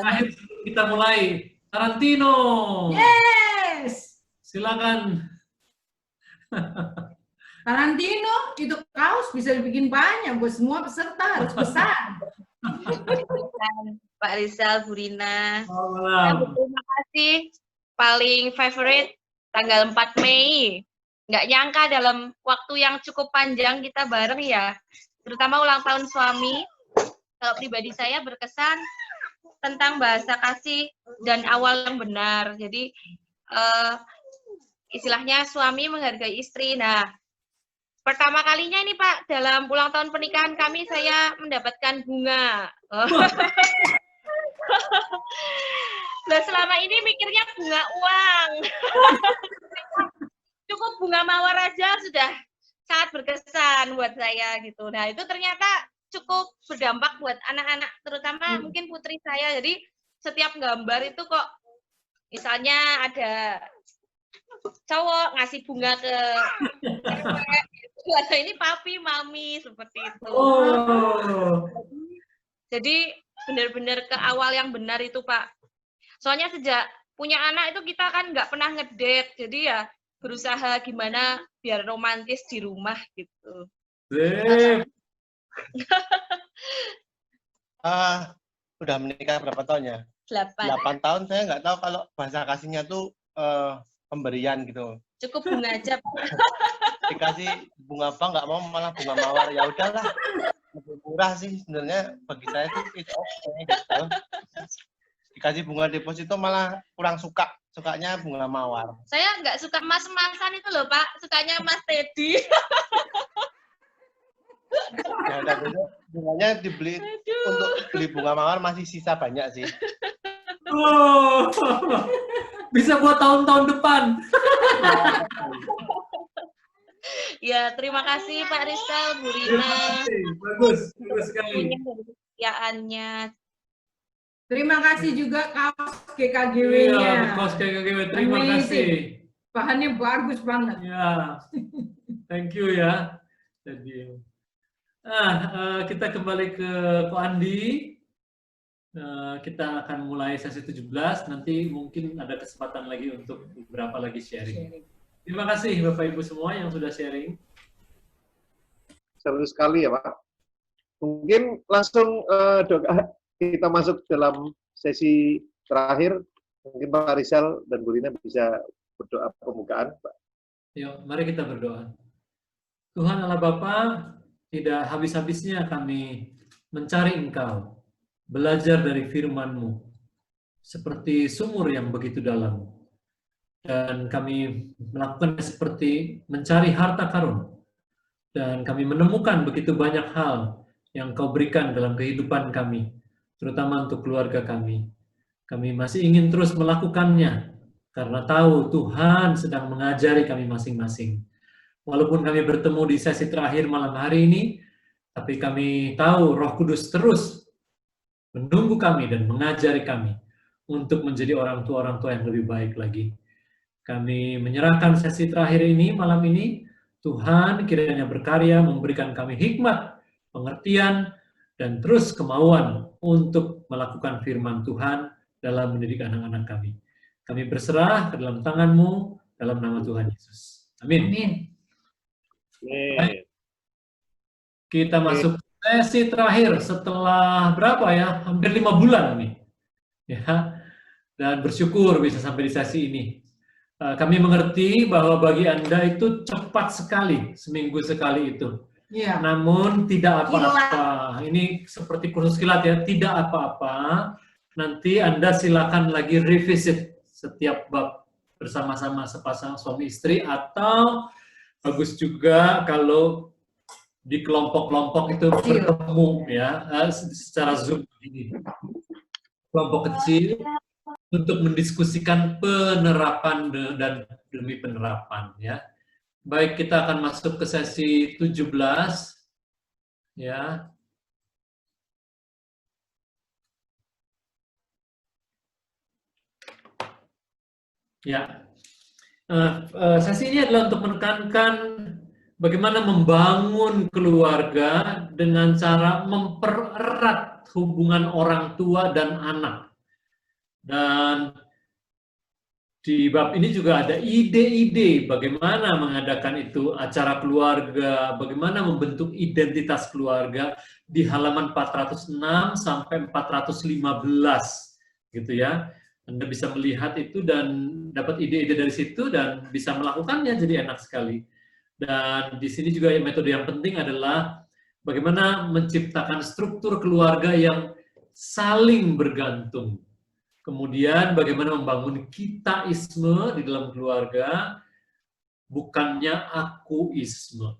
Akhir kita mulai. Tarantino. Yes. Silakan. Tarantino, itu kaos bisa dibikin banyak, buat semua peserta harus besar. Pak Rizal, Bu Rina. Selamat. Terima kasih. Paling favorite tanggal 4 Mei. Nggak nyangka dalam waktu yang cukup panjang kita bareng ya. Terutama ulang tahun suami. Kalau pribadi saya berkesan tentang bahasa kasih dan awal yang benar. Jadi istilahnya suami menghargai istri. Nah, pertama kalinya ini Pak, dalam ulang tahun pernikahan kami saya mendapatkan bunga. Nah, selama ini mikirnya bunga uang. Cukup bunga mawar aja sudah sangat berkesan buat saya gitu. Nah, itu ternyata cukup berdampak buat anak-anak, terutama mungkin putri saya. Jadi setiap gambar itu kok misalnya ada cowok ngasih bunga ke cewek, ini papi, mami, seperti itu. Oh. Jadi benar-benar ke awal yang benar itu Pak. Soalnya sejak punya anak itu kita kan nggak pernah ngedate, jadi ya berusaha gimana biar romantis di rumah gitu. Udah menikah berapa tahun ya? 8 tahun. Saya nggak tahu kalau bahasa kasihnya tuh pemberian gitu. Cukup bunga aja Pak. Dikasih bunga apa nggak mau, malah bunga mawar. Ya udahlah, lebih murah sih sebenarnya bagi saya tuh itu oke gitu. Dikasih bunga deposito malah kurang suka, sukanya bunga mawar. Saya nggak suka mas-masan itu loh Pak, sukanya Mas Teddy. Ya udah, besok bunganya dibeli. Untuk beli bunga mawar masih sisa banyak sih. Oh. Bisa buat tahun-tahun depan. Ya, terima kasih Pak Rizal, Bu Rina. Bagus sekali. Kesetiaannya. Terima kasih juga kaos GKGW-nya. Iya, kaos GKGW. Terima kasih. Bahannya bagus banget. Ya, thank you ya. Jadi, kita kembali ke Ko Andi. Kita akan mulai sesi 17. Nanti mungkin ada kesempatan lagi untuk beberapa lagi sharing. Terima kasih Bapak Ibu semua yang sudah sharing. Seru sekali ya Pak. Mungkin langsung doa kita masuk dalam sesi terakhir. Mungkin Pak Rizal dan Bu Rina bisa berdoa pembukaan, Pak. Yuk, mari kita berdoa. Tuhan Allah Bapa, tidak habis-habisnya kami mencari Engkau, belajar dari firman-Mu, seperti sumur yang begitu dalam. Dan kami melakukan seperti mencari harta karun. Dan kami menemukan begitu banyak hal yang Kau berikan dalam kehidupan kami, terutama untuk keluarga kami. Kami masih ingin terus melakukannya, karena tahu Tuhan sedang mengajari kami masing-masing. Walaupun kami bertemu di sesi terakhir malam hari ini, tapi kami tahu Roh Kudus terus menunggu kami dan mengajari kami untuk menjadi orang tua yang lebih baik lagi. Kami menyerahkan sesi terakhir ini, malam ini, Tuhan kiranya berkarya memberikan kami hikmat, pengertian, dan terus kemauan untuk melakukan firman Tuhan dalam mendidik anak-anak kami. Kami berserah ke dalam tangan-Mu, dalam nama Tuhan Yesus. Amin. Amin. Baik. Kita masuk sesi terakhir setelah berapa ya? Hampir 5 bulan nih. Ya. Dan bersyukur bisa sampai di sesi ini. Kami mengerti bahwa bagi Anda itu cepat sekali, seminggu sekali itu. Iya. Namun tidak apa-apa. Ini seperti kursus kilat ya, tidak apa-apa. Nanti Anda silakan lagi revisit setiap bab bersama-sama sepasang suami istri, atau bagus juga kalau di kelompok-kelompok itu bertemu ya, secara Zoom ini. Kelompok kecil untuk mendiskusikan penerapan dan demi penerapan ya. Baik, kita akan masuk ke sesi 17 ya. Ya. Sesi ini adalah untuk menekankan bagaimana membangun keluarga dengan cara mempererat hubungan orang tua dan anak. Dan di bab ini juga ada ide-ide bagaimana mengadakan itu acara keluarga, bagaimana membentuk identitas keluarga di halaman 406 sampai 415 gitu ya. Anda bisa melihat itu dan dapat ide-ide dari situ dan bisa melakukannya, jadi enak sekali. Dan di sini juga metode yang penting adalah bagaimana menciptakan struktur keluarga yang saling bergantung. Kemudian bagaimana membangun kitaisme di dalam keluarga, bukannya akuisme.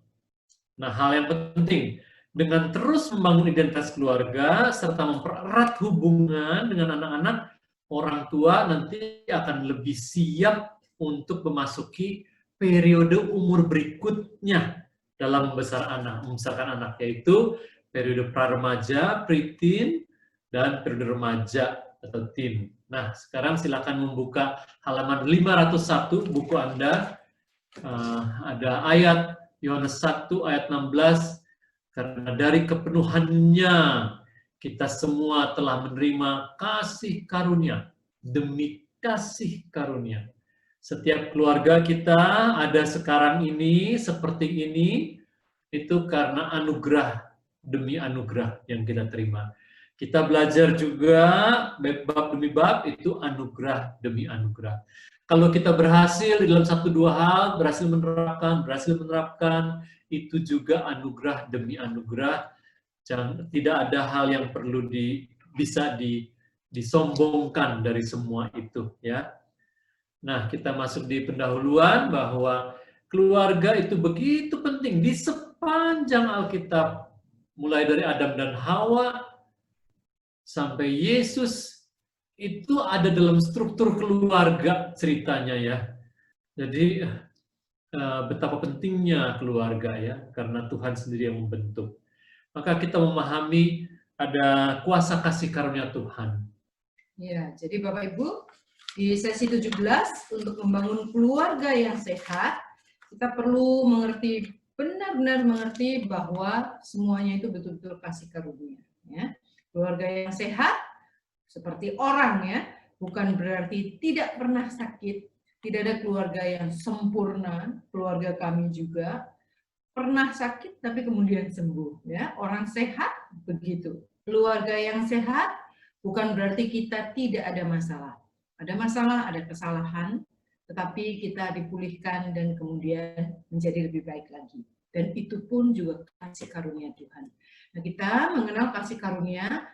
Nah, hal yang penting, dengan terus membangun identitas keluarga, serta mempererat hubungan dengan anak-anak, orang tua nanti akan lebih siap untuk memasuki periode umur berikutnya dalam membesarkan anak, yaitu periode pra-remaja, pre-teen, dan periode remaja atau teen. Nah, sekarang silakan membuka halaman 501 buku Anda. Ada ayat Yohanes 1 ayat 16, karena dari kepenuhannya kita semua telah menerima kasih karunia demi kasih karunia. Setiap keluarga kita ada sekarang ini seperti ini, itu karena anugerah demi anugerah yang kita terima. Kita belajar juga bab demi bab, itu anugerah demi anugerah. Kalau kita berhasil di dalam 1-2 hal, berhasil menerapkan, itu juga anugerah demi anugerah. Tidak ada hal yang perlu bisa disombongkan dari semua itu, ya. Nah, kita masuk di pendahuluan bahwa keluarga itu begitu penting di sepanjang Alkitab, mulai dari Adam dan Hawa sampai Yesus, itu ada dalam struktur keluarga ceritanya ya. Jadi betapa pentingnya keluarga ya, karena Tuhan sendiri yang membentuk. Maka kita memahami ada kuasa kasih karunia Tuhan. Ya, jadi Bapak Ibu, di sesi 17 untuk membangun keluarga yang sehat, kita perlu benar-benar mengerti bahwa semuanya itu betul-betul kasih karunia. Ya. Keluarga yang sehat seperti orang ya, bukan berarti tidak pernah sakit. Tidak ada keluarga yang sempurna. Keluarga kami juga pernah sakit tapi kemudian sembuh ya. Orang sehat begitu. Keluarga yang sehat bukan berarti kita tidak ada masalah. Ada masalah, ada kesalahan, tetapi kita dipulihkan dan kemudian menjadi lebih baik lagi. Dan itu pun juga kasih karunia Tuhan. Nah, kita mengenal kasih karunia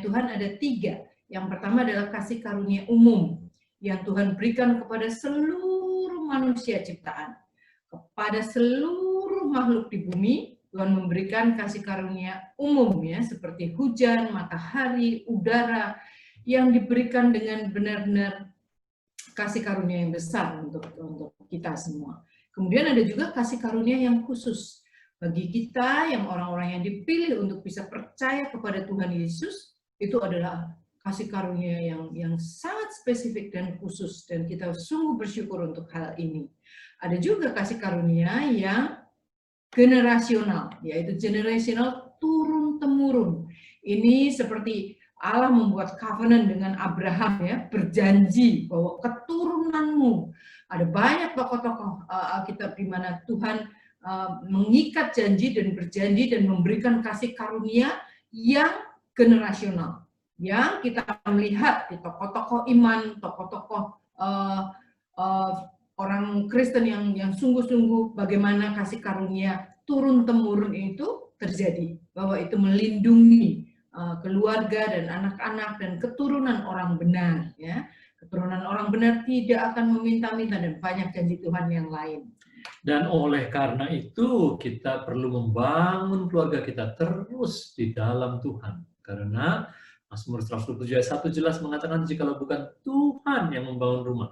Tuhan ada 3. Yang pertama adalah kasih karunia umum yang Tuhan berikan kepada seluruh manusia ciptaan. Kepada seluruh makhluk di bumi, Tuhan memberikan kasih karunia umum ya, seperti hujan, matahari, udara, yang diberikan dengan benar-benar kasih karunia yang besar untuk kita semua. Kemudian ada juga kasih karunia yang khusus. Bagi kita yang orang-orang yang dipilih untuk bisa percaya kepada Tuhan Yesus, itu adalah kasih karunia yang sangat spesifik dan khusus, dan kita sungguh bersyukur untuk hal ini. Ada juga kasih karunia yang generasional, yaitu generasional turun-temurun. Ini seperti Allah membuat covenant dengan Abraham ya, berjanji bahwa keturunanmu. Ada banyak tokoh-tokoh Alkitab di mana Tuhan mengikat janji dan berjanji dan memberikan kasih karunia yang generasional. Yang kita melihat di tokoh-tokoh iman, tokoh-tokoh orang Kristen yang sungguh-sungguh bagaimana kasih karunia turun-temurun itu terjadi. Bahwa itu melindungi keluarga dan anak-anak dan keturunan orang benar. Ya. Keturunan orang benar tidak akan meminta-minta dan banyak janji Tuhan yang lain. Dan oleh karena itu kita perlu membangun keluarga kita terus di dalam Tuhan. Karena Mazmur 107 ayat 1 jelas mengatakan jikalau bukan Tuhan yang membangun rumah,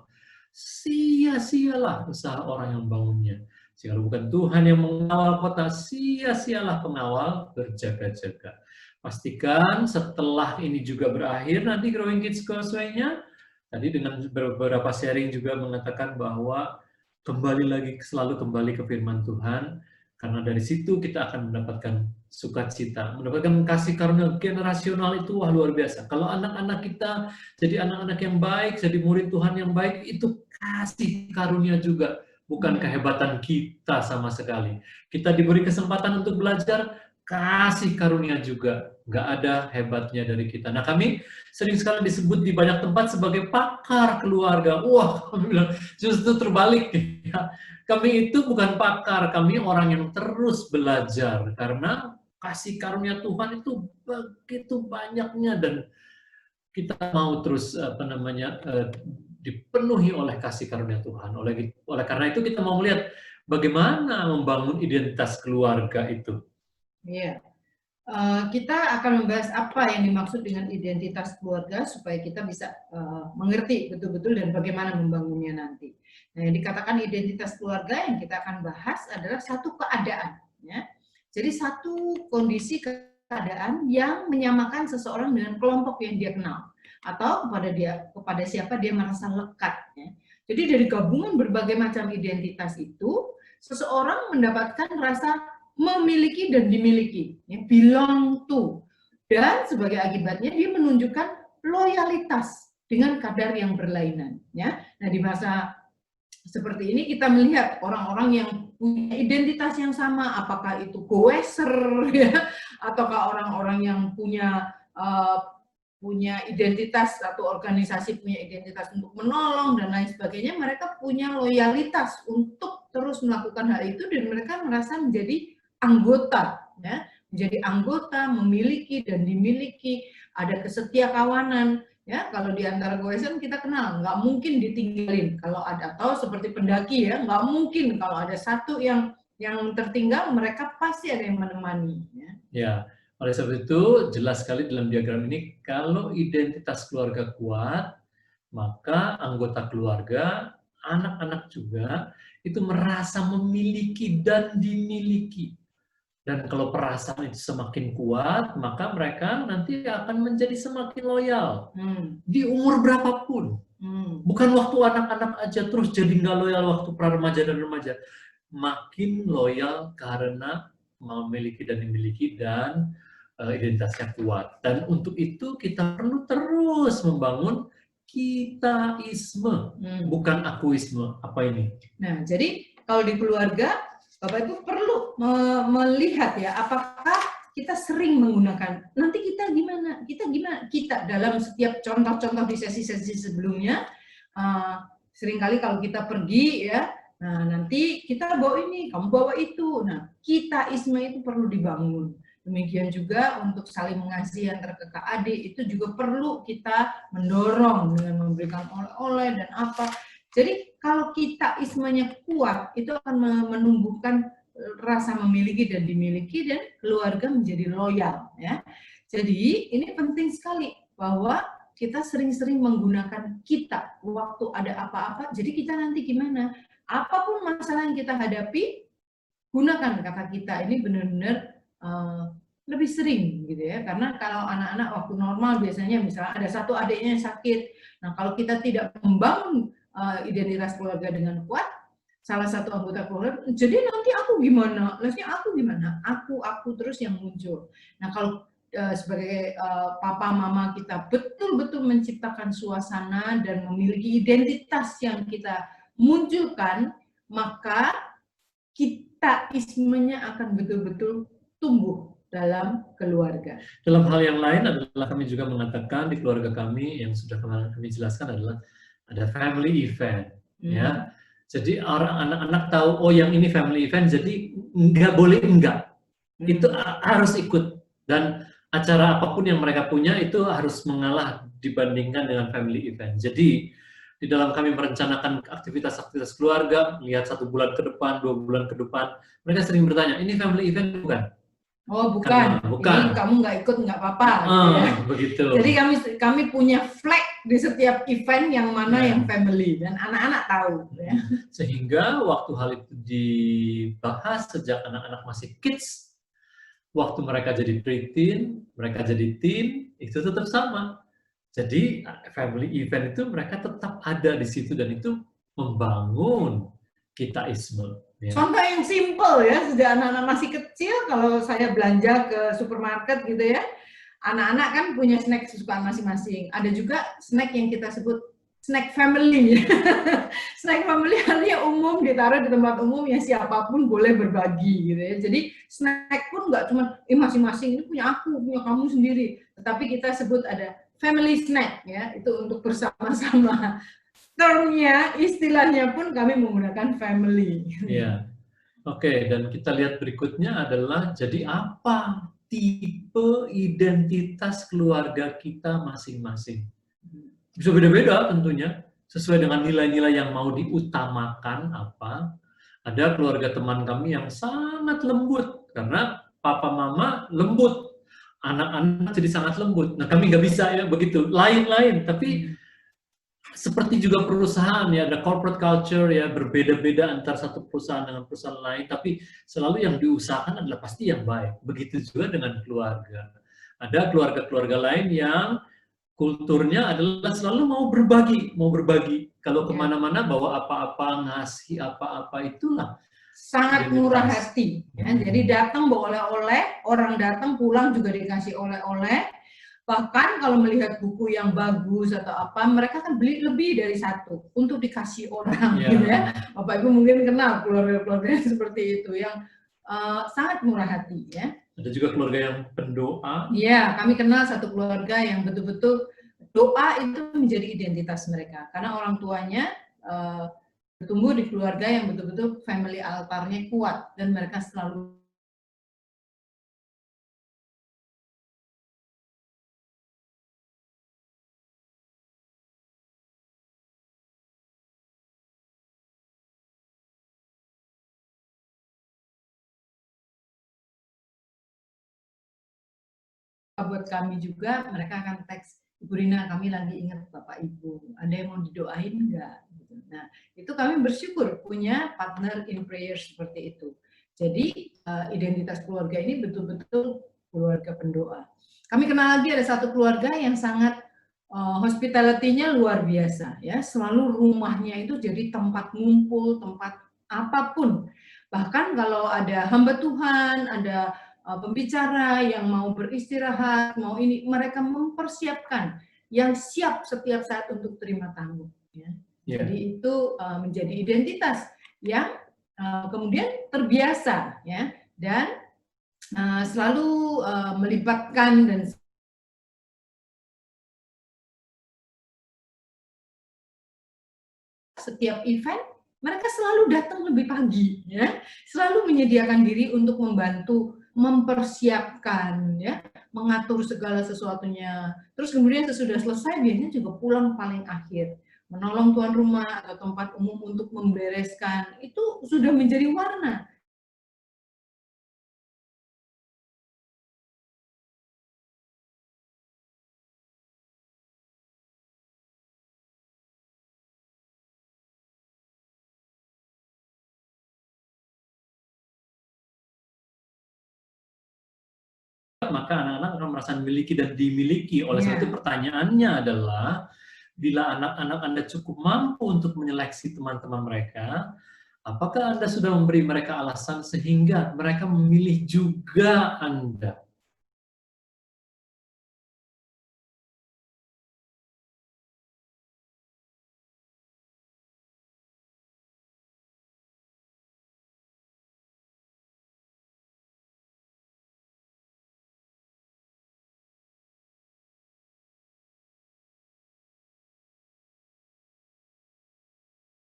sia-sialah usaha orang yang membangunnya. Jikalau bukan Tuhan yang mengawal kota, sia-sialah pengawal berjaga-jaga. Pastikan setelah ini juga berakhir, nanti Growing Kids Causeway-nya, tadi dengan beberapa sharing juga mengatakan bahwa selalu kembali ke firman Tuhan, karena dari situ kita akan mendapatkan sukacita, mendapatkan kasih karunia generasional itu wah luar biasa. Kalau anak-anak kita jadi anak-anak yang baik, jadi murid Tuhan yang baik, itu kasih karunia juga, bukan kehebatan kita sama sekali. Kita diberi kesempatan untuk belajar, kasih karunia juga, nggak ada hebatnya dari kita. Nah, kami sering sekali disebut di banyak tempat sebagai pakar keluarga. Wah, kami bilang justru terbalik. Ya. Kami itu bukan pakar, kami orang yang terus belajar karena kasih karunia Tuhan itu begitu banyaknya dan kita mau terus dipenuhi oleh kasih karunia Tuhan. Oleh karena itu kita mau melihat bagaimana membangun identitas keluarga itu. Iya. Kita akan membahas apa yang dimaksud dengan identitas keluarga supaya kita bisa mengerti betul-betul dan bagaimana membangunnya nanti. Nah, yang dikatakan identitas keluarga yang kita akan bahas adalah satu keadaan, ya. Jadi satu kondisi keadaan yang menyamakan seseorang dengan kelompok yang dia kenal atau kepada siapa dia merasa lekat, ya. Jadi dari gabungan berbagai macam identitas itu, seseorang mendapatkan rasa memiliki dan dimiliki, ya, belong to, dan sebagai akibatnya dia menunjukkan loyalitas dengan kadar yang berlainan, ya. Nah, di masa seperti ini kita melihat orang-orang yang punya identitas yang sama, apakah itu goeser, ya, ataukah orang-orang yang punya identitas, atau organisasi punya identitas untuk menolong dan lain sebagainya, mereka punya loyalitas untuk terus melakukan hal itu dan mereka merasa menjadi anggota, ya, menjadi anggota, memiliki dan dimiliki, ada kesetiakawanan, ya. Kalau di antara goesan kita kenal, nggak mungkin ditinggalin. Kalau ada, atau seperti pendaki, ya, nggak mungkin kalau ada satu yang tertinggal, mereka pasti ada yang menemani, ya. Ya, oleh sebab itu jelas sekali dalam diagram ini kalau identitas keluarga kuat, maka anggota keluarga, anak-anak juga itu merasa memiliki dan dimiliki. Dan kalau perasaan itu semakin kuat, maka mereka nanti akan menjadi semakin loyal. Di umur berapapun. Bukan waktu anak-anak aja terus jadi nggak loyal waktu pra-remaja dan remaja. Makin loyal karena memiliki dan dimiliki dan identitasnya kuat. Dan untuk itu kita perlu terus membangun kitaisme, bukan akuisme. Apa ini? Nah, jadi kalau di keluarga, Bapak Ibu perlu melihat, ya, apakah kita sering menggunakan, nanti kita gimana, kita dalam setiap contoh-contoh di sesi-sesi sebelumnya, seringkali kalau kita pergi, ya, nah nanti kita bawa ini, kamu bawa itu, nah kitaisme itu perlu dibangun. Demikian juga untuk saling mengasihi antara kakak adik, itu juga perlu kita mendorong dengan memberikan oleh-oleh dan apa. Jadi kalau kitaismenya kuat, itu akan menumbuhkan rasa memiliki dan dimiliki dan keluarga menjadi loyal, ya. Jadi ini penting sekali bahwa kita sering-sering menggunakan kita waktu ada apa-apa. Jadi kita nanti gimana? Apapun masalah yang kita hadapi, gunakan kata kita ini benar-benar lebih sering, gitu ya. Karena kalau anak-anak waktu normal biasanya misalnya ada satu adiknya yang sakit. Nah, kalau kita tidak membangun identitas keluarga dengan kuat, salah satu anggota keluarga, jadi nanti aku gimana? Lesnya aku gimana? Aku terus yang muncul. Nah, kalau sebagai papa mama kita betul-betul menciptakan suasana dan memiliki identitas yang kita munculkan, maka kitaismenya akan betul-betul tumbuh dalam keluarga. Dalam hal yang lain adalah kami juga mengatakan di keluarga kami yang sudah kami jelaskan adalah ada family event, ya. Jadi orang anak-anak tahu, oh yang ini family event, jadi nggak boleh enggak. Itu harus ikut. Dan acara apapun yang mereka punya itu harus mengalah dibandingkan dengan family event. Jadi di dalam kami merencanakan aktivitas-aktivitas keluarga, lihat 1 bulan ke depan, 2 bulan ke depan, mereka sering bertanya, ini family event bukan? Oh bukan, ini kamu nggak ikut nggak apa-apa. Ya. Begitu. Jadi kami punya flag di setiap event yang mana yang family dan anak-anak tahu. Ya. Sehingga waktu hal itu dibahas sejak anak-anak masih kids, waktu mereka jadi preteen, mereka jadi teen, itu tetap sama. Jadi family event itu mereka tetap ada di situ dan itu membangun kitaisme. Ya. Contoh yang simple ya, sejak anak-anak masih kecil, kalau saya belanja ke supermarket gitu ya, anak-anak kan punya snack kesukaan masing-masing. Ada juga snack yang kita sebut snack family. Snack family artinya umum, ditaruh di tempat umum yang siapapun boleh berbagi gitu ya. Jadi snack pun nggak cuma masing-masing ini punya aku, punya kamu sendiri, tetapi kita sebut ada family snack ya, itu untuk bersama-sama. Termnya, istilahnya pun kami menggunakan family. Ya. Oke, dan kita lihat berikutnya adalah jadi apa tipe identitas keluarga kita masing-masing. Bisa beda-beda tentunya, sesuai dengan nilai-nilai yang mau diutamakan apa. Ada keluarga teman kami yang sangat lembut, karena papa mama lembut, anak-anak jadi sangat lembut. Nah kami nggak bisa ya begitu, lain-lain, tapi seperti juga perusahaan ya, ada corporate culture ya, berbeda-beda antar satu perusahaan dengan perusahaan lain, tapi selalu yang diusahakan adalah pasti yang baik. Begitu juga dengan keluarga. Ada keluarga-keluarga lain yang kulturnya adalah selalu mau berbagi, mau berbagi. Kalau kemana-mana bawa apa-apa, ngasih apa-apa, itulah Sangat identitas. murah hati. Ya. Jadi datang bawa oleh-oleh, orang datang pulang juga dikasih oleh-oleh. Bahkan kalau melihat buku yang bagus atau apa, mereka kan beli lebih dari satu untuk dikasih orang, gitu ya. Bapak Ibu mungkin kenal keluarga-keluarga yang seperti itu, yang sangat murah hati, ya. Ada juga keluarga yang pendoa. Iya, kami kenal satu keluarga yang betul-betul doa itu menjadi identitas mereka, karena orang tuanya bertumbuh di keluarga yang betul-betul family altarnya kuat, dan mereka selalu buat kami juga. Mereka akan teks, Ibu Rina, kami lagi ingat Bapak Ibu, ada yang mau didoain enggak? Nah, itu kami bersyukur punya partner in prayer seperti itu. Jadi identitas keluarga ini betul-betul keluarga pendoa. Kami kenal lagi ada satu keluarga yang sangat hospitality-nya luar biasa ya, selalu rumahnya itu jadi tempat ngumpul, tempat apapun. Bahkan kalau ada hamba Tuhan, ada pembicara yang mau beristirahat, mau ini, mereka mempersiapkan yang siap setiap saat untuk terima tamu. Ya. Jadi itu menjadi identitas yang kemudian terbiasa, ya, dan selalu melibatkan, dan setiap event mereka selalu datang lebih pagi, ya, selalu menyediakan diri untuk membantu mempersiapkan, ya, mengatur segala sesuatunya. Terus kemudian sesudah selesai biasanya juga pulang paling akhir, menolong tuan rumah atau tempat umum untuk membereskan. Itu sudah menjadi warna. Maka anak-anak akan merasa memiliki dan dimiliki. Oleh sebab itu pertanyaannya adalah, bila anak-anak Anda cukup mampu untuk menyeleksi teman-teman mereka, apakah Anda sudah memberi mereka alasan sehingga mereka memilih juga Anda?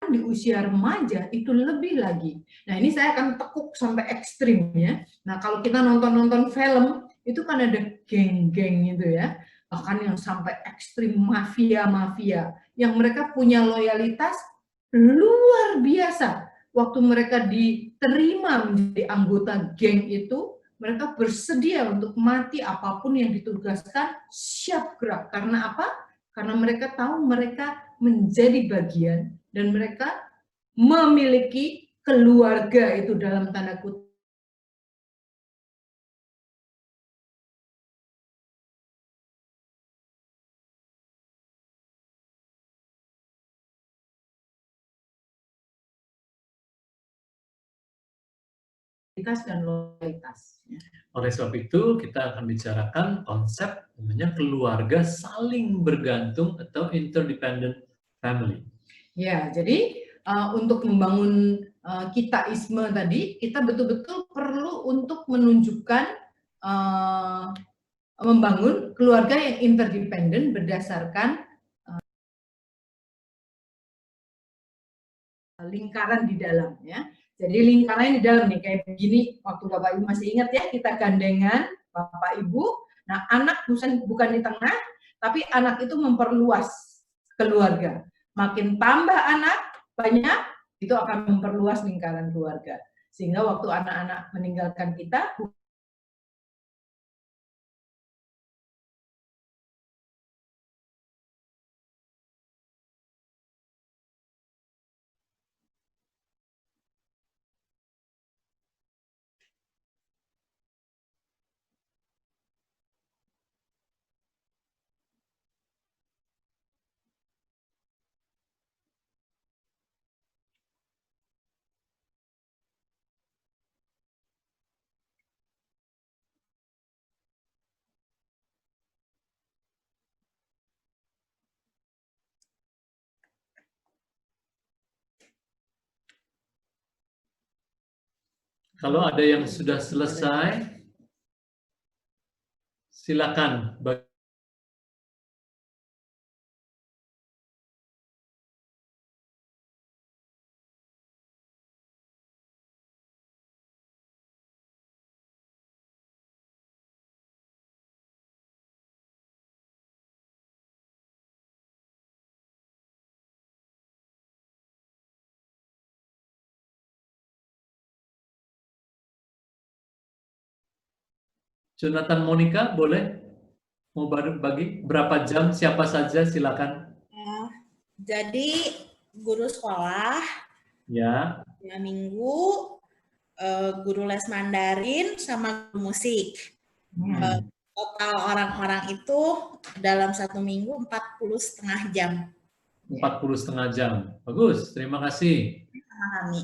Di usia remaja itu lebih lagi. Nah, ini saya akan tekuk sampai ekstrim, ya. Nah, kalau kita nonton film itu kan ada geng-geng itu, ya, bahkan yang sampai ekstrim, mafia-mafia yang mereka punya loyalitas luar biasa. Waktu mereka diterima menjadi anggota geng itu, mereka bersedia untuk mati apapun yang ditugaskan, siap gerak. Karena apa? Karena mereka tahu mereka menjadi bagian, dan mereka memiliki keluarga itu dalam tanda kutip. dan loyalitas. Oleh sebab itu, kita akan bicarakan konsep namanya keluarga saling bergantung atau interdependent family. Ya, jadi untuk membangun kitaisme tadi, kita betul-betul perlu untuk menunjukkan membangun keluarga yang interdependent berdasarkan lingkaran di dalam, ya. Jadi lingkaran di dalam nih kayak begini. Waktu Bapak Ibu masih ingat ya, kita gandengan Bapak Ibu. Nah, anak bukan di tengah, tapi anak itu memperluas keluarga. Makin tambah anak banyak, itu akan memperluas lingkaran keluarga. Sehingga waktu anak-anak meninggalkan kita, Kalau ada yang sudah selesai, silakan. Jonathan Monica, boleh? Mau bagi berapa jam? Siapa saja, silakan. Jadi guru sekolah, Ya. 2 minggu, guru les Mandarin, sama guru musik. Total orang-orang itu dalam 1 minggu 40,5 jam. 40,5 jam. Bagus, terima kasih. Sama kami.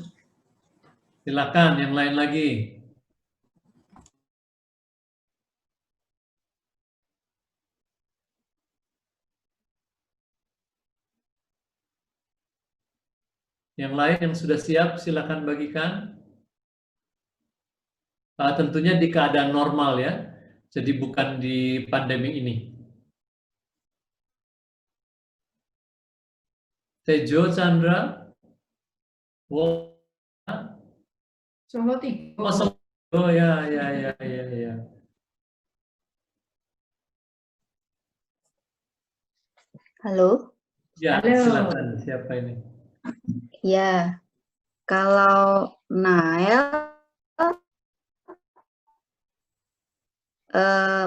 Silakan, yang lain lagi. Yang lain yang sudah siap, silakan bagikan. Tentunya di keadaan normal ya, jadi bukan di pandemi ini. Tejo Chandra, Solo 3. oh ya. Halo? Ya, Halo. silakan. Siapa ini? Ya, kalau Nael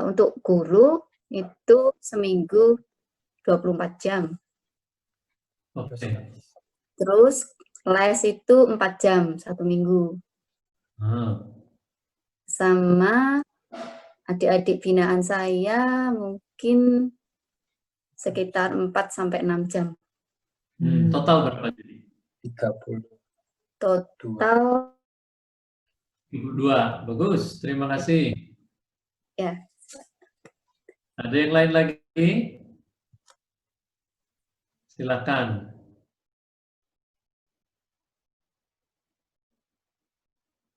untuk guru itu seminggu 24 jam. Oke. Terus les itu 4 jam 1 minggu. Sama adik-adik binaan saya mungkin sekitar 4-6 jam. Total berapa jadi? 32. Total 32. Bagus, terima kasih. ya. Ada yang lain lagi? Silakan.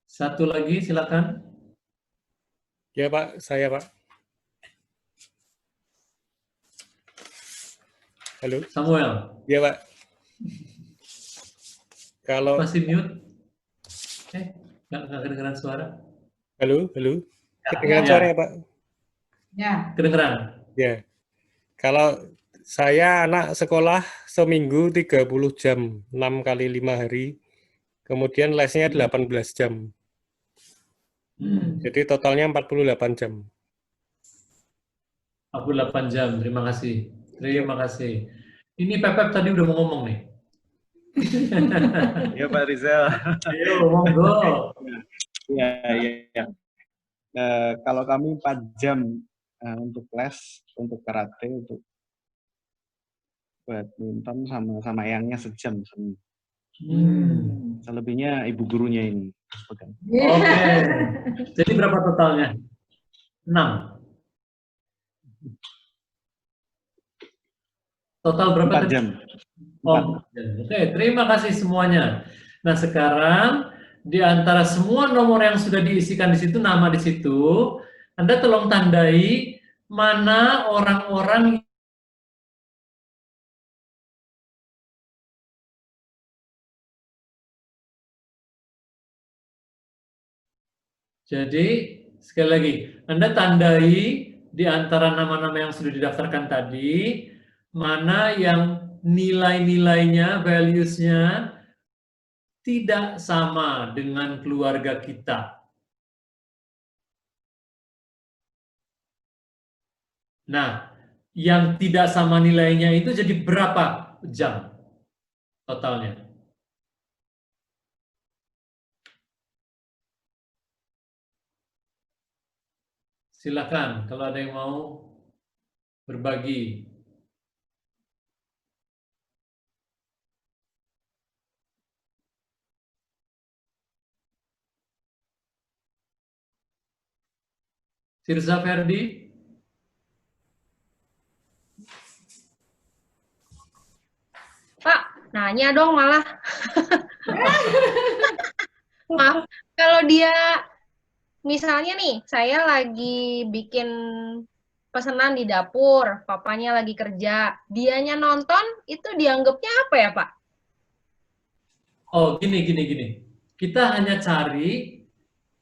Satu lagi, silakan. Ya Pak, saya Pak. Halo? Samuel. Ya Pak. Kalau Masih mute? Nggak kedengeran suara? halo? Ya, Kedengeran suara ya Pak? Ya. Kedengeran? Ya. Kalau saya anak sekolah seminggu 30 jam, 6 kali 5 hari. Kemudian lesnya 18 jam. Jadi totalnya 48 jam. 48 jam, terima kasih. Terima kasih. Ini Pepep tadi udah mau ngomong nih. Ya Pak Rizal. Ayo, monggo. Ya. Kalau kami 4 jam untuk les, untuk karate, untuk badminton sama eyangnya sejam. Selebihnya ibu gurunya ini. Pegang. Oke. Jadi berapa totalnya? 6. Total berapa 4 tadi? jam. Oh, oke, terima kasih semuanya. Nah, sekarang di antara semua nomor yang sudah diisikan di situ, nama di situ, Anda tolong tandai mana orang-orang. Jadi, sekali lagi, Anda tandai di antara nama-nama yang sudah didaftarkan tadi, mana yang nilai-nilainya, values-nya tidak sama dengan keluarga kita. Nah, yang tidak sama nilainya itu jadi berapa jam totalnya? Silakan kalau ada yang mau berbagi. Tirza Ferdi? Pak, nanya dong malah. Maaf, kalau dia misalnya nih, saya lagi bikin pesanan di dapur, papanya lagi kerja, dianya nonton, itu dianggapnya apa ya, Pak? Oh, gini. Kita hanya cari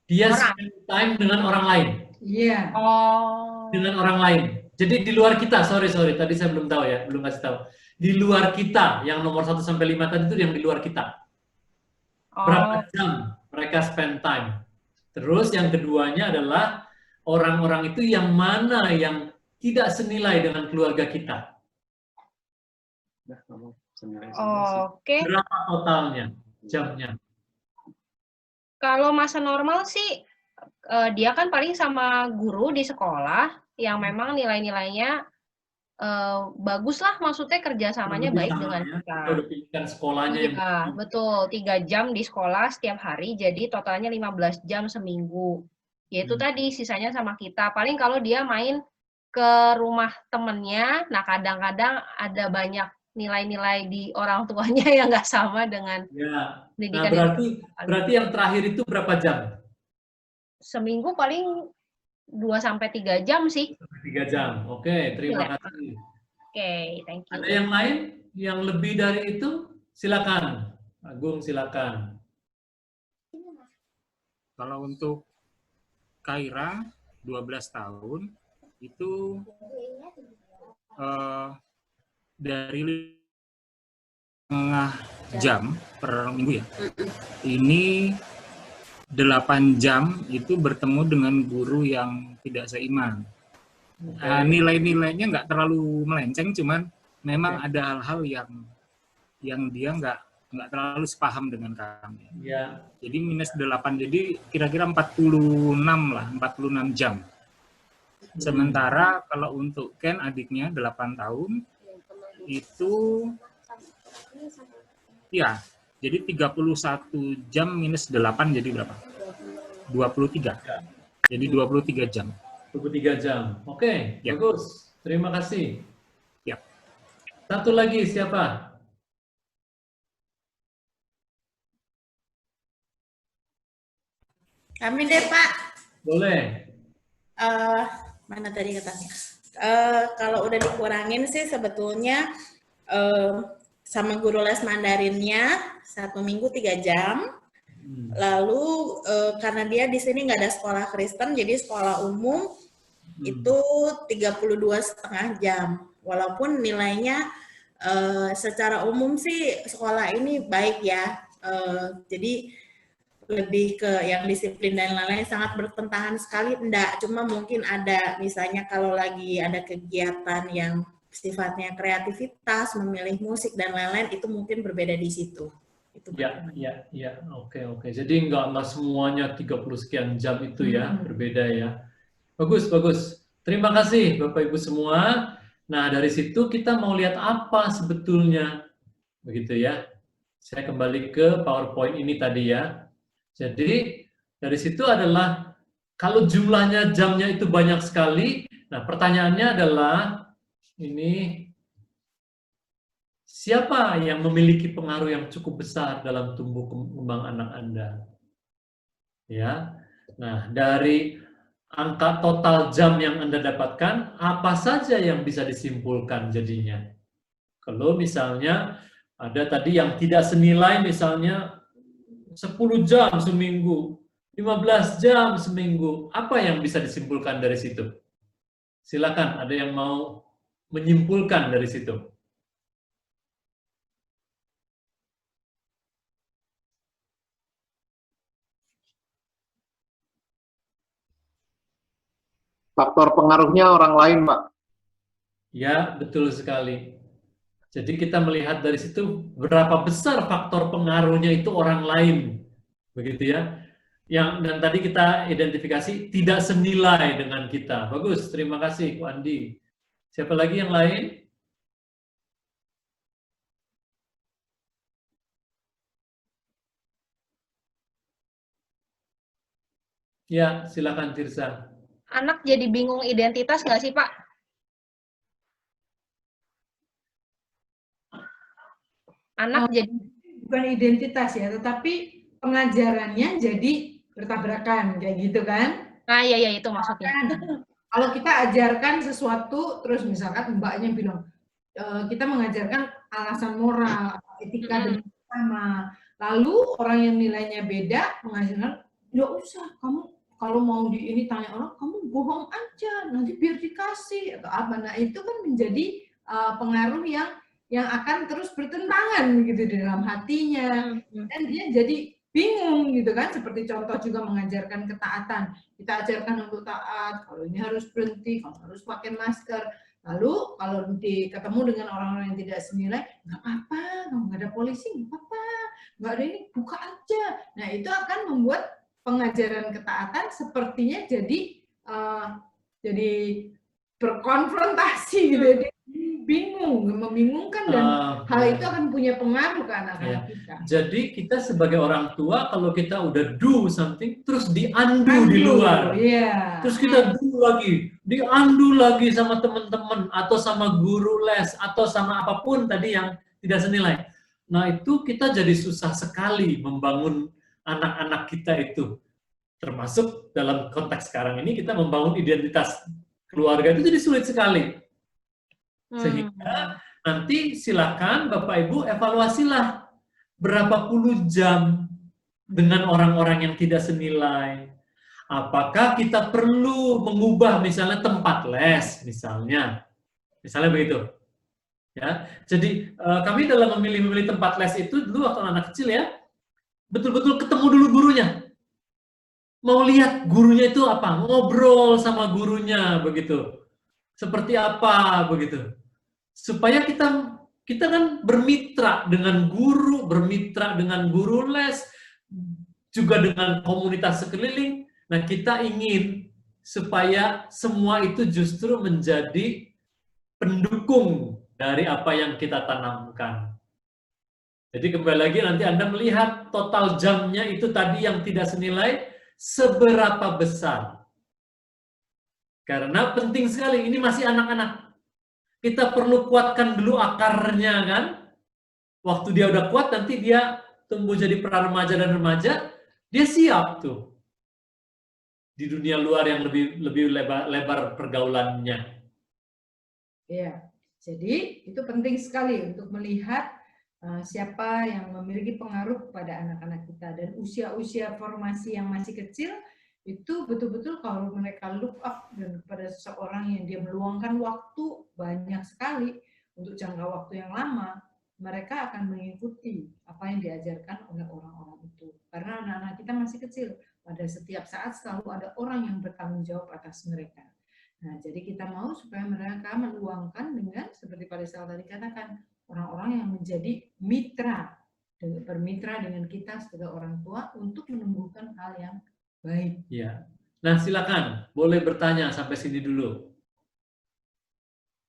dia spend time dengan orang lain. Iya. Oh. Dengan orang lain. Jadi di luar kita, sorry, tadi saya belum tahu ya, belum kasih tahu. Di luar kita, yang nomor 1 sampai 5 tadi itu yang di luar kita. Berapa jam mereka spend time. Terus yang keduanya adalah orang-orang itu yang mana yang tidak senilai dengan keluarga kita. Oke. Berapa totalnya, jamnya? Kalau masa normal sih, dia kan paling sama guru di sekolah, yang memang nilai-nilainya bagus lah, maksudnya kerjasamanya baik dengan kita. Kita udah pilihkan sekolahnya yang betul, 3 jam di sekolah setiap hari, jadi totalnya 15 jam seminggu. Yaitu tadi, sisanya sama kita. Paling kalau dia main ke rumah temennya, nah kadang-kadang ada banyak nilai-nilai di orang tuanya yang nggak sama dengan pendidikan. Nah, berarti yang terakhir itu berapa jam? Seminggu paling 2-3 jam sih. 3 jam. Oke, terima kasih. Oke, thank you. Ada yang lain yang lebih dari itu? Silakan. Agung, silakan. Kalau untuk Kaira 12 tahun itu dari 5 jam per minggu ya. Ini 8 jam itu bertemu dengan guru yang tidak seiman. Nilai-nilainya nggak terlalu melenceng, cuman memang ada hal-hal yang dia nggak terlalu sepaham dengan kami. Ya. Jadi minus 8, jadi kira-kira 46 jam. Sementara kalau untuk Ken adiknya 8 tahun itu ya, jadi 31 jam minus 8 jadi berapa? 23. Jadi 23 jam. 23 jam. Oke, ya. Bagus. Terima kasih. Ya. Satu lagi siapa? Kami deh, Pak. Boleh. Mana tadi katanya? Kalau udah dikurangin sih sebetulnya sama guru les Mandarinnya 1 minggu 3 jam. Lalu karena dia di sini nggak ada sekolah Kristen, jadi sekolah umum itu 32,5 jam. Walaupun nilainya secara umum sih sekolah ini baik ya. Jadi lebih ke yang disiplin dan lain-lain, sangat bertentangan sekali enggak, cuma mungkin ada misalnya kalau lagi ada kegiatan yang sifatnya kreativitas, memilih musik dan lain-lain, itu mungkin berbeda di situ. Itu ya. Oke. Jadi nggak semuanya 30 sekian jam itu ya, berbeda ya. Bagus. Terima kasih Bapak Ibu semua. Nah, dari situ kita mau lihat apa sebetulnya. Begitu ya. Saya kembali ke PowerPoint ini tadi ya. Jadi dari situ adalah kalau jumlahnya jamnya itu banyak sekali, nah pertanyaannya adalah ini siapa yang memiliki pengaruh yang cukup besar dalam tumbuh kembang anak Anda? Ya. Nah, dari angka total jam yang Anda dapatkan, apa saja yang bisa disimpulkan jadinya? Kalau misalnya ada tadi yang tidak senilai, misalnya 10 jam seminggu, 15 jam seminggu, apa yang bisa disimpulkan dari situ? Silakan, ada yang mau menyimpulkan dari situ. Faktor pengaruhnya orang lain, Pak. Ya, betul sekali. Jadi kita melihat dari situ berapa besar faktor pengaruhnya itu orang lain, begitu ya. Dan tadi kita identifikasi tidak senilai dengan kita. Bagus, terima kasih Bu Andi. Siapa lagi yang lain? Ya, silakan Tirsa. Anak jadi bingung identitas nggak sih, Pak? Anak jadi bukan identitas ya, tetapi pengajarannya jadi bertabrakan kayak gitu kan? Nah, iya itu maksudnya. Kalau kita ajarkan sesuatu, terus misalkan mbaknya bilang, kita mengajarkan alasan moral, etika dan sama. Lalu orang yang nilainya beda mengajarkan, nggak usah, kamu kalau mau di ini tanya orang, kamu bohong aja, nanti biar dikasih atau apa. Nah itu kan menjadi pengaruh yang akan terus bertentangan gitu di dalam hatinya, dan dia jadi bingung gitu kan. Seperti contoh juga mengajarkan ketaatan, kita ajarkan untuk taat, kalau ini harus berhenti, kalau harus pakai masker. Lalu kalau ketemu dengan orang-orang yang tidak senilai, nggak apa-apa, nggak ada polisi, nggak apa-apa, nggak ada ini, buka aja. Nah itu akan membuat pengajaran ketaatan sepertinya jadi berkonfrontasi gitu, bingung, membingungkan, dan hal itu akan punya pengaruh ke anak-anak kita. Jadi kita sebagai orang tua, kalau kita udah do something, terus di-undo di luar. Terus kita do lagi, di-undo lagi sama teman-teman, atau sama guru les, atau sama apapun tadi yang tidak senilai. Nah itu kita jadi susah sekali membangun anak-anak kita itu. Termasuk dalam konteks sekarang ini, kita membangun identitas keluarga itu jadi sulit sekali. Sehingga nanti silakan Bapak Ibu evaluasilah berapa puluh jam dengan orang-orang yang tidak senilai. Apakah kita perlu mengubah misalnya tempat les, misalnya begitu. Ya, jadi kami dalam memilih tempat les itu dulu waktu anak kecil ya, betul-betul ketemu dulu gurunya. Mau lihat gurunya itu apa, ngobrol sama gurunya begitu. Seperti apa begitu. Supaya kita kan bermitra dengan guru, bermitra dengan guru les, juga dengan komunitas sekeliling. Nah, kita ingin supaya semua itu justru menjadi pendukung dari apa yang kita tanamkan. Jadi kembali lagi nanti Anda melihat total jamnya itu tadi yang tidak senilai, seberapa besar. Karena penting sekali, ini masih anak-anak. Kita perlu kuatkan dulu akarnya kan. Waktu dia udah kuat, nanti dia tumbuh jadi pra-remaja dan remaja, dia siap tuh. Di dunia luar yang lebih lebar pergaulannya. Ya, jadi itu penting sekali untuk melihat siapa yang memiliki pengaruh pada anak-anak kita. Dan usia-usia formasi yang masih kecil, itu betul-betul kalau mereka look up dan kepada seseorang yang dia meluangkan waktu banyak sekali untuk jangka waktu yang lama, mereka akan mengikuti apa yang diajarkan oleh orang-orang itu. Karena anak-anak kita masih kecil, pada setiap saat selalu ada orang yang bertanggung jawab atas mereka. Nah, jadi kita mau supaya mereka meluangkan dengan, seperti Pak Rizal tadi katakan, orang-orang yang menjadi mitra, bermitra dengan kita sebagai orang tua untuk menumbuhkan hal yang baik. Ya. Nah, silakan. Boleh bertanya sampai sini dulu.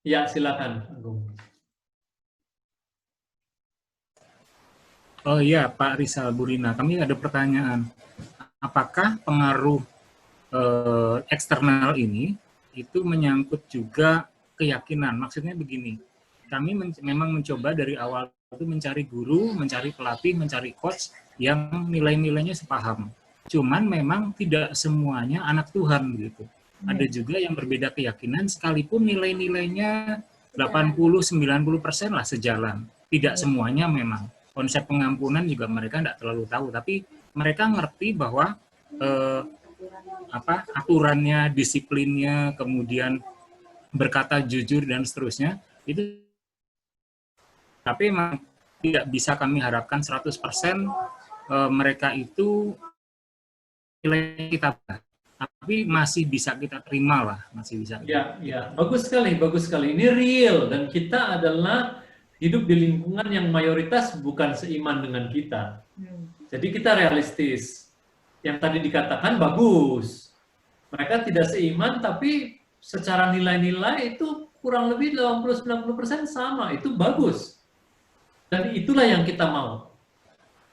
Ya, silakan, Agung. Oh iya, Pak Rizal, Bu Rina, kami ada pertanyaan. apakah pengaruh eksternal ini itu menyangkut juga keyakinan. Maksudnya begini, kami memang mencoba dari awal itu mencari guru, mencari pelatih, mencari coach yang nilai-nilainya sepaham. Cuman memang tidak semuanya anak Tuhan gitu. Ada juga yang berbeda keyakinan sekalipun nilai-nilainya 80-90% lah sejalan. Tidak semuanya memang. Konsep pengampunan juga mereka tidak terlalu tahu, tapi mereka ngerti bahwa aturannya, disiplinnya, kemudian berkata jujur dan seterusnya itu, tapi memang tidak bisa kami harapkan 100% mereka itu nilai kita, tapi masih bisa kita terima lah, masih bisa. Ya, bagus sekali, bagus sekali. Ini real dan kita adalah hidup di lingkungan yang mayoritas bukan seiman dengan kita. Jadi kita realistis. Yang tadi dikatakan bagus. Mereka tidak seiman, tapi secara nilai-nilai itu kurang lebih 80-90% sama. Itu bagus. Dan itulah yang kita mau.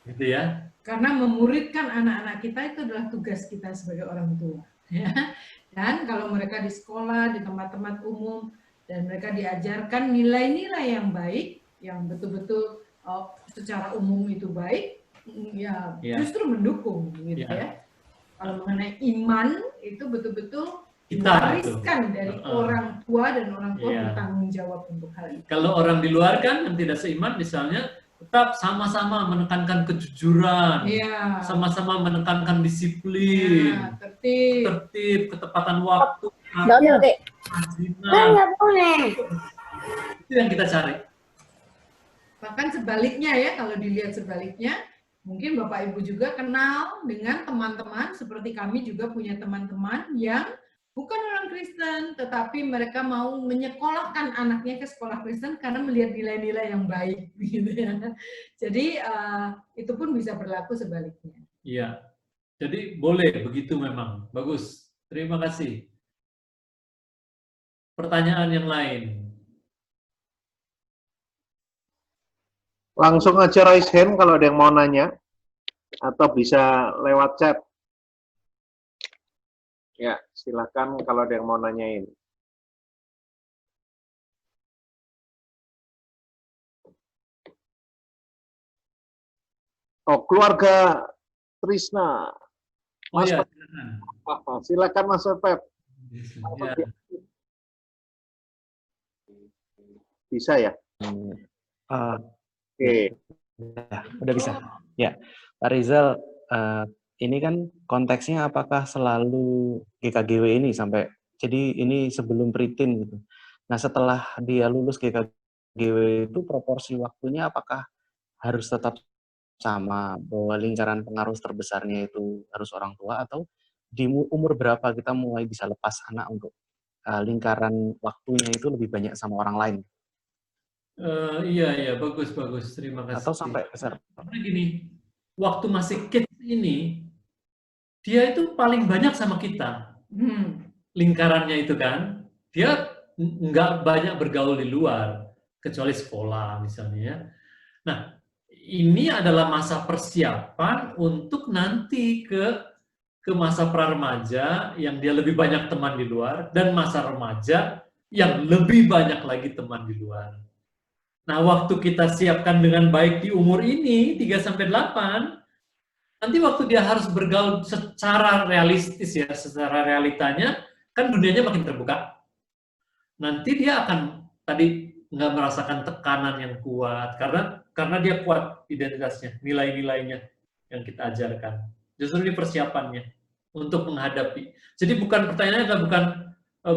Gitu ya. Karena memuridkan anak-anak kita itu adalah tugas kita sebagai orang tua. Ya. Dan kalau mereka di sekolah, di tempat-tempat umum, dan mereka diajarkan nilai-nilai yang baik, yang betul-betul secara umum itu baik, ya justru mendukung gitu ya. Kalau mengenai iman itu betul-betul diwariskan dari orang tua, dan orang tua bertanggung jawab untuk hal itu. Kalau orang di luar kan yang tidak seiman misalnya tetap sama-sama menekankan kejujuran, sama-sama menekankan disiplin, tertib, ketepatan waktu, itu yang kita cari. Bahkan sebaliknya ya, kalau dilihat sebaliknya, mungkin Bapak Ibu juga kenal dengan teman-teman, seperti kami juga punya teman-teman yang bukan orang Kristen, tetapi mereka mau menyekolahkan anaknya ke sekolah Kristen karena melihat nilai-nilai yang baik. Gitu ya. Jadi itu pun bisa berlaku sebaliknya. Iya, jadi boleh begitu memang. Bagus, terima kasih. Pertanyaan yang lain. Langsung aja raise hand kalau ada yang mau nanya, atau bisa lewat chat. Ya, silakan kalau ada yang mau nanyain. Oh, keluarga Trisna. Mas ya, silakan Mas Pep. Ya. Bisa ya? Oke. Udah bisa. Ya, Pak Rizal, ini kan konteksnya apakah selalu GKGW ini sampai, jadi ini sebelum Pritin gitu. Nah, setelah dia lulus GKGW itu proporsi waktunya apakah harus tetap sama, bahwa lingkaran pengaruh terbesarnya itu harus orang tua, atau di umur berapa kita mulai bisa lepas anak untuk lingkaran waktunya itu lebih banyak sama orang lain? Iya, bagus, terima kasih. Atau sampai besar. Karena gini, waktu masih kids ini, dia itu paling banyak sama kita. Lingkarannya itu kan, dia nggak banyak bergaul di luar, kecuali sekolah misalnya. Nah, ini adalah masa persiapan untuk nanti ke masa praremaja yang dia lebih banyak teman di luar, dan masa remaja yang lebih banyak lagi teman di luar. Nah, waktu kita siapkan dengan baik di umur ini, 3-8, nanti waktu dia harus bergaul secara realistis ya, secara realitanya, kan dunianya makin terbuka. Nanti dia akan tadi nggak merasakan tekanan yang kuat, karena dia kuat identitasnya, nilai-nilainya yang kita ajarkan. Justru ini persiapannya untuk menghadapi. Jadi pertanyaannya adalah bukan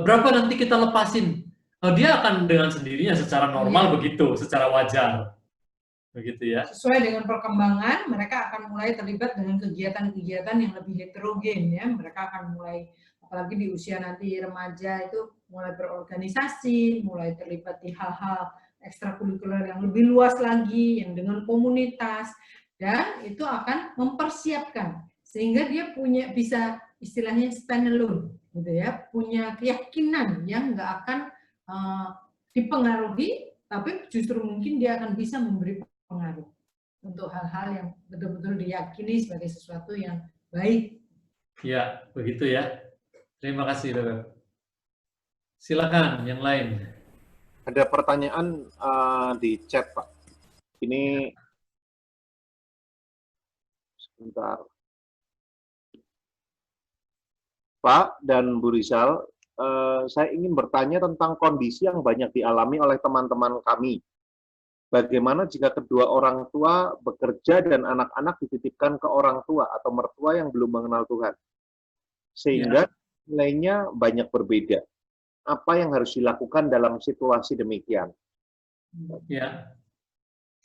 berapa nanti kita lepasin. Dia akan dengan sendirinya secara normal begitu, secara wajar. Begitu ya. Sesuai dengan perkembangan, mereka akan mulai terlibat dengan kegiatan-kegiatan yang lebih heterogen ya. Mereka akan mulai, apalagi di usia nanti remaja itu mulai berorganisasi, mulai terlibat di hal-hal ekstrakurikuler yang lebih luas lagi, yang dengan komunitas, dan itu akan mempersiapkan sehingga dia bisa istilahnya stand alone, gitu ya, punya keyakinan yang nggak akan dipengaruhi, tapi justru mungkin dia akan bisa memberi pengaruh untuk hal-hal yang betul-betul diyakini sebagai sesuatu yang baik Ya, begitu ya. Terima kasih, Beb. Silakan yang lain. Ada pertanyaan di chat, Pak. Ini sebentar. Pak dan Bu Rizal, saya ingin bertanya tentang kondisi yang banyak dialami oleh teman-teman kami. Bagaimana jika kedua orang tua bekerja dan anak-anak dititipkan ke orang tua atau mertua yang belum mengenal Tuhan? Sehingga nilainya banyak berbeda. Apa yang harus dilakukan dalam situasi demikian? Ya.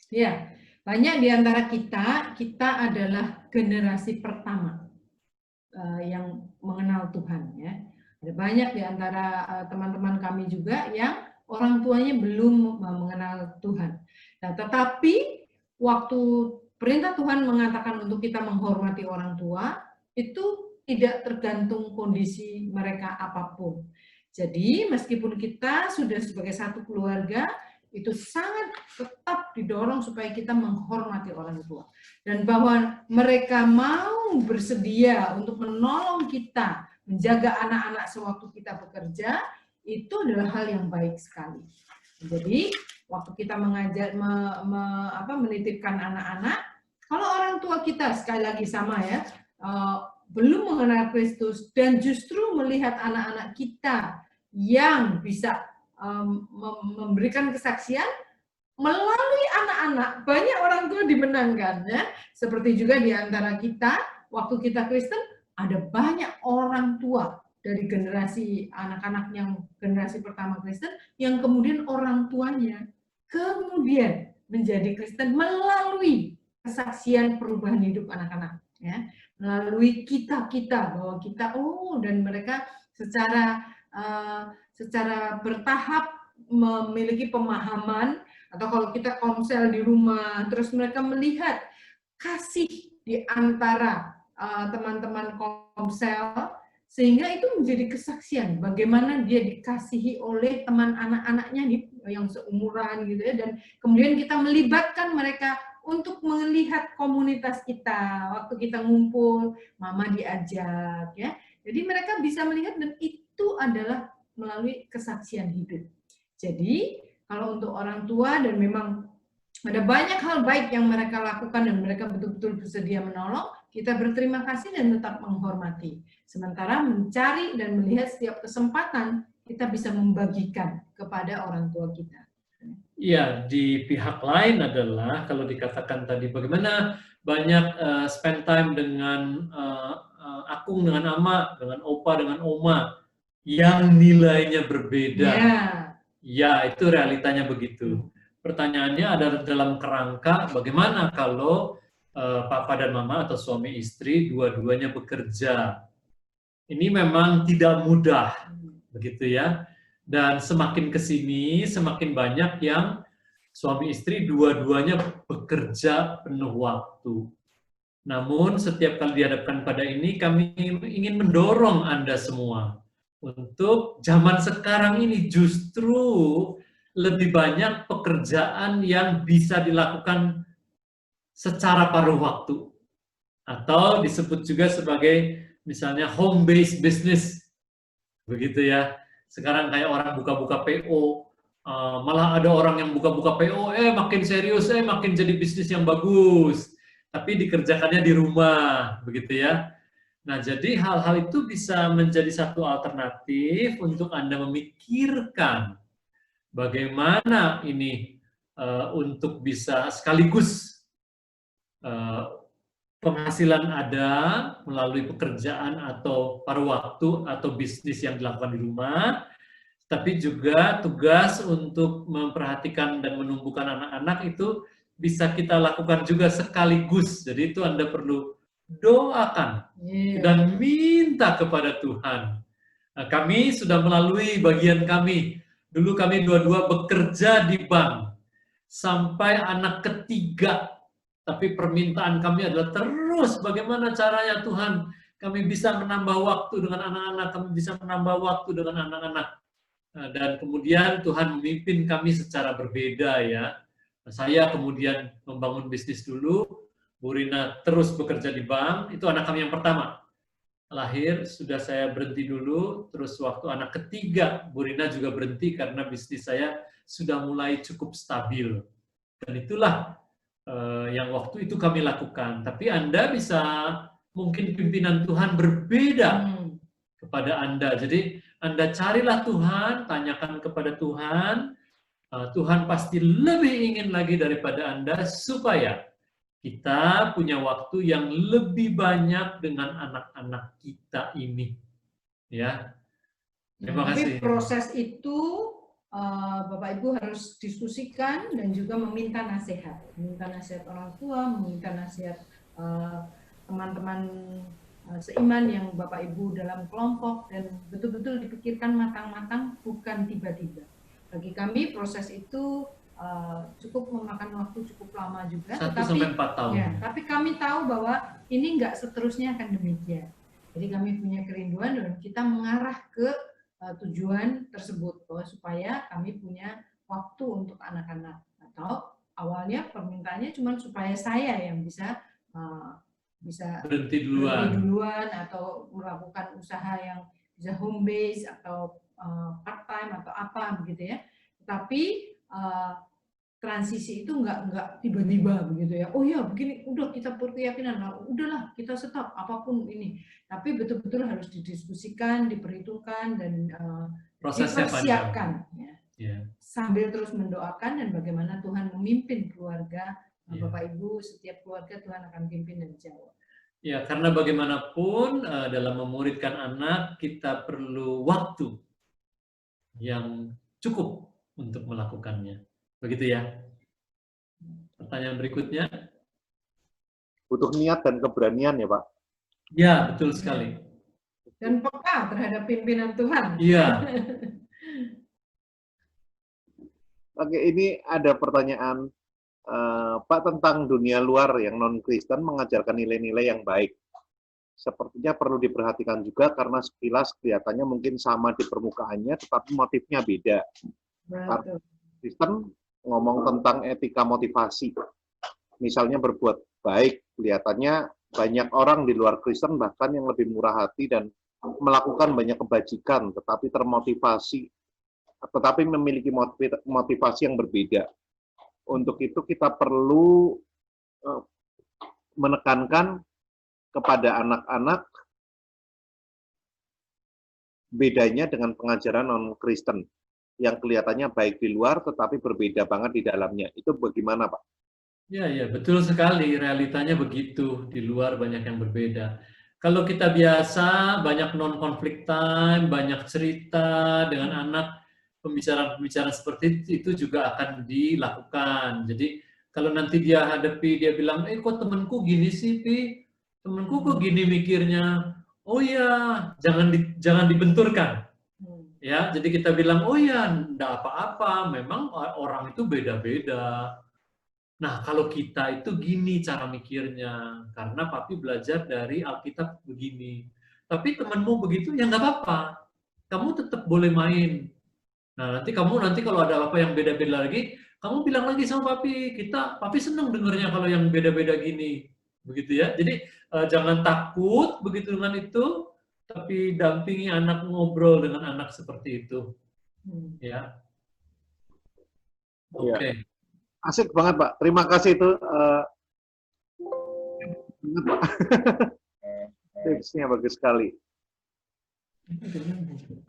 Ya, banyak di antara kita adalah generasi pertama yang mengenal Tuhan. Ya. Ada banyak di antara teman-teman kami juga yang orang tuanya belum mengenal Tuhan. Nah, tetapi waktu perintah Tuhan mengatakan untuk kita menghormati orang tua, itu tidak tergantung kondisi mereka apapun. Jadi meskipun kita sudah sebagai satu keluarga, itu sangat tetap didorong supaya kita menghormati orang tua. Dan bahwa mereka mau bersedia untuk menolong kita, menjaga anak-anak sewaktu kita bekerja, itu adalah hal yang baik sekali. Jadi waktu kita mengajar, menitipkan anak-anak, kalau orang tua kita sekali lagi sama ya, belum mengenal Kristus dan justru melihat anak-anak kita yang bisa memberikan kesaksian melalui anak-anak, banyak orang tua dimenangkan ya. Seperti juga di antara kita, waktu kita Kristen, ada banyak orang tua dari generasi anak-anak yang generasi pertama Kristen, yang kemudian orang tuanya kemudian menjadi Kristen melalui kesaksian perubahan hidup anak-anak ya, melalui kita bahwa kita dan mereka secara bertahap memiliki pemahaman, atau kalau kita konsel di rumah terus mereka melihat kasih di antara teman-teman konsel, sehingga itu menjadi kesaksian bagaimana dia dikasihi oleh teman anak-anaknya yang seumuran gitu ya, dan kemudian kita melibatkan mereka untuk melihat komunitas kita waktu kita ngumpul, mama diajak ya, jadi mereka bisa melihat, dan itu adalah melalui kesaksian hidup. Jadi kalau untuk orang tua, dan memang ada banyak hal baik yang mereka lakukan dan mereka betul-betul bersedia menolong, kita berterima kasih dan tetap menghormati. Sementara mencari dan melihat setiap kesempatan kita bisa membagikan kepada orang tua kita. Ya, di pihak lain adalah kalau dikatakan tadi bagaimana banyak spend time dengan akung, dengan ama, dengan opa, dengan oma yang nilainya berbeda. Ya, itu realitanya begitu. Pertanyaannya adalah dalam kerangka bagaimana kalau papa dan mama atau suami istri dua-duanya bekerja. Ini memang tidak mudah, begitu ya. Dan semakin ke sini, semakin banyak yang suami istri dua-duanya bekerja penuh waktu. Namun setiap kali dihadapkan pada ini, kami ingin mendorong Anda semua untuk zaman sekarang ini justru lebih banyak pekerjaan yang bisa dilakukan secara paruh waktu. Atau disebut juga sebagai misalnya home based business. Begitu ya. Sekarang kayak orang buka-buka PO, malah ada orang yang buka-buka PO, makin serius, makin jadi bisnis yang bagus. Tapi dikerjakannya di rumah, begitu ya. Nah, jadi hal-hal itu bisa menjadi satu alternatif untuk Anda memikirkan bagaimana ini untuk bisa sekaligus penghasilan ada melalui pekerjaan atau paruh waktu atau bisnis yang dilakukan di rumah, tapi juga tugas untuk memperhatikan dan menumbuhkan anak-anak itu bisa kita lakukan juga sekaligus. Jadi itu Anda perlu doakan dan minta kepada Tuhan. Nah, kami sudah melalui bagian kami. Dulu kami dua-dua bekerja di bank sampai anak ketiga. Tapi permintaan kami adalah terus bagaimana caranya Tuhan kami bisa menambah waktu dengan anak-anak, kami bisa menambah waktu dengan anak-anak. Dan kemudian Tuhan memimpin kami secara berbeda ya. Saya kemudian membangun bisnis dulu, Bu Rina terus bekerja di bank, itu anak kami yang pertama. lahir sudah saya berhenti dulu, terus waktu anak ketiga Bu Rina juga berhenti karena bisnis saya sudah mulai cukup stabil. Dan itulah yang waktu itu kami lakukan. Tapi Anda bisa, mungkin pimpinan Tuhan berbeda kepada Anda. Jadi Anda carilah Tuhan, tanyakan kepada Tuhan. Tuhan pasti lebih ingin lagi daripada Anda supaya kita punya waktu yang lebih banyak dengan anak-anak kita ini. Ya. Terima kasih. Tapi proses itu Bapak Ibu harus diskusikan dan juga meminta nasihat. Meminta nasihat orang tua, meminta nasihat teman-teman seiman yang Bapak Ibu dalam kelompok, dan betul-betul dipikirkan matang-matang, bukan tiba-tiba. Bagi kami proses itu cukup memakan waktu cukup lama juga. 1 sampai 4 tahun. Ya, tapi kami tahu bahwa ini nggak seterusnya akan demikian. Jadi kami punya kerinduan dan kita mengarah ke tujuan tersebut, bahwa supaya kami punya waktu untuk anak-anak. Atau awalnya permintaannya cuma supaya saya yang bisa berhenti duluan atau melakukan usaha yang bisa home base atau part time atau apa begitu ya. Tapi transisi itu nggak tiba-tiba begitu ya. Oh ya begini, udah kita berkeyakinan, udahlah kita stop apapun ini. Tapi betul-betul harus didiskusikan, diperhitungkan dan prosesnya dipersiapkan. Ya. Sambil terus mendoakan dan bagaimana Tuhan memimpin keluarga. Bapak Ibu, setiap keluarga Tuhan akan pimpin dan jawab. Ya, karena bagaimanapun dalam memuridkan anak kita perlu waktu yang cukup untuk melakukannya. Begitu ya. Pertanyaan berikutnya. Butuh niat dan keberanian ya Pak? Ya, betul sekali. Dan peka terhadap pimpinan Tuhan. Iya. Oke, ini ada pertanyaan Pak tentang dunia luar yang non-Kristen mengajarkan nilai-nilai yang baik. Sepertinya perlu diperhatikan juga karena sekilas kelihatannya mungkin sama di permukaannya, tetapi motifnya beda. Karena Kristen ngomong tentang etika motivasi. Misalnya berbuat baik, kelihatannya banyak orang di luar Kristen bahkan yang lebih murah hati dan melakukan banyak kebajikan, tetapi termotivasi, tetapi memiliki motivasi yang berbeda. Untuk itu kita perlu menekankan kepada anak-anak bedanya dengan pengajaran non-Kristen yang kelihatannya baik di luar tetapi berbeda banget di dalamnya. Itu bagaimana, Pak? Ya, betul sekali. Realitanya begitu. Di luar banyak yang berbeda. Kalau kita biasa banyak non-conflict time, banyak cerita dengan anak, pembicaraan-pembicaraan seperti itu juga akan dilakukan. Jadi kalau nanti dia hadapi, dia bilang, kok temanku gini sih, Pi? Temanku kok gini mikirnya? Oh ya, jangan dibenturkan. Ya, jadi kita bilang, oh ya, enggak apa-apa, memang orang itu beda-beda. Nah, kalau kita itu gini cara mikirnya, karena Papi belajar dari Alkitab begini. Tapi temanmu begitu, ya nggak apa-apa. Kamu tetap boleh main. Nah, nanti kalau ada apa yang beda-beda lagi, kamu bilang lagi sama Papi, Papi senang dengernya kalau yang beda-beda gini. Begitu ya. Jadi jangan takut begitu dengan itu, tapi dampingi anak, ngobrol dengan anak seperti itu. Ya. Oke. Ya. Asik banget, Pak. Terima kasih itu. Tipsnya bagus sekali.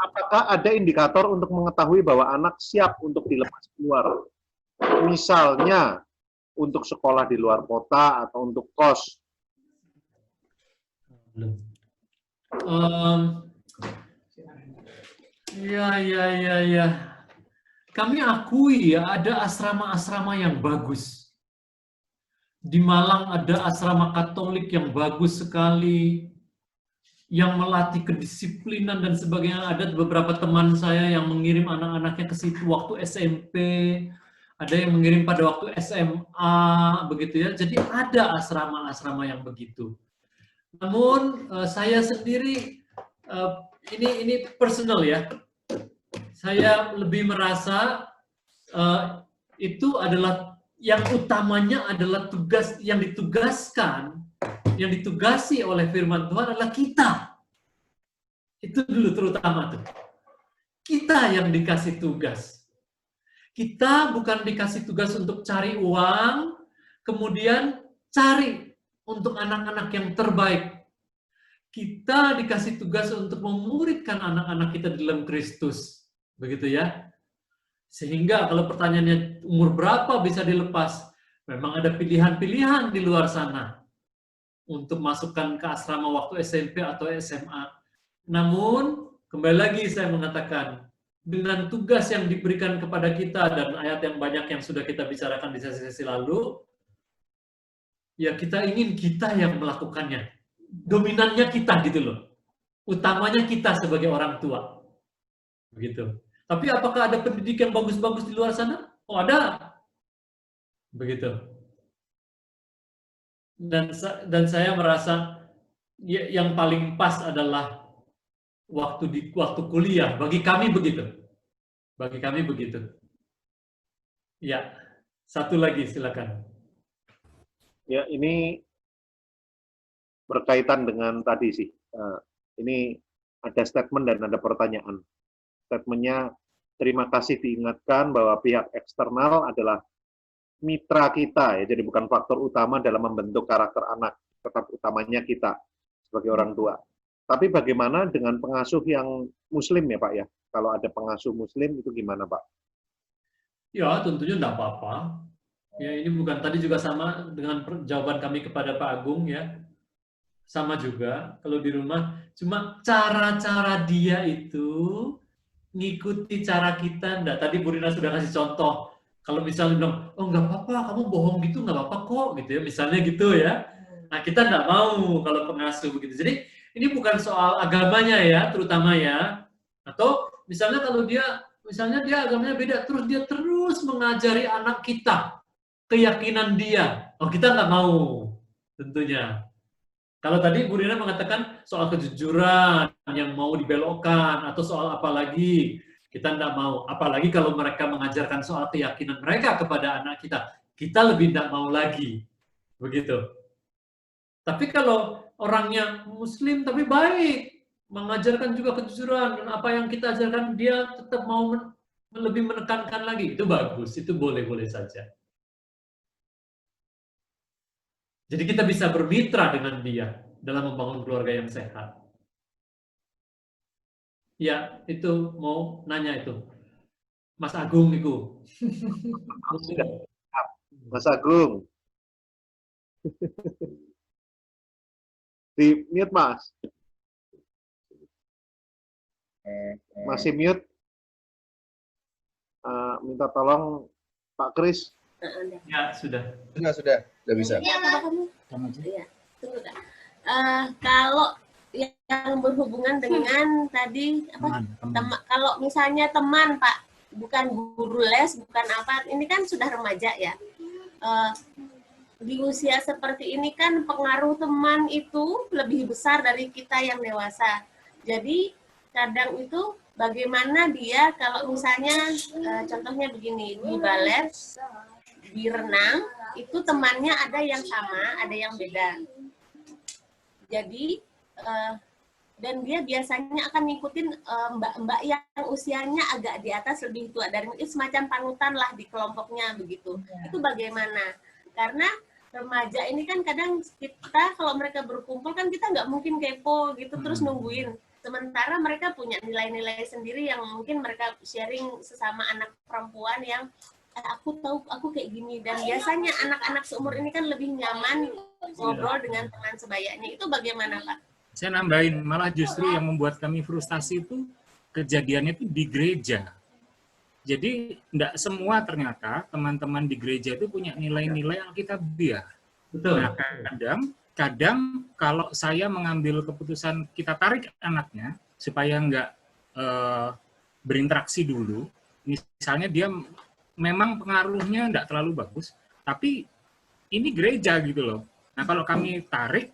Apakah ada indikator untuk mengetahui bahwa anak siap untuk dilepas keluar? Misalnya, untuk sekolah di luar kota atau untuk kos? Ya. Kami akui ya, ada asrama-asrama yang bagus. Di Malang ada asrama Katolik yang bagus sekali, yang melatih kedisiplinan dan sebagainya. Ada beberapa teman saya yang mengirim anak-anaknya ke situ waktu SMP, ada yang mengirim pada waktu SMA, begitu ya. Jadi ada asrama-asrama yang begitu. Namun saya sendiri, ini personal ya, saya lebih merasa itu adalah yang utamanya adalah tugas yang ditugasi oleh firman Tuhan adalah kita. Itu dulu terutama tuh. Kita yang dikasih tugas. Kita bukan dikasih tugas untuk cari uang, kemudian cari untuk anak-anak yang terbaik. Kita dikasih tugas untuk memuridkan anak-anak kita di dalam Kristus. Begitu ya. Sehingga kalau pertanyaannya umur berapa bisa dilepas, memang ada pilihan-pilihan di luar sana untuk masukkan ke asrama waktu SMP atau SMA. Namun, kembali lagi saya mengatakan, dengan tugas yang diberikan kepada kita dan ayat yang banyak yang sudah kita bicarakan di sesi-sesi lalu, ya kita ingin kita yang melakukannya. Dominannya kita gitu loh. Utamanya kita sebagai orang tua. Begitu. Tapi apakah ada pendidik yang bagus-bagus di luar sana? Oh, ada. Begitu. Dan saya merasa yang paling pas adalah waktu kuliah. Bagi kami begitu. Bagi kami begitu. Ya, satu lagi silakan. Ya, ini berkaitan dengan tadi sih. Ini ada statement dan ada pertanyaan. Statementnya, terima kasih diingatkan bahwa pihak eksternal adalah mitra kita, ya, jadi bukan faktor utama dalam membentuk karakter anak, tetap utamanya kita sebagai orang tua. Tapi bagaimana dengan pengasuh yang muslim ya Pak ya? Kalau ada pengasuh muslim itu gimana Pak? Ya tentunya tidak apa-apa. Ya ini bukan tadi juga sama dengan jawaban kami kepada Pak Agung ya. Sama juga kalau di rumah. Cuma cara-cara dia itu ngikuti cara kita enggak. Tadi Bu Rina sudah kasih contoh. Kalau misalnya bilang, oh nggak apa-apa, kamu bohong gitu nggak apa-apa kok, gitu ya. Misalnya gitu ya. Nah kita nggak mau kalau pengasuh begitu. Jadi ini bukan soal agamanya ya, terutama ya. Atau misalnya kalau misalnya dia agamanya beda, terus dia terus mengajari anak kita keyakinan dia. Oh kita nggak mau, tentunya. Kalau tadi Bu Rina mengatakan soal kejujuran yang mau dibelokkan, atau soal apa lagi, kita tidak mau. Apalagi kalau mereka mengajarkan soal keyakinan mereka kepada anak kita lebih tidak mau lagi. Begitu. Tapi kalau orangnya muslim tapi baik, mengajarkan juga kejujuran, dan apa yang kita ajarkan dia tetap mau lebih menekankan lagi, itu bagus, itu boleh-boleh saja. Jadi kita bisa bermitra dengan dia dalam membangun keluarga yang sehat. Ya, itu mau nanya itu. Mas Agung itu. Mas Agung. Di mute Mas. Masih mute. Minta tolong Pak Kris. Ya, sudah. Sudah bisa. Iya, tunggu Kak. Kalau yang berhubungan dengan tadi apa? Kalau misalnya teman Pak, bukan guru les, bukan apa, ini kan sudah remaja ya. Di usia seperti ini kan pengaruh teman itu lebih besar dari kita yang dewasa. Jadi kadang itu bagaimana dia kalau misalnya contohnya begini, di balet, di renang, itu temannya ada yang sama, ada yang beda. Jadi dan dia biasanya akan ngikutin mbak-mbak yang usianya agak di atas lebih tua dari itu, semacam panutan lah di kelompoknya begitu. Itu bagaimana? Karena remaja ini kan kadang kita kalau mereka berkumpul kan kita nggak mungkin kepo gitu terus nungguin. Sementara mereka punya nilai-nilai sendiri yang mungkin mereka sharing sesama anak perempuan yang aku tahu aku kayak gini, dan biasanya anak-anak seumur ini kan lebih nyaman ngobrol dengan teman sebayanya. Itu bagaimana Pak? Saya nambahin, malah justru yang membuat kami frustasi itu kejadiannya itu di gereja. Jadi tidak semua ternyata teman-teman di gereja itu punya nilai-nilai Alkitabiah. Betul. Nah, kadang kalau saya mengambil keputusan kita tarik anaknya supaya nggak berinteraksi dulu, misalnya dia memang pengaruhnya tidak terlalu bagus, tapi ini gereja gitu loh. Nah kalau kami tarik,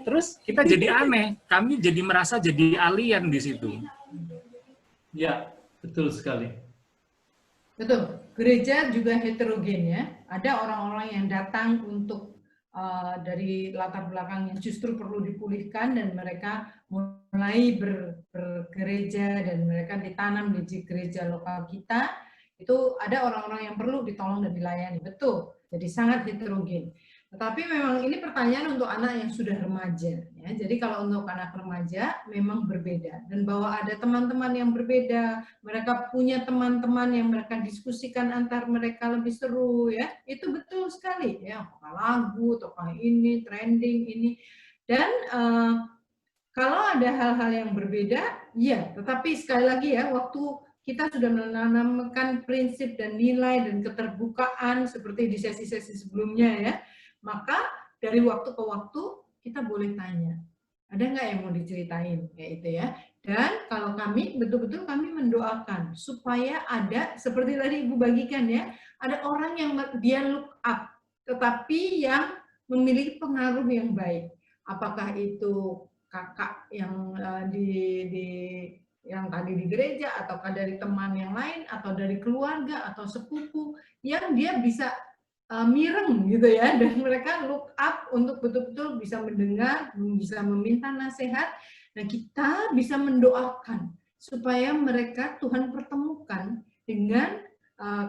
terus kita jadi aneh, kami jadi merasa jadi alien di situ. Ya, betul sekali. Betul. Gereja juga heterogen ya. Ada orang-orang yang datang untuk dari latar belakang yang justru perlu dipulihkan, dan mereka mulai bergereja dan mereka ditanam di gereja lokal kita, itu ada orang-orang yang perlu ditolong dan dilayani, betul. Jadi sangat heterogen. Tetapi memang ini pertanyaan untuk anak yang sudah remaja. Ya. Jadi kalau untuk anak remaja memang berbeda. Dan bahwa ada teman-teman yang berbeda, mereka punya teman-teman yang mereka diskusikan antar mereka lebih seru, ya itu betul sekali. Ya, apakah lagu, apakah ini trending ini. Dan kalau ada hal-hal yang berbeda, ya. Tetapi sekali lagi ya, waktu kita sudah menanamkan prinsip dan nilai dan keterbukaan seperti di sesi-sesi sebelumnya ya, maka dari waktu ke waktu kita boleh tanya, ada nggak yang mau diceritain, kayak itu ya. Dan kalau kami betul-betul kami mendoakan supaya ada seperti tadi Ibu bagikan ya, ada orang yang dia look up, tetapi yang memiliki pengaruh yang baik. Apakah itu kakak yang yang tadi di gereja, ataukah dari teman yang lain, atau dari keluarga, atau sepupu, yang dia bisa mireng gitu ya, dan mereka look up untuk betul-betul bisa mendengar, bisa meminta nasihat, dan kita bisa mendoakan supaya mereka Tuhan pertemukan dengan,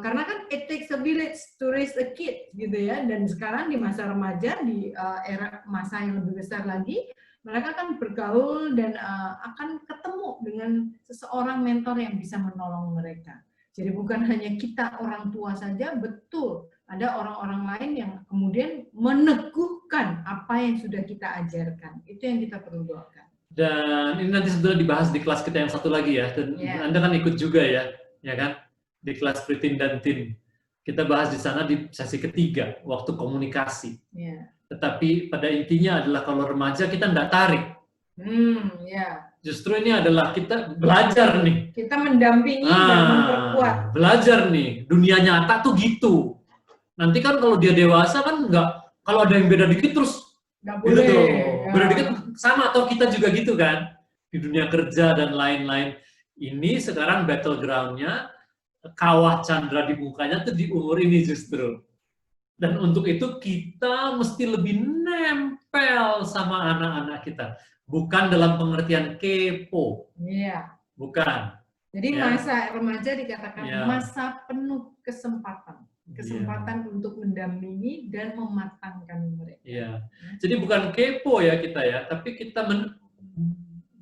karena kan it takes a village to raise a kid gitu ya, dan sekarang di masa remaja, di era masa yang lebih besar lagi, mereka akan bergaul dan akan ketemu dengan seseorang mentor yang bisa menolong mereka. Jadi bukan hanya kita orang tua saja, betul. Ada orang-orang lain yang kemudian meneguhkan apa yang sudah kita ajarkan. Itu yang kita perlu doakan. Dan ini nanti sebetulnya dibahas di kelas kita yang satu lagi ya. Dan Anda kan ikut juga ya kan? Di kelas Preteen dan Teen. Kita bahas di sana di sesi ketiga, waktu komunikasi. Yeah. Tetapi pada intinya adalah kalau remaja kita nggak tarik. Justru ini adalah kita belajar nih. Kita mendampingi dan memperkuat. Belajar nih, dunia nyata tuh gitu. Nanti kan kalau dia dewasa kan nggak, kalau ada yang beda dikit terus nggak boleh. Gitu, beda dikit sama, atau kita juga gitu kan di dunia kerja dan lain-lain. Ini sekarang battleground-nya, kawah Chandra di mukanya tuh di umur ini justru. Dan untuk itu kita mesti lebih nempel sama anak-anak kita. Bukan dalam pengertian kepo. Iya. Bukan. Jadi masa remaja dikatakan masa penuh kesempatan. Kesempatan untuk mendampingi dan mematangkan mereka. Iya. Jadi bukan kepo ya kita ya, tapi kita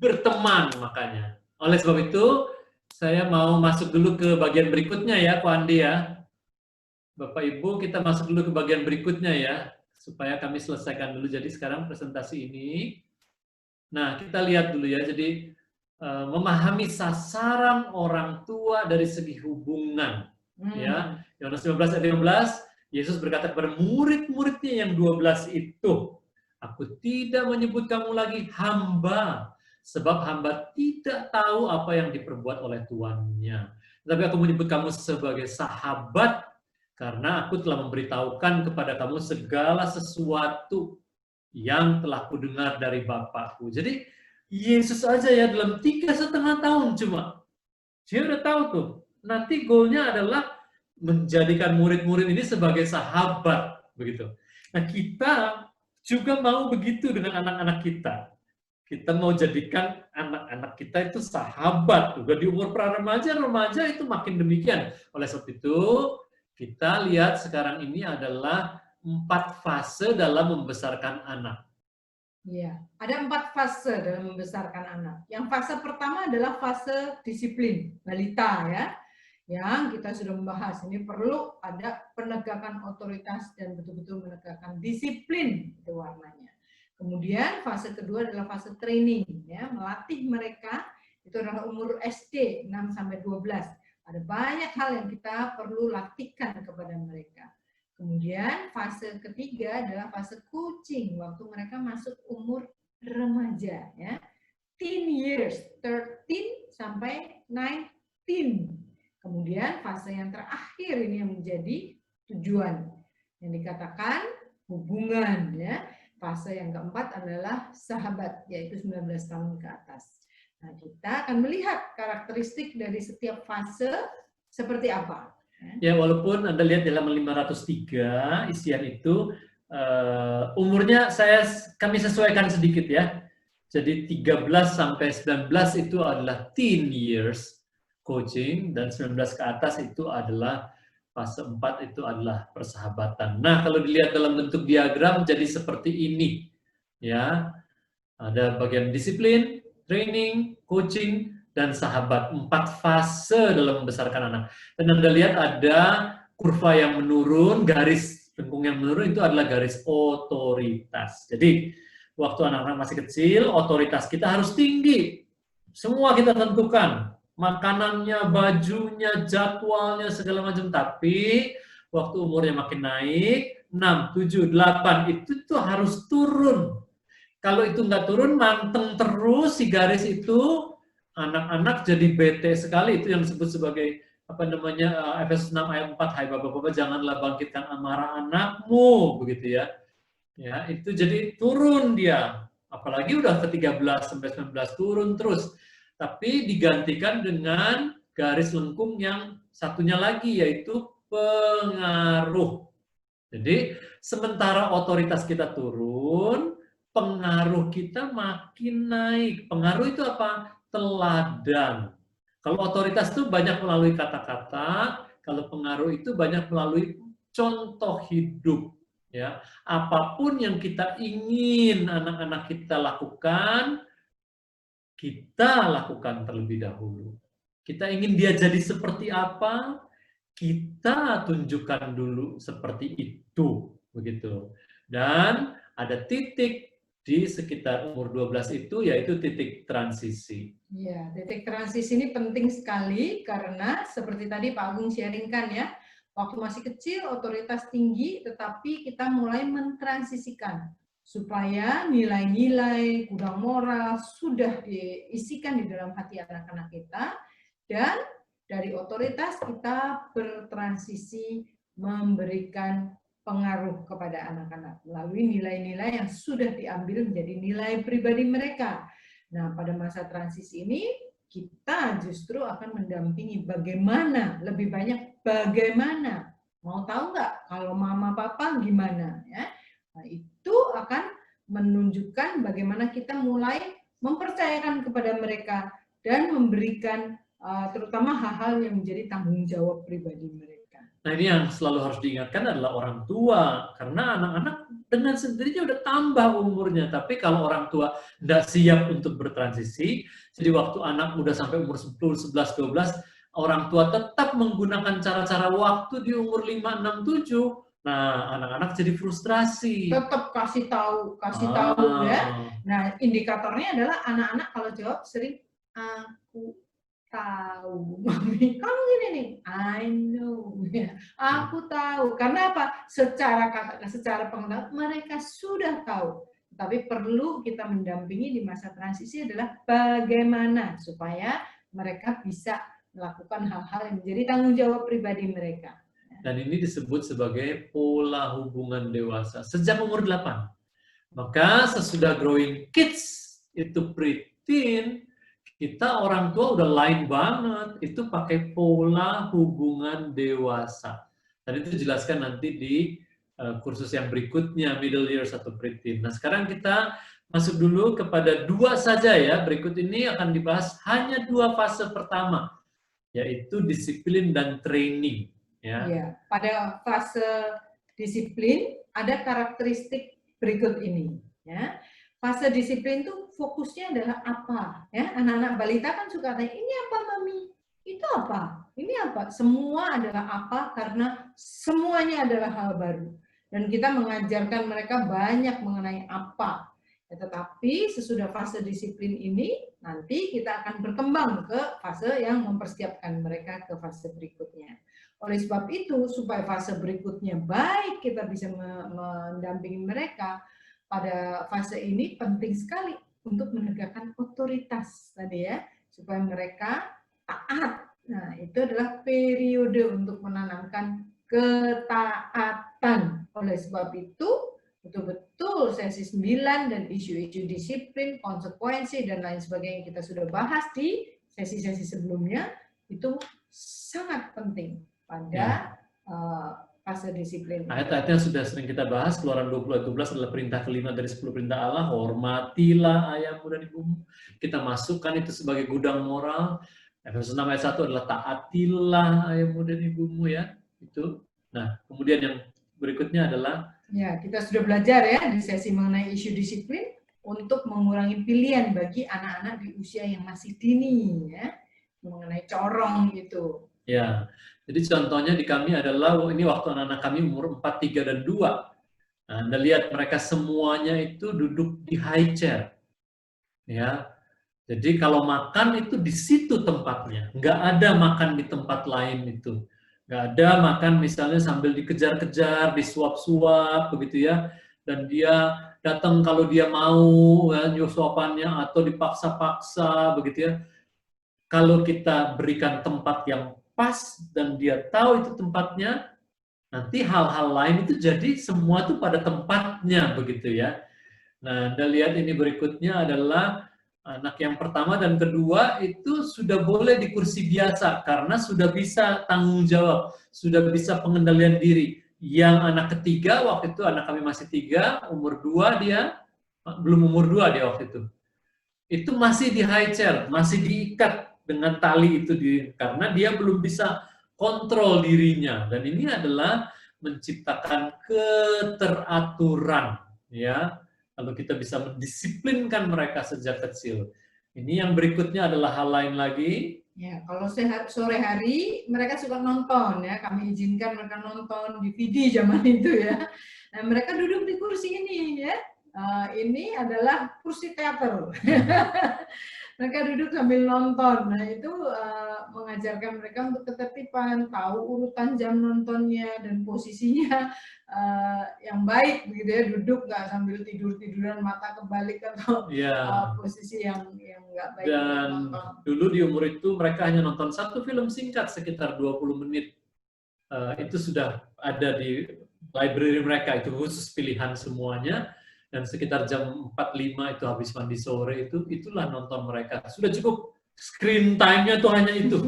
berteman makanya. Oleh sebab itu, saya mau masuk dulu ke bagian berikutnya ya, Ko Andi ya. Bapak Ibu, kita masuk dulu ke bagian berikutnya ya, supaya kami selesaikan dulu. Jadi sekarang presentasi ini, nah kita lihat dulu ya, jadi memahami sasaran orang tua dari segi hubungan. Ya, Yohanes 15 ayat 15, Yesus berkata kepada murid-muridnya yang 12 itu, aku tidak menyebut kamu lagi hamba, sebab hamba tidak tahu apa yang diperbuat oleh tuannya. Tapi aku menyebut kamu sebagai sahabat, karena aku telah memberitahukan kepada kamu segala sesuatu yang telah kudengar dari Bapakku. Jadi Yesus aja ya dalam 3,5 tahun cuma, dia udah tahu tuh. Nanti goalnya adalah menjadikan murid-murid ini sebagai sahabat, begitu. Nah kita juga mau begitu dengan anak-anak kita. Kita mau jadikan anak-anak kita itu sahabat. Juga di umur pra-remaja, remaja itu makin demikian. Oleh sebab itu, kita lihat sekarang ini adalah 4 fase dalam membesarkan anak. Iya, ada 4 fase dalam membesarkan anak. Yang fase pertama adalah fase disiplin, balita ya. Yang kita sudah membahas, ini perlu ada penegakan otoritas dan betul-betul menegakkan disiplin, itu warnanya. Kemudian fase kedua adalah fase training, ya, melatih mereka, itu adalah umur SD 6-12. Ada banyak hal yang kita perlu latihkan kepada mereka. Kemudian fase ketiga adalah fase coaching, waktu mereka masuk umur remaja, ya. Teen years, 13 sampai 19. Kemudian fase yang terakhir ini yang menjadi tujuan, yang dikatakan hubungan, ya. Fase yang keempat adalah sahabat, yaitu 19 tahun ke atas. Nah, kita akan melihat karakteristik dari setiap fase seperti apa. Ya, walaupun Anda lihat dalam 503 isian itu, umurnya kami sesuaikan sedikit ya. Jadi 13 sampai 19 itu adalah teen years coaching, dan 19 ke atas itu adalah fase 4 itu adalah persahabatan. Nah, kalau dilihat dalam bentuk diagram jadi seperti ini. Ya. Ada bagian disiplin, training, coaching, dan sahabat. 4 fase dalam membesarkan anak. Dan Anda lihat ada kurva yang menurun, garis lengkung yang menurun itu adalah garis otoritas. Jadi, waktu anak-anak masih kecil, otoritas kita harus tinggi. Semua kita tentukan. Makanannya, bajunya, jadwalnya, segala macam. Tapi, waktu umurnya makin naik, 6, 7, 8, itu tuh harus turun. Kalau itu nggak turun, manteng terus si garis itu, anak-anak jadi bete sekali. Itu yang disebut sebagai Efesus 6 ayat 4, hai bapak-bapak janganlah bangkitkan amarah anakmu, begitu ya. Ya, itu jadi turun dia. Apalagi udah ke 13 sampai 19 turun terus. Tapi digantikan dengan garis lengkung yang satunya lagi, yaitu pengaruh. Jadi, sementara otoritas kita turun, pengaruh kita makin naik. Pengaruh itu apa? Teladan. Kalau otoritas itu banyak melalui kata-kata, kalau pengaruh itu banyak melalui contoh hidup. Ya, apapun yang kita ingin anak-anak kita lakukan terlebih dahulu. Kita ingin dia jadi seperti apa, kita tunjukkan dulu seperti itu, begitu. Dan ada titik di sekitar umur 12 itu, yaitu titik transisi. Ya, titik transisi ini penting sekali karena seperti tadi Pak Agung sharingkan ya, waktu masih kecil otoritas tinggi, tetapi kita mulai mentransisikan supaya nilai-nilai gudang moral sudah diisikan di dalam hati anak-anak kita, dan dari otoritas kita bertransisi memberikan pengaruh kepada anak-anak melalui nilai-nilai yang sudah diambil menjadi nilai pribadi mereka. Nah, pada masa transisi ini kita justru akan mendampingi bagaimana, lebih banyak bagaimana. Mau tahu nggak kalau mama papa gimana ya? Nah, itu akan menunjukkan bagaimana kita mulai mempercayakan kepada mereka dan memberikan terutama hal-hal yang menjadi tanggung jawab pribadi mereka. Nah, ini yang selalu harus diingatkan adalah orang tua, karena anak-anak dengan sendirinya udah tambah umurnya, tapi kalau orang tua tidak siap untuk bertransisi, jadi waktu anak udah sampai umur 10, 11, 12, orang tua tetap menggunakan cara-cara waktu di umur 5, 6, 7, nah anak-anak jadi frustrasi. Tetap kasih tahu ya. Nah, indikatornya adalah anak-anak kalau jawab sering, aku tahu, mami, kamu gini nih, I know, ya, aku tahu. Karena apa? Secara pengetahuan mereka sudah tahu. Tapi perlu kita mendampingi di masa transisi adalah bagaimana supaya mereka bisa melakukan hal-hal yang menjadi tanggung jawab pribadi mereka. Dan ini disebut sebagai pola hubungan dewasa sejak umur 8. Maka sesudah growing kids itu preteen, kita orang tua udah lain banget, itu pakai pola hubungan dewasa. Dan itu dijelaskan nanti di kursus yang berikutnya, middle years atau preteen. Nah, sekarang kita masuk dulu kepada 2 saja ya. Berikut ini akan dibahas hanya 2 fase pertama, yaitu disiplin dan training. Ya. Ya, pada fase disiplin ada karakteristik berikut ini. Ya. Fase disiplin itu fokusnya adalah apa? Ya, anak-anak balita kan suka tanya, ini apa mami? Itu apa? Ini apa? Semua adalah apa? Karena semuanya adalah hal baru. Dan kita mengajarkan mereka banyak mengenai apa. Ya, tetapi sesudah fase disiplin ini, nanti kita akan berkembang ke fase yang mempersiapkan mereka ke fase berikutnya. Oleh sebab itu, supaya fase berikutnya baik kita bisa mendampingi mereka, pada fase ini penting sekali untuk menegakkan otoritas tadi ya, supaya mereka taat. Nah, itu adalah periode untuk menanamkan ketaatan. Oleh sebab itu, betul-betul sesi 9 dan isu-isu disiplin, konsekuensi, dan lain sebagainya yang kita sudah bahas di sesi-sesi sebelumnya, itu sangat penting pada fase disiplin. Ayat-ayatnya sudah sering kita bahas. Keluaran 20 ayat 12 adalah perintah kelima dari 10 perintah Allah. Hormatilah ayahmu dan ibumu. Kita masukkan itu sebagai gudang moral. Efesus 6 ayat 1 adalah taatilah ayahmu dan ibumu ya. Itu. Nah, kemudian yang berikutnya adalah Ya, kita sudah belajar ya di sesi mengenai isu disiplin untuk mengurangi pilihan bagi anak-anak di usia yang masih dini ya, mengenai corong gitu. ya. Jadi contohnya di kami adalah ini waktu anak-anak kami umur 4, 3 dan 2. Nah, Anda lihat mereka semuanya itu duduk di high chair. Ya. Jadi kalau makan itu di situ tempatnya, nggak ada makan di tempat lain itu. Nggak ada makan misalnya sambil dikejar-kejar, disuap-suap begitu ya. Dan dia datang kalau dia mau ya, suapannya atau dipaksa-paksa begitu ya. Kalau kita berikan tempat yang pas dan dia tahu itu tempatnya, nanti hal-hal lain itu jadi semua itu pada tempatnya begitu ya. Nah, Anda lihat ini berikutnya adalah anak yang pertama dan kedua itu sudah boleh di kursi biasa karena sudah bisa tanggung jawab, sudah bisa pengendalian diri. Yang anak ketiga, waktu itu anak kami masih 3, umur 2 dia, belum umur 2 dia waktu itu masih di high chair, masih diikat dengan tali itu karena dia belum bisa kontrol dirinya. Dan ini adalah menciptakan keteraturan ya. Kalau kita bisa mendisiplinkan mereka sejak kecil. Ini yang berikutnya adalah hal lain lagi. Ya, kalau sore hari mereka suka nonton ya, kami izinkan mereka nonton DVD zaman itu ya. Nah, mereka duduk di kursi ini ya. Ini adalah kursi teater. Mereka duduk sambil nonton. Nah, itu mengajarkan mereka untuk ketertiban, tahu urutan jam nontonnya dan posisinya yang baik begitu ya, duduk nggak sambil tidur-tiduran mata kebalik atau posisi yang nggak baik. Dan dulu di umur itu mereka hanya nonton satu film singkat sekitar 20 menit. Itu sudah ada di library mereka, itu khusus pilihan semuanya. Dan sekitar jam 4-5 itu habis mandi sore itulah nonton mereka. Sudah cukup screen time-nya tuh hanya itu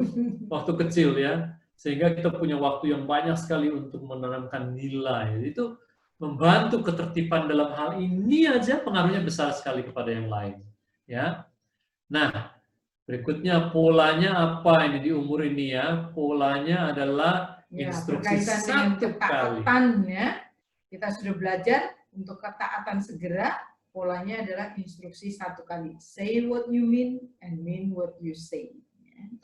waktu kecil ya. Sehingga kita punya waktu yang banyak sekali untuk menanamkan nilai. Itu membantu ketertiban dalam hal ini aja pengaruhnya besar sekali kepada yang lain. Ya. Nah, berikutnya polanya apa ini di umur ini ya? Polanya adalah instruksi satu kali. Ya. Kita sudah belajar untuk ketaatan segera, polanya adalah instruksi satu kali. Say what you mean and mean what you say.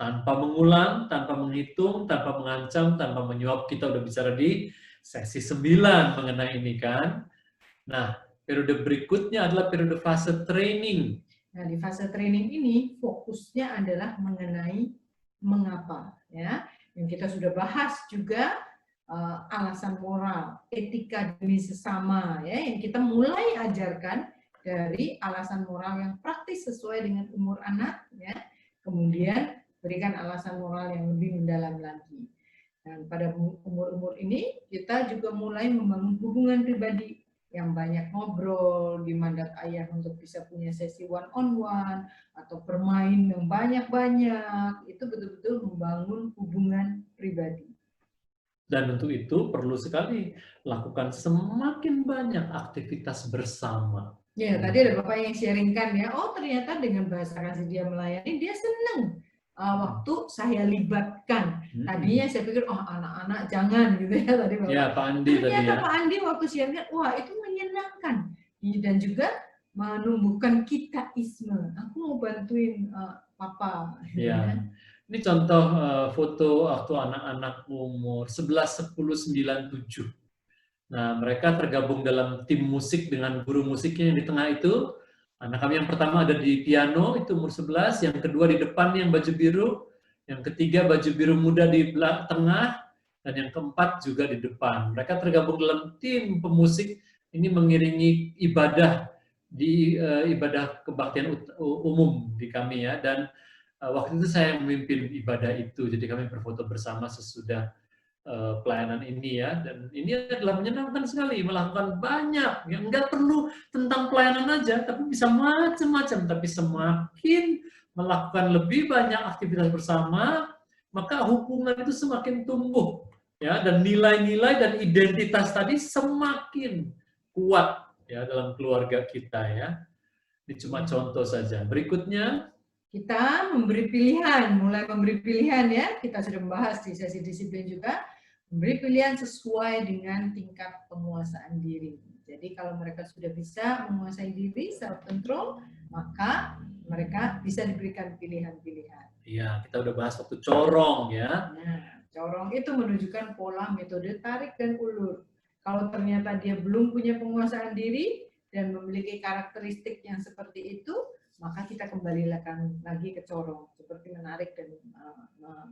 Tanpa mengulang, tanpa menghitung, tanpa mengancam, tanpa menyuap. Kita udah bicara di sesi 9 mengenai ini kan. Nah, periode berikutnya adalah periode fase training. Nah, di fase training ini fokusnya adalah mengenai mengapa. Ya, yang kita sudah bahas juga alasan moral, etika demi sesama, ya, yang kita mulai ajarkan dari alasan moral yang praktis sesuai dengan umur anak, ya. Kemudian berikan alasan moral yang lebih mendalam lagi. Dan pada umur-umur ini kita juga mulai membangun hubungan pribadi yang banyak ngobrol, di mandat ayah untuk bisa punya sesi one-on-one atau bermain yang banyak-banyak. Itu betul-betul membangun hubungan pribadi. Dan untuk itu perlu sekali lakukan semakin banyak aktivitas bersama. Ya, tadi ada Bapak yang sharingkan ya, oh ternyata dengan bahasa kasih dia melayani, dia senang waktu saya libatkan. Tadinya saya pikir, oh anak-anak jangan gitu ya tadi Bapak. Ya, Pak Andi tadi ya. Pak Andi waktu sharingkan, wah itu menyenangkan. Dan juga menumbuhkan kitaisme. Aku mau bantuin Papa. Ya. Ini contoh foto waktu anak-anak umur 11, 10, 9, 7. Nah, mereka tergabung dalam tim musik dengan guru musiknya yang di tengah itu. Anak kami yang pertama ada di piano, itu umur 11. Yang kedua di depan yang baju biru. Yang ketiga baju biru muda di tengah. Dan yang keempat juga di depan. Mereka tergabung dalam tim pemusik. Ini mengiringi ibadah di ibadah kebaktian umum di kami ya. Dan waktu itu saya memimpin ibadah itu, jadi kami berfoto bersama sesudah pelayanan ini ya, dan ini adalah menyenangkan sekali, melakukan banyak, ya nggak perlu tentang pelayanan aja, tapi bisa macam-macam, tapi semakin melakukan lebih banyak aktivitas bersama, maka hubungan itu semakin tumbuh, ya, dan nilai-nilai dan identitas tadi semakin kuat ya dalam keluarga kita ya. Ini cuma contoh saja. Berikutnya kita memberi pilihan, mulai memberi pilihan ya. Kita sudah membahas di sesi disiplin juga, memberi pilihan sesuai dengan tingkat penguasaan diri. Jadi kalau mereka sudah bisa menguasai diri, self control, maka mereka bisa diberikan pilihan-pilihan. iya, kita udah bahas waktu corong ya. Nah, corong itu menunjukkan pola metode tarik dan ulur. Kalau ternyata dia belum punya penguasaan diri dan memiliki karakteristik yang seperti itu, maka kita kembali lagi ke corong, seperti menarik dan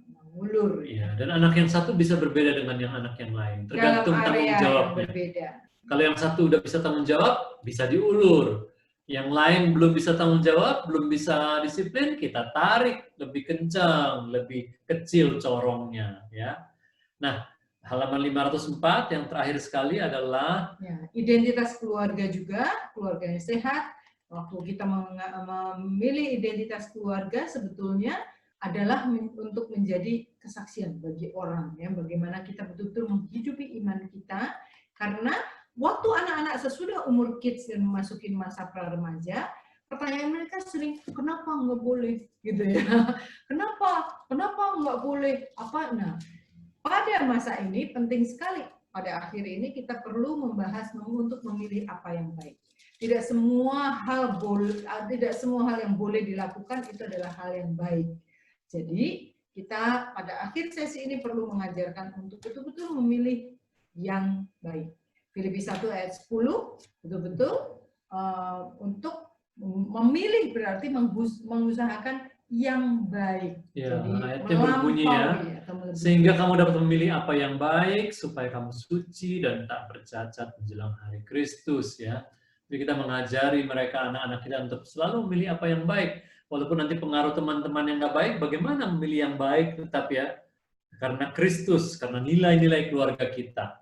mengulur. Iya, dan anak yang satu bisa berbeda dengan yang anak yang lain, tergantung Dalam tanggung area yang jawabnya. berbeda. Kalau yang satu udah bisa tanggung jawab, bisa diulur. Yang lain belum bisa tanggung jawab, belum bisa disiplin, kita tarik lebih kencang, lebih kecil corongnya. Ya. Nah, halaman 504 yang terakhir sekali adalah Ya, identitas keluarga juga, keluarga yang sehat. Waktu kita memilih identitas keluarga sebetulnya adalah untuk menjadi kesaksian bagi orang. Ya, bagaimana kita betul-betul menghidupi iman kita, karena waktu anak-anak sesudah umur kids dan memasuki masa pra-remaja, pertanyaan mereka sering, kenapa nggak boleh? Gitu ya. Kenapa nggak boleh? Apa? Nah, pada masa ini penting sekali. Pada akhir ini kita perlu membahas untuk memilih apa yang baik. Tidak semua hal yang boleh dilakukan itu adalah hal yang baik. Jadi kita pada akhir sesi ini perlu mengajarkan untuk betul-betul memilih yang baik. Filipi 1 ayat 10, betul-betul untuk memilih berarti mengusahakan yang baik. ya, jadi ayatnya berbunyi ya, sehingga kamu dapat memilih apa yang baik supaya kamu suci dan tak bercacat menjelang hari Kristus ya. Jadi kita mengajari mereka, anak-anak kita untuk selalu memilih apa yang baik. Walaupun nanti pengaruh teman-teman yang nggak baik, bagaimana memilih yang baik tetap ya, karena Kristus, karena nilai-nilai keluarga kita.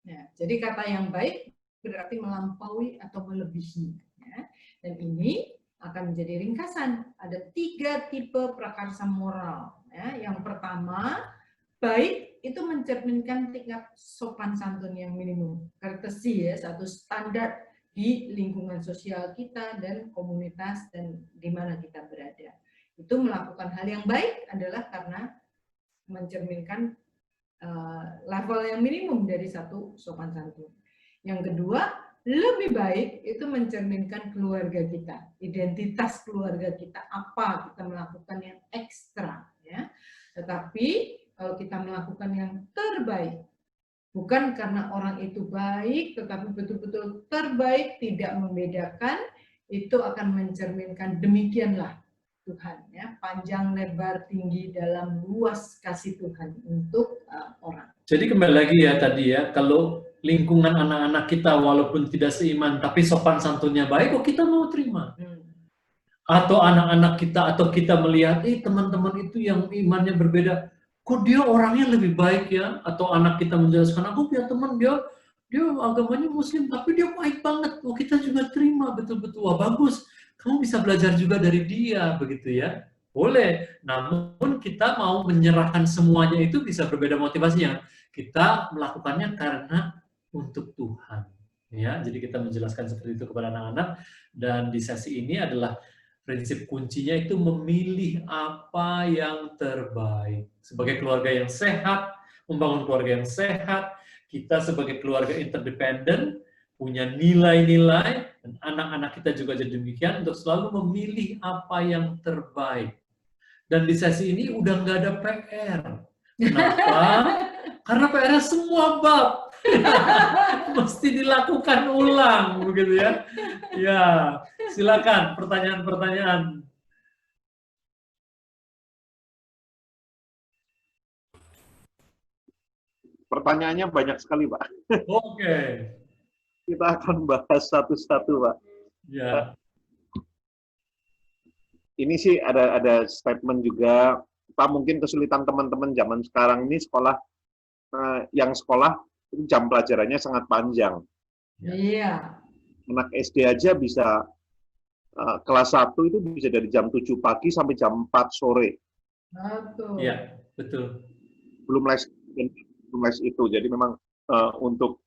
Ya, jadi kata yang baik berarti melampaui atau melebihi. Ya. Dan ini akan menjadi ringkasan. Ada 3 tipe prakarsa moral. Ya. Yang pertama, baik itu mencerminkan tingkat sopan santun yang minimum. Courtesy ya, satu standar di lingkungan sosial kita dan komunitas dan di mana kita berada. Itu melakukan hal yang baik adalah karena mencerminkan level yang minimum dari satu sopan santun. Yang kedua, lebih baik itu mencerminkan keluarga kita, identitas keluarga kita, apa kita melakukan yang ekstra. Ya. Tetapi kalau kita melakukan yang terbaik, bukan karena orang itu baik, tetapi betul-betul terbaik, tidak membedakan, itu akan mencerminkan demikianlah Tuhan, ya, panjang, lebar, tinggi, dalam, luas kasih Tuhan untuk orang. Jadi kembali lagi ya tadi ya, kalau lingkungan anak-anak kita walaupun tidak seiman, tapi sopan santunnya baik, kok kita mau terima. Atau anak-anak kita, atau kita melihat, teman-teman itu yang imannya berbeda, kok dia orangnya lebih baik ya? Atau anak kita menjelaskan, aku punya teman, dia agamanya muslim, tapi dia baik banget, kok kita juga terima, betul-betul, wah bagus. Kamu bisa belajar juga dari dia, begitu ya. Boleh, namun kita mau menyerahkan semuanya itu bisa berbeda motivasinya. Kita melakukannya karena untuk Tuhan. Ya, jadi kita menjelaskan seperti itu kepada anak-anak, dan di sesi ini adalah prinsip kuncinya itu memilih apa yang terbaik. Sebagai keluarga yang sehat, membangun keluarga yang sehat, kita sebagai keluarga interdependen, punya nilai-nilai, dan anak-anak kita juga jadi demikian untuk selalu memilih apa yang terbaik. Dan di sesi ini udah nggak ada PR. Kenapa? Karena PR-nya semua bab. Mesti dilakukan ulang, begitu ya. Ya, silakan pertanyaan-pertanyaan. Pertanyaannya banyak sekali, Pak. Oke. Kita akan bahas satu-satu, Pak. Ya. Ini sih ada statement juga, Pak, mungkin kesulitan teman-teman zaman sekarang ini sekolah, yang sekolah itu jam pelajarannya sangat panjang. Iya. Anak SD aja bisa, kelas 1 itu bisa dari jam 7 pagi sampai jam 4 sore. Betul. Iya, betul. Belum les les itu. Jadi memang untuk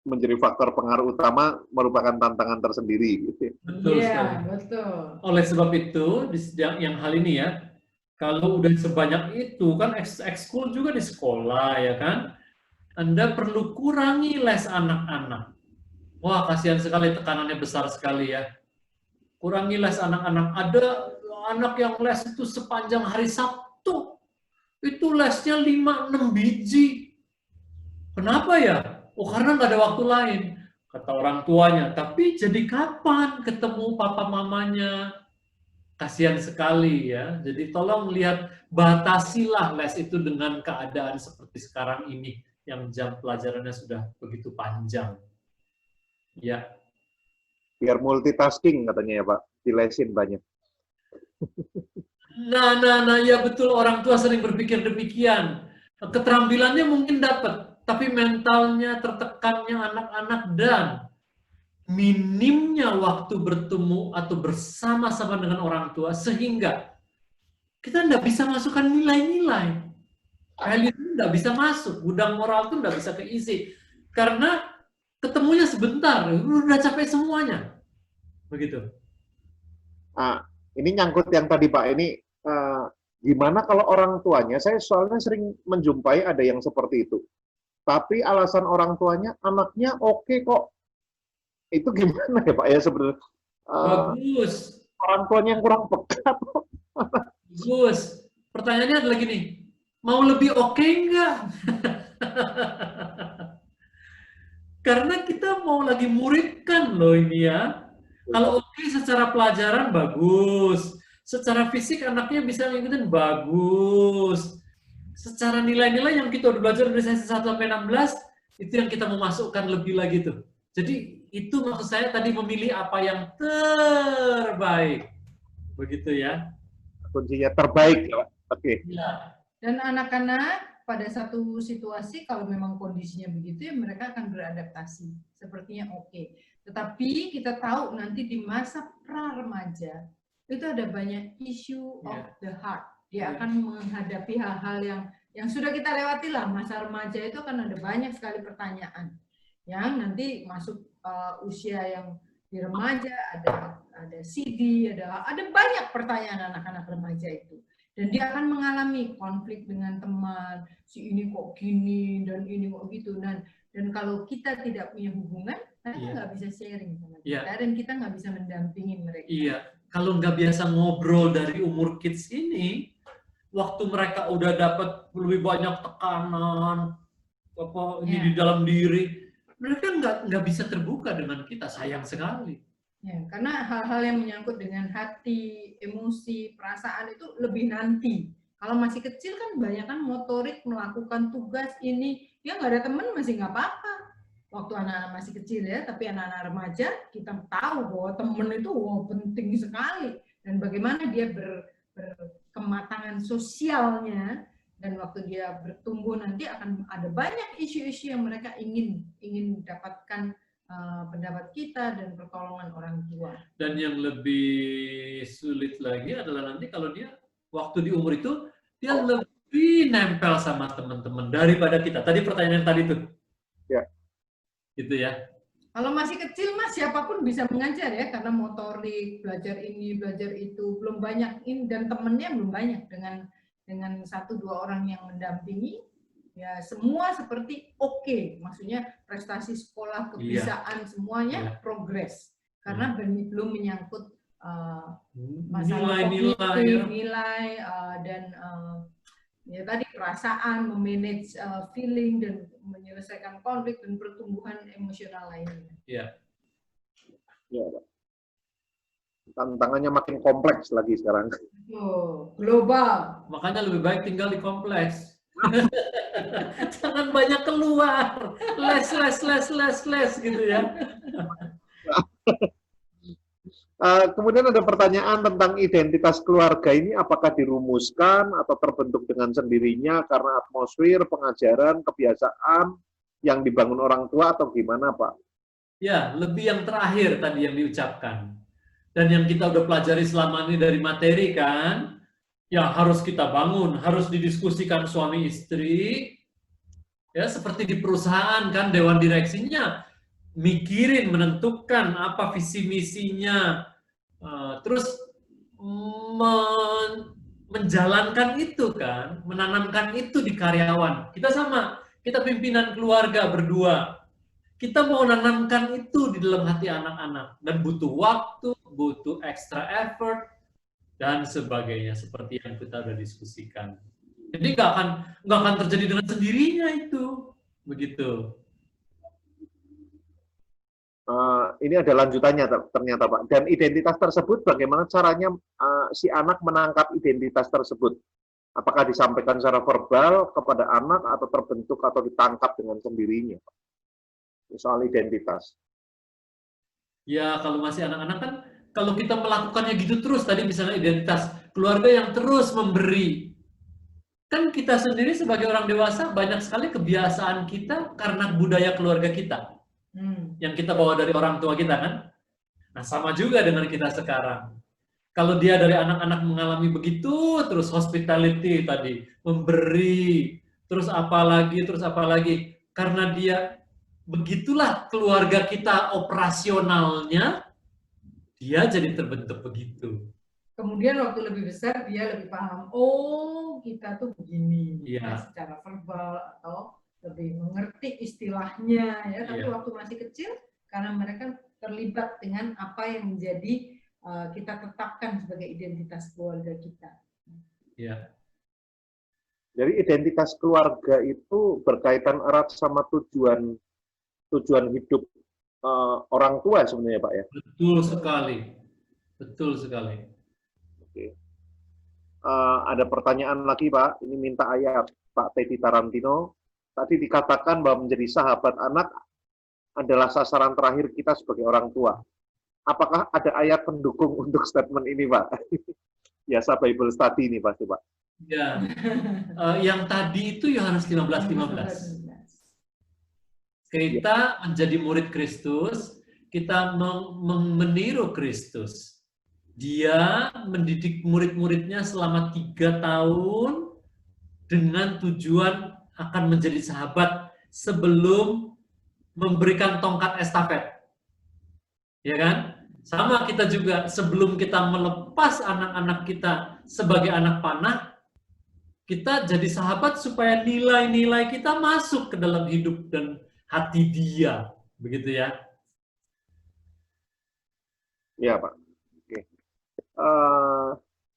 menjadi faktor pengaruh utama merupakan tantangan tersendiri. Gitu. Betul sekali. Betul. Oleh sebab itu, yang hal ini ya, kalau udah sebanyak itu, kan ekskul juga di sekolah, ya kan? Anda perlu kurangi les anak-anak. Wah, kasihan sekali, tekanannya besar sekali ya. Kurangi les anak-anak. Ada anak yang les itu sepanjang hari Sabtu. Itu lesnya 5-6 biji. Kenapa ya? Oh, karena nggak ada waktu lain, kata orang tuanya. Tapi jadi kapan ketemu papa mamanya? Kasihan sekali ya. Jadi tolong lihat, batasilah les itu dengan keadaan seperti sekarang ini, yang jam pelajarannya sudah begitu panjang. Ya. Biar multitasking katanya ya Pak, dilesin banyak. Nah, ya betul, orang tua sering berpikir demikian. Keterampilannya mungkin dapat, tapi mentalnya, tertekannya anak-anak, dan minimnya waktu bertemu atau bersama-sama dengan orang tua, sehingga kita tidak bisa masukkan nilai-nilai. Value itu tidak bisa masuk, gudang moral itu tidak bisa keisi. Karena ketemunya sebentar, udah capek semuanya. Begitu. Ini nyangkut yang tadi Pak, ini gimana kalau orang tuanya, saya soalnya sering menjumpai ada yang seperti itu. Tapi alasan orang tuanya, anaknya oke kok. Itu gimana ya Pak ya sebenarnya? Bagus. Orang tuanya yang kurang peka. Bagus. Pertanyaannya adalah gini, mau lebih oke nggak? Karena kita mau lagi muridkan loh ini ya. Kalau oke secara pelajaran bagus, secara fisik anaknya bisa ngikutin bagus. Secara nilai-nilai yang kita udah belajar dari sesi 1 sampai 16, itu yang kita mau masukkan lebih lagi tuh. Jadi itu maksud saya tadi, memilih apa yang terbaik. Begitu ya. Kuncinya terbaik ya Pak. Oke. Ya. Dan anak-anak pada satu situasi kalau memang kondisinya begitu ya mereka akan beradaptasi. Sepertinya oke. Tetapi kita tahu nanti di masa pra-remaja itu ada banyak issue of the heart. Dia akan menghadapi hal-hal yang sudah kita lewati lah. Masa remaja itu akan ada banyak sekali pertanyaan yang nanti masuk usia yang di remaja, ada CD, ada banyak pertanyaan anak-anak remaja itu. Dan dia akan mengalami konflik dengan teman, si ini kok gini dan ini kok gitu. Dan kalau kita tidak punya hubungan, mereka nggak bisa sharing sama kita, dan kita nggak bisa mendampingi mereka. Iya, kalau nggak biasa ngobrol dari umur kids ini, waktu mereka udah dapat lebih banyak tekanan, di dalam diri, mereka nggak bisa terbuka dengan kita. Sayang sekali. Ya, karena hal-hal yang menyangkut dengan hati, emosi, perasaan itu lebih nanti. Kalau masih kecil kan banyak kan motorik, melakukan tugas ini, ya nggak ada teman masih nggak apa-apa. Waktu anak-anak masih kecil ya, tapi anak-anak remaja kita tahu bahwa teman itu penting sekali. Dan bagaimana dia berkematangan sosialnya, dan waktu dia bertumbuh nanti akan ada banyak isu-isu yang mereka ingin dapatkan pendapat kita dan pertolongan orang tua. Dan yang lebih sulit lagi adalah nanti kalau dia waktu di umur itu dia lebih nempel sama teman-teman daripada kita. Tadi pertanyaan tadi tuh. Ya. Gitu ya. Kalau masih kecil mas siapapun bisa mengajar ya, karena motorik, belajar ini, belajar itu belum banyak ini, dan temennya belum banyak dengan 1-2 orang yang mendampingi. Ya semua seperti oke, maksudnya prestasi sekolah, kebiasaan semuanya progres, karena belum menyangkut masalah nilai, dan ya tadi perasaan, memanage feeling dan menyelesaikan konflik dan pertumbuhan emosional lainnya. Iya. Ya, tantangannya makin kompleks lagi sekarang. Global. Makanya lebih baik tinggal di kompleks. Jangan banyak keluar, les gitu ya. Kemudian ada pertanyaan tentang identitas keluarga ini, apakah dirumuskan atau terbentuk dengan sendirinya karena atmosfer, pengajaran, kebiasaan yang dibangun orang tua, atau gimana Pak? Ya, lebih yang terakhir tadi yang diucapkan. Dan yang kita udah pelajari selama ini dari materi kan, ya harus kita bangun, harus didiskusikan suami istri, Ya, seperti di perusahaan kan, dewan direksinya mikirin, menentukan apa visi misinya, terus menjalankan itu kan, menanamkan itu di karyawan. Kita sama, kita pimpinan keluarga berdua. Kita mau menanamkan itu di dalam hati anak-anak dan butuh waktu, butuh extra effort dan sebagainya seperti yang kita udah diskusikan. Jadi nggak akan terjadi dengan sendirinya itu, begitu. Ini ada lanjutannya ternyata Pak. Dan identitas tersebut bagaimana caranya si anak menangkap identitas tersebut? Apakah disampaikan secara verbal kepada anak atau terbentuk atau ditangkap dengan sendirinya? Soal identitas. Ya, kalau masih anak-anak kan, kalau kita melakukannya gitu terus, tadi misalnya identitas, keluarga yang terus memberi. Kan kita sendiri sebagai orang dewasa, banyak sekali kebiasaan kita karena budaya keluarga kita. Yang kita bawa dari orang tua kita kan. Nah, sama juga dengan kita sekarang. Kalau dia dari anak-anak mengalami begitu, terus hospitality tadi, memberi, terus apa lagi, karena dia begitulah keluarga kita operasionalnya, dia jadi terbentuk begitu. Kemudian waktu lebih besar dia lebih paham, oh kita tuh begini, Iya. secara verbal atau lebih mengerti istilahnya ya. Tapi Iya. waktu masih kecil, karena mereka terlibat dengan apa yang menjadi kita tetapkan sebagai identitas keluarga kita. Iya. Jadi identitas keluarga itu berkaitan erat sama tujuan hidup orang tua sebenarnya Pak ya? Betul sekali. Betul sekali. Oke. Ada pertanyaan lagi Pak, ini minta ayat Pak Teddy Tarantino. Tadi dikatakan bahwa menjadi sahabat anak adalah sasaran terakhir kita sebagai orang tua. Apakah ada ayat pendukung untuk statement ini Pak? Biasa Bible study ini pasti Pak. Ya. Yang tadi itu Yohanes 15:15. Kita menjadi murid Kristus, kita meniru Kristus. Dia mendidik murid-muridnya selama 3 tahun dengan tujuan akan menjadi sahabat sebelum memberikan tongkat estafet. Ya kan? Sama kita juga, sebelum kita melepas anak-anak kita sebagai anak panah, kita jadi sahabat supaya nilai-nilai kita masuk ke dalam hidup dan hati dia, begitu ya? Ya Pak. Oke.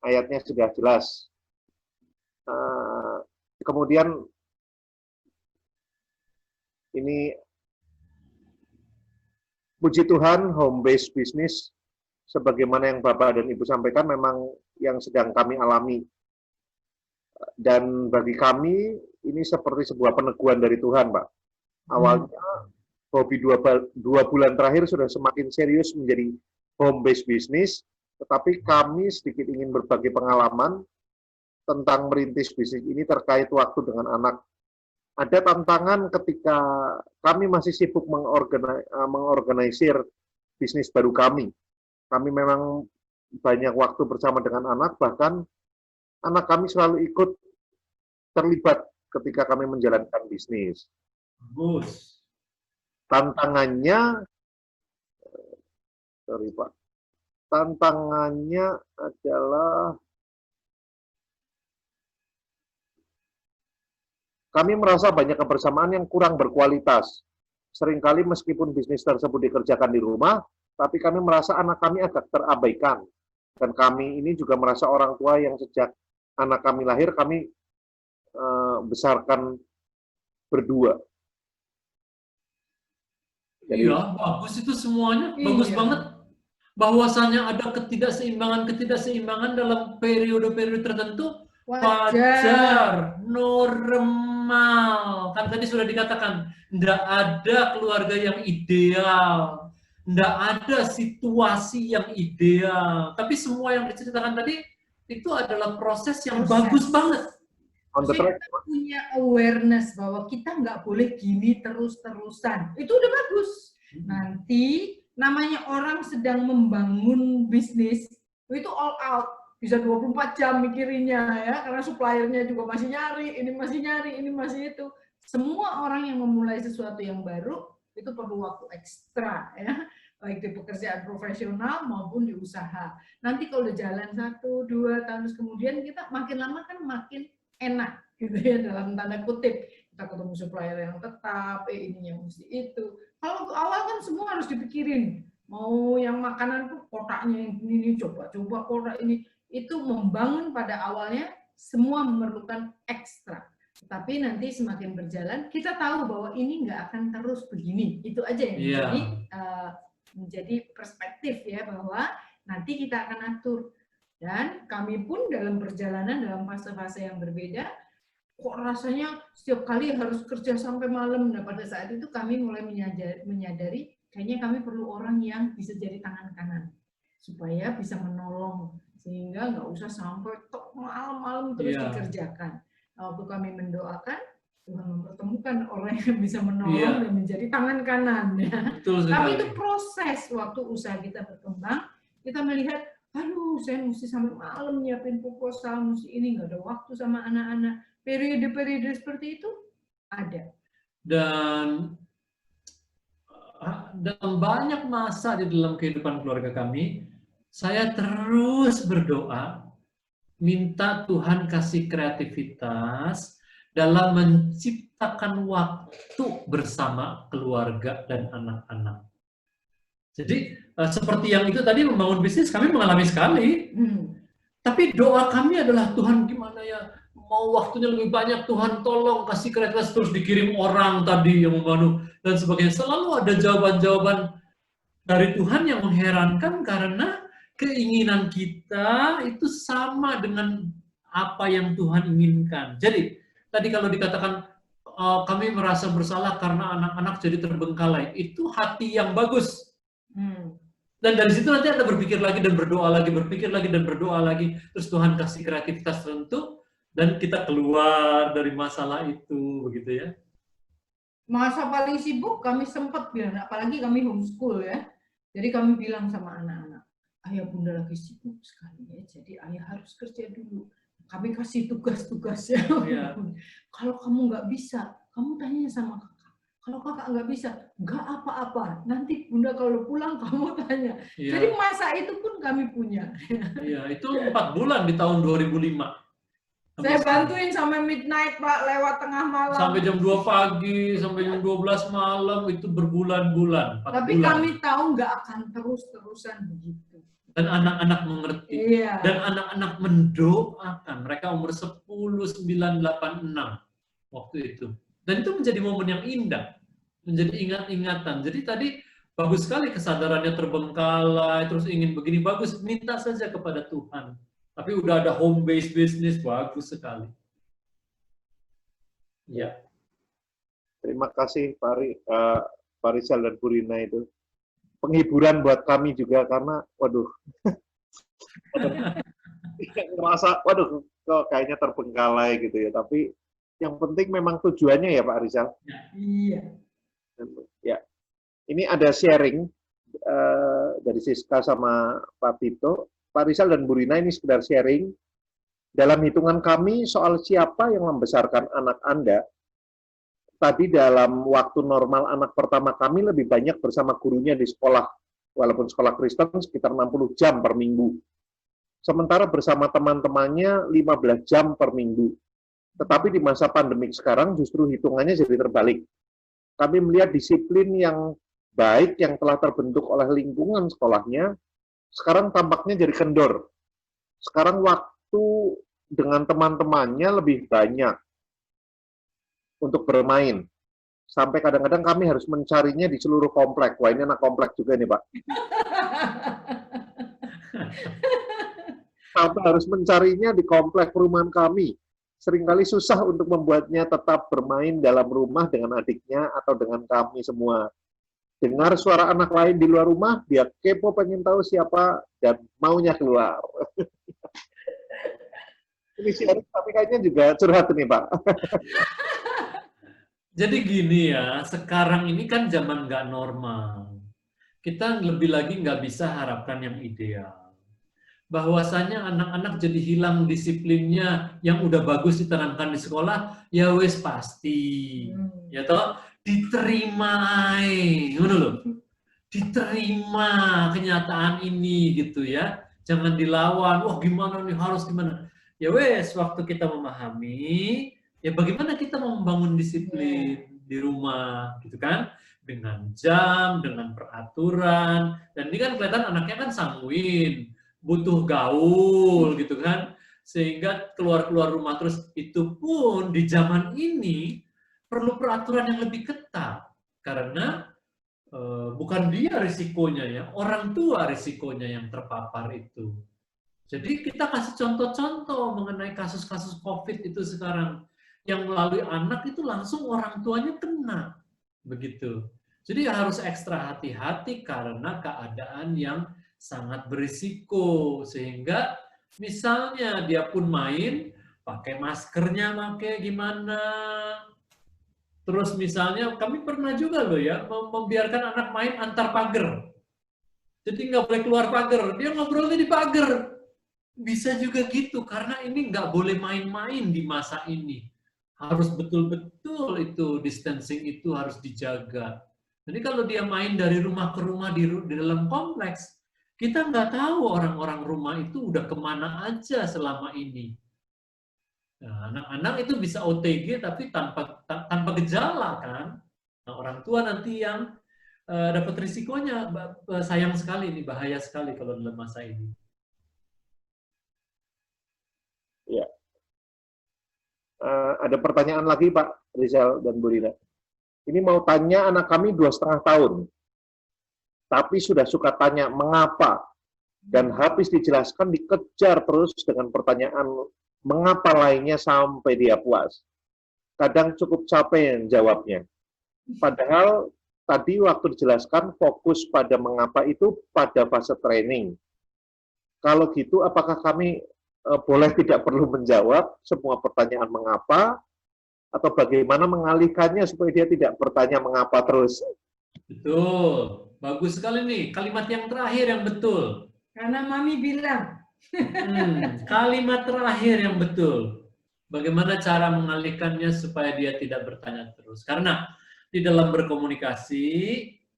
Ayatnya sudah jelas. Kemudian ini puji Tuhan home based business sebagaimana yang Bapak dan Ibu sampaikan memang yang sedang kami alami. Dan bagi kami ini seperti sebuah peneguhan dari Tuhan, Pak. Awalnya hobi 2 bulan terakhir sudah semakin serius menjadi home based business, tetapi kami sedikit ingin berbagi pengalaman tentang merintis bisnis ini terkait waktu dengan anak. Ada tantangan ketika kami masih sibuk mengorganisir bisnis baru kami. Kami memang banyak waktu bersama dengan anak, bahkan anak kami selalu ikut terlibat ketika kami menjalankan bisnis. Bagus. Tantangannya, sorry Pak, tantangannya adalah kami merasa banyak kebersamaan yang kurang berkualitas. Seringkali meskipun bisnis tersebut dikerjakan di rumah, tapi kami merasa anak kami agak terabaikan. Dan kami ini juga merasa orang tua yang sejak anak kami lahir, kami besarkan berdua. Jadi, iya, bagus itu semuanya, bagus banget. Bahwasanya ada ketidakseimbangan dalam periode-periode tertentu, wajar, normal. Kan tadi sudah dikatakan, tidak ada keluarga yang ideal, tidak ada situasi yang ideal. Tapi semua yang diceritakan tadi, itu adalah proses yang bagus banget. Kita punya awareness bahwa kita nggak boleh gini terus-terusan. Itu udah bagus. Nanti namanya orang sedang membangun bisnis, itu all out. Bisa 24 jam mikirinnya ya, karena suppliernya juga masih nyari, ini masih itu. semua orang yang memulai sesuatu yang baru itu perlu waktu ekstra ya, baik di pekerjaan profesional maupun di usaha. Nanti kalau udah jalan 1, 2 tahun kemudian, kita makin lama kan makin enak gitu ya, dalam tanda kutip. Kita ketemu supplier yang tetap, ini yang mesti itu. Kalau waktu awal kan semua harus dipikirin. Mau yang makanan tuh kotaknya yang ini, coba kotak ini. Itu membangun pada awalnya semua memerlukan ekstra. Tapi nanti semakin berjalan, kita tahu bahwa ini nggak akan terus begini. Itu aja yang menjadi perspektif ya, bahwa nanti kita akan atur. Dan kami pun dalam perjalanan, dalam fase-fase yang berbeda, kok rasanya setiap kali harus kerja sampai malam. Nah, pada saat itu kami mulai menyadari, kayaknya kami perlu orang yang bisa jadi tangan kanan. Supaya bisa menolong, sehingga nggak usah sampai malam-malam terus dikerjakan. Waktu kami mendoakan, Tuhan mempertemukan orang yang bisa menolong dan menjadi tangan kanan. Ya. Tapi itu proses waktu usaha kita berkembang, kita melihat, aduh saya mesti sampai malam nyiapin proposal, mesti ini, nggak ada waktu sama anak-anak. Periode-periode seperti itu ada. Dan dalam banyak masa di dalam kehidupan keluarga kami, saya terus berdoa, minta Tuhan kasih kreativitas dalam menciptakan waktu bersama keluarga dan anak-anak. Jadi seperti yang itu tadi, membangun bisnis kami mengalami sekali. Tapi doa kami adalah, Tuhan gimana ya, mau waktunya lebih banyak, Tuhan tolong kasih kreativitas, terus dikirim orang tadi yang membantu dan sebagainya. Selalu ada jawaban-jawaban dari Tuhan yang mengherankan, karena keinginan kita itu sama dengan apa yang Tuhan inginkan. Jadi, tadi kalau dikatakan kami merasa bersalah karena anak-anak jadi terbengkalai, itu hati yang bagus. Dan dari situ nanti Anda berpikir lagi dan berdoa lagi, berpikir lagi dan berdoa lagi, terus Tuhan kasih kreativitas tertentu, dan kita keluar dari masalah itu, begitu ya. Masa paling sibuk kami sempat bilang, apalagi kami homeschool ya, jadi kami bilang sama anak-anak, ayah bunda lagi sibuk sekali ya, jadi ayah harus kerja dulu. Kami kasih tugas-tugas ya. Kalau kamu nggak bisa, kamu tanya sama kakak. Kalau kakak nggak bisa, nggak apa-apa. Nanti bunda kalau pulang kamu tanya. Jadi masa itu pun kami punya. Iya, itu 4 bulan di tahun 2005. Saya bantuin sampai midnight Pak, lewat tengah malam. Sampai jam 2 pagi, sampai jam 12 malam, itu berbulan-bulan. Tapi kami tahu nggak akan terus-terusan begitu. Dan anak-anak mengerti. Dan anak-anak mendoakan. Mereka umur 10, 9, 8, 6 waktu itu. Dan itu menjadi momen yang indah. Menjadi ingat-ingatan. Jadi tadi bagus sekali kesadarannya terbengkalai, terus ingin begini, bagus. Minta saja kepada Tuhan. Tapi udah ada home based business, bagus sekali. Ya. Terima kasih Pak Rizal dan Bu Rina itu. Penghiburan buat kami juga, karena waduh. Merasa waduh kok kayaknya terbengkalai gitu ya. Tapi yang penting memang tujuannya ya Pak Rizal. Iya. Ya. Ini ada sharing dari Siska sama Pak Tito. Pak Rizal dan Bu Rina ini sekedar sharing. Dalam hitungan kami soal siapa yang membesarkan anak Anda, tadi dalam waktu normal anak pertama kami lebih banyak bersama gurunya di sekolah, walaupun sekolah Kristen sekitar 60 jam per minggu. Sementara bersama teman-temannya 15 jam per minggu. Tetapi di masa pandemik sekarang justru hitungannya jadi terbalik. Kami melihat disiplin yang baik yang telah terbentuk oleh lingkungan sekolahnya, sekarang tampaknya jadi kendor. Sekarang waktu dengan teman-temannya lebih banyak untuk bermain. Sampai kadang-kadang kami harus mencarinya di seluruh komplek. Wah, ini anak komplek juga nih, Pak. Sampai harus mencarinya di komplek perumahan kami. Seringkali susah untuk membuatnya tetap bermain dalam rumah dengan adiknya atau dengan kami semua. Dengar suara anak lain di luar rumah, dia kepo pengen tahu siapa dan maunya keluar. Ini sharing, tapi kayaknya juga curhat nih, Pak. Jadi gini ya, sekarang ini kan zaman nggak normal. Kita lebih lagi nggak bisa harapkan yang ideal. bahwasanya anak-anak jadi hilang disiplinnya yang udah bagus ditanamkan di sekolah, ya wes pasti. Ya toh, diterima ngono lho. Diterima kenyataan ini gitu ya. Jangan dilawan, wah gimana nih, harus gimana. Ya wes, waktu kita memahami, ya bagaimana kita mau membangun disiplin di rumah gitu kan, dengan jam, dengan peraturan. Dan ini kan kelihatan anaknya kan sanguin, butuh gaul gitu kan, sehingga keluar-keluar rumah terus. Itu pun di zaman ini perlu peraturan yang lebih ketat, karena bukan dia risikonya ya, orang tua risikonya yang terpapar itu. Jadi kita kasih contoh-contoh mengenai kasus-kasus COVID itu sekarang, yang melalui anak itu langsung orang tuanya kena, begitu. Jadi harus ekstra hati-hati karena keadaan yang sangat berisiko, sehingga misalnya dia pun main pakai maskernya, pakai gimana. Terus misalnya kami pernah juga loh ya membiarkan anak main antar pagar, jadi nggak boleh keluar pagar, dia ngobrolnya di pagar. Bisa juga gitu, karena ini nggak boleh main-main di masa ini. Harus betul-betul itu distancing itu harus dijaga. Jadi kalau dia main dari rumah ke rumah di dalam kompleks, kita nggak tahu orang-orang rumah itu udah kemana aja selama ini. Nah, anak-anak itu bisa OTG tapi tanpa gejala kan. Nah, orang tua nanti yang dapat risikonya. Sayang sekali, ini bahaya sekali kalau dalam masa ini. Ya. Ada pertanyaan lagi Pak Rizal dan Bu Rina. Ini mau tanya, anak kami 2,5 tahun, tapi sudah suka tanya mengapa, dan habis dijelaskan dikejar terus dengan pertanyaan mengapa lainnya sampai dia puas. Kadang cukup capek jawabnya. Padahal tadi waktu dijelaskan fokus pada mengapa itu pada fase training. Kalau gitu apakah kami boleh tidak perlu menjawab semua pertanyaan mengapa, atau bagaimana mengalihkannya supaya dia tidak bertanya mengapa terus? Betul, bagus sekali nih kalimat yang terakhir yang betul. Karena Mami bilang. Kalimat terakhir yang betul. Bagaimana cara mengalihkannya supaya dia tidak bertanya terus? Karena di dalam berkomunikasi,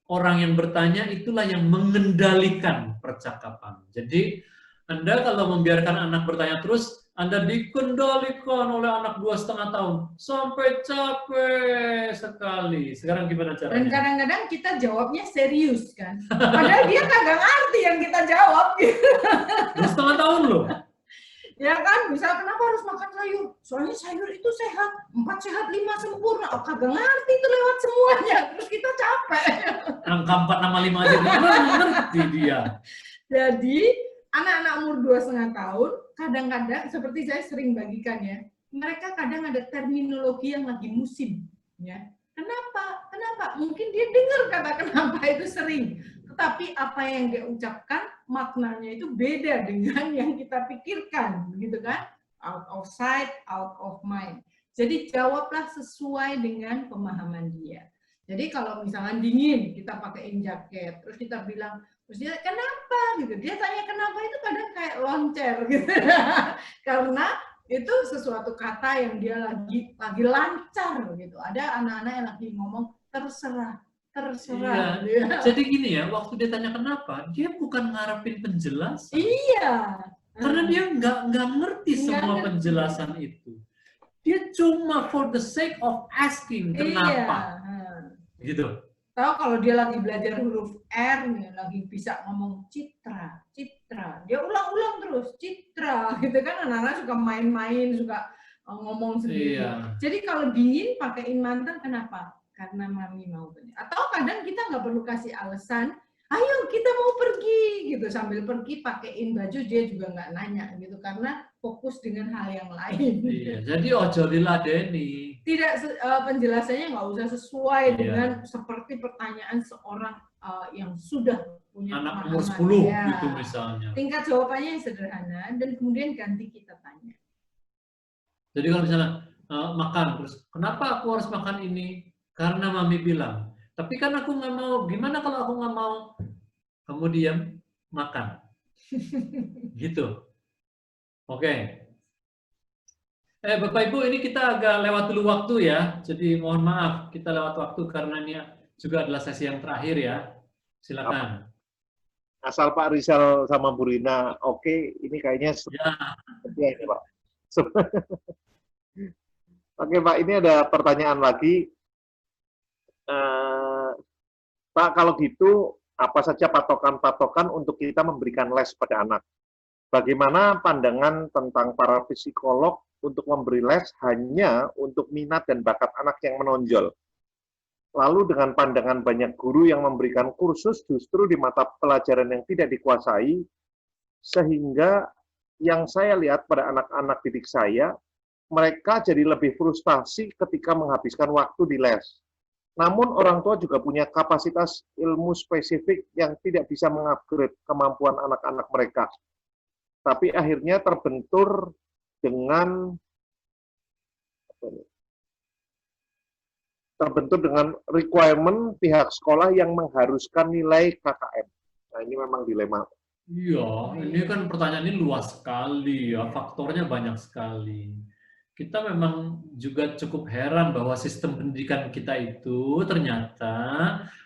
orang yang bertanya itulah yang mengendalikan percakapan. Jadi Anda kalau membiarkan anak bertanya terus, Anda dikendalikan oleh anak 2,5 tahun sampai capek sekali. Sekarang gimana caranya? Dan kadang-kadang kita jawabnya serius kan, padahal dia kagak ngerti yang kita jawab. 2,5 tahun loh. Ya kan, misal kenapa harus makan sayur? Soalnya sayur itu sehat, 4 sehat 5 sempurna. Oh kagak ngerti itu lewat semuanya, terus kita capek. Angka 4 sama 5 aja ngerti dia. Jadi anak-anak umur 2,5 tahun, kadang-kadang seperti saya sering bagikan ya, mereka kadang ada terminologi yang lagi musim. Ya. Kenapa? Kenapa? Mungkin dia dengar kata kenapa itu sering, tetapi apa yang dia ucapkan maknanya itu beda dengan yang kita pikirkan, begitu kan? Out of sight, out of mind. Jadi jawablah sesuai dengan pemahaman dia. Jadi kalau misalkan dingin, kita pakaiin jaket, terus kita bilang, terus dia kenapa gitu, dia tanya kenapa itu kadang kayak loncer gitu. Karena itu sesuatu kata yang dia lagi lancar gitu. Ada anak-anak yang lagi ngomong terserah. Iya. Ya. Jadi gini ya, waktu dia tanya kenapa, dia bukan ngarepin penjelasan. Iya. Karena dia nggak ngerti semua penjelasan itu. Dia cuma for the sake of asking kenapa. Iya. Gitu. Tahu kalau dia lagi belajar huruf R nih, lagi bisa ngomong citra, dia ulang-ulang terus citra, gitu kan, anak-anak suka main-main, suka ngomong sendiri. Iya. Jadi kalau dingin pakaiin mantan, kenapa? Karena Mami mau pergi. Atau kadang kita nggak perlu kasih alasan, ayo kita mau pergi, gitu, sambil pergi pakaiin baju dia juga nggak nanya, gitu, karena fokus dengan hal yang lain. Iya. Jadi ojo diladeni. Tidak penjelasannya nggak usah sesuai dengan seperti pertanyaan seorang yang sudah punya anak pemahaman. umur 10 ya. gitu misalnya. Tingkat jawabannya yang sederhana dan kemudian ganti kita tanya. Jadi kalau misalnya makan terus, kenapa aku harus makan ini? Karena Mami bilang. Tapi kan aku nggak mau. Gimana kalau aku nggak mau? Kamu diam, makan. Gitu. Oke. Bapak Ibu, ini kita agak lewat dulu waktu ya. Jadi mohon maaf kita lewat waktu karena ini juga adalah sesi yang terakhir ya. Silakan. Asal Pak Rizal sama Bu Rina oke, ini kayaknya ya ini Pak. Oke Pak, ini ada pertanyaan lagi. Pak, kalau gitu apa saja patokan-patokan untuk kita memberikan les pada anak? Bagaimana pandangan tentang para psikolog untuk memberi les hanya untuk minat dan bakat anak yang menonjol? Lalu dengan pandangan banyak guru yang memberikan kursus justru di mata pelajaran yang tidak dikuasai, sehingga yang saya lihat pada anak-anak didik saya, mereka jadi lebih frustasi ketika menghabiskan waktu di les. Namun orang tua juga punya kapasitas ilmu spesifik yang tidak bisa mengupgrade kemampuan anak-anak mereka. Tapi akhirnya terbentur dengan requirement pihak sekolah yang mengharuskan nilai KKM. Nah, ini memang dilema. Iya, ini kan pertanyaan ini luas sekali ya, faktornya banyak sekali. Kita memang juga cukup heran bahwa sistem pendidikan kita itu ternyata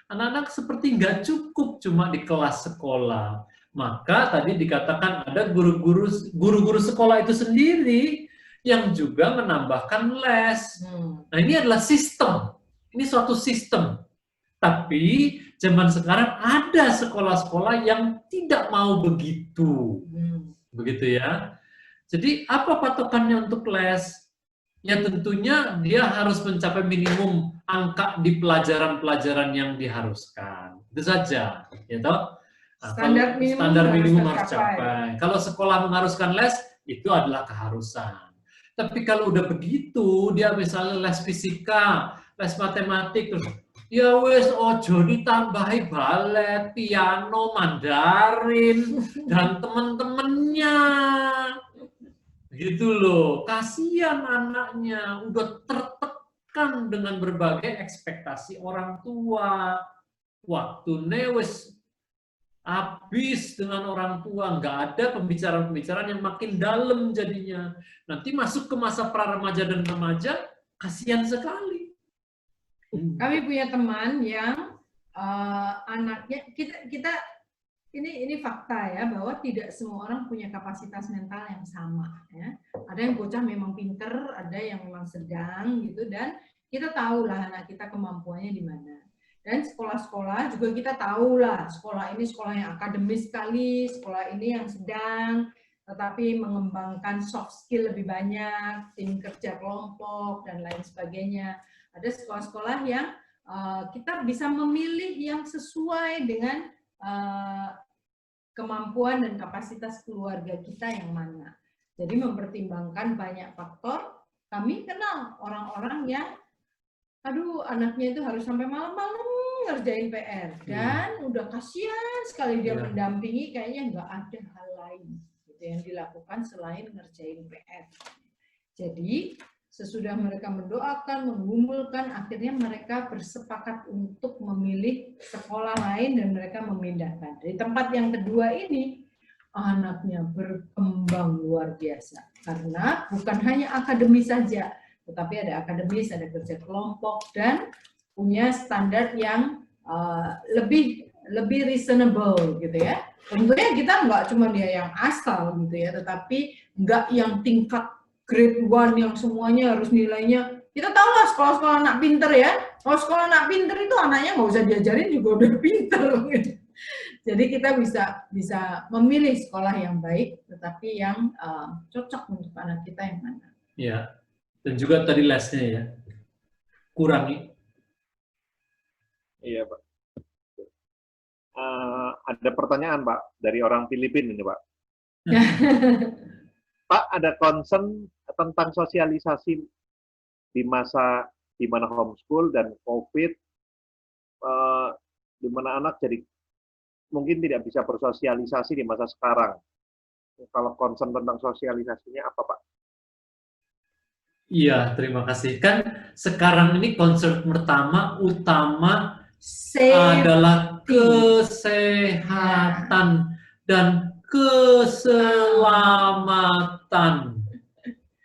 anak-anak seperti nggak cukup cuma di kelas sekolah. Maka tadi dikatakan ada guru-guru sekolah itu sendiri yang juga menambahkan les. Nah, ini adalah sistem. Ini suatu sistem. Tapi zaman sekarang ada sekolah-sekolah yang tidak mau begitu. Begitu ya. Jadi apa patokannya untuk les? Ya tentunya dia harus mencapai minimum angka di pelajaran-pelajaran yang diharuskan. Itu saja. Ya toh? Nah, standar minimum harus capai. Kalau sekolah mengharuskan les, itu adalah keharusan. Tapi kalau udah begitu, dia misalnya les fisika, les matematik, terus ya wes ojo ditambahi balet, piano, Mandarin, dan teman-temannya. Gitu loh, kasihan anaknya, udah tertekan dengan berbagai ekspektasi orang tua. Waktunya wes habis dengan orang tua, nggak ada pembicaraan-pembicaraan yang makin dalam jadinya. Nanti masuk ke masa pra-remaja dan remaja, kasihan sekali. Kami punya teman yang anaknya kita ini fakta ya, bahwa tidak semua orang punya kapasitas mental yang sama ya. Ada yang bocah memang pinter, ada yang memang sedang gitu, dan kita tahu lah anak kita kemampuannya di mana. Dan sekolah-sekolah juga kita tahu lah, sekolah ini sekolah yang akademis sekali, sekolah ini yang sedang, tetapi mengembangkan soft skill lebih banyak, tim kerja kelompok, dan lain sebagainya. Ada sekolah-sekolah yang kita bisa memilih yang sesuai dengan kemampuan dan kapasitas keluarga kita yang mana. Jadi mempertimbangkan banyak faktor. Kami kenal orang-orang yang, aduh anaknya itu harus sampai malam-malam ngerjain PR. Dan udah kasihan sekali dia mendampingi, kayaknya nggak ada hal lain gitu yang dilakukan selain ngerjain PR. Jadi sesudah mereka mendoakan, mengumpulkan, akhirnya mereka bersepakat untuk memilih sekolah lain dan mereka memindahkan. Dari tempat yang kedua ini, anaknya berkembang luar biasa. Karena bukan hanya akademis saja, tetapi ada akademis, ada kerja kelompok, dan punya standar yang lebih reasonable gitu ya. Tentunya kita nggak cuma dia yang asal gitu ya, tetapi nggak yang tingkat grade 1 yang semuanya harus nilainya. Kita tahu lah sekolah-sekolah anak pinter ya. Kalau sekolah anak pinter itu anaknya nggak usah diajarin juga udah pinter. Jadi kita bisa memilih sekolah yang baik, tetapi yang cocok untuk anak kita yang mana. Ya, dan juga tadi lesnya ya, kurangi. Iya Pak. Ada pertanyaan Pak dari orang Filipina ini Pak. Pak, ada concern tentang sosialisasi di masa di mana homeschool dan COVID, di mana anak jadi mungkin tidak bisa bersosialisasi di masa sekarang. Kalau concern tentang sosialisasinya apa Pak? Iya, terima kasih. Kan sekarang ini concern pertama utama adalah kesehatan dan keselamatan.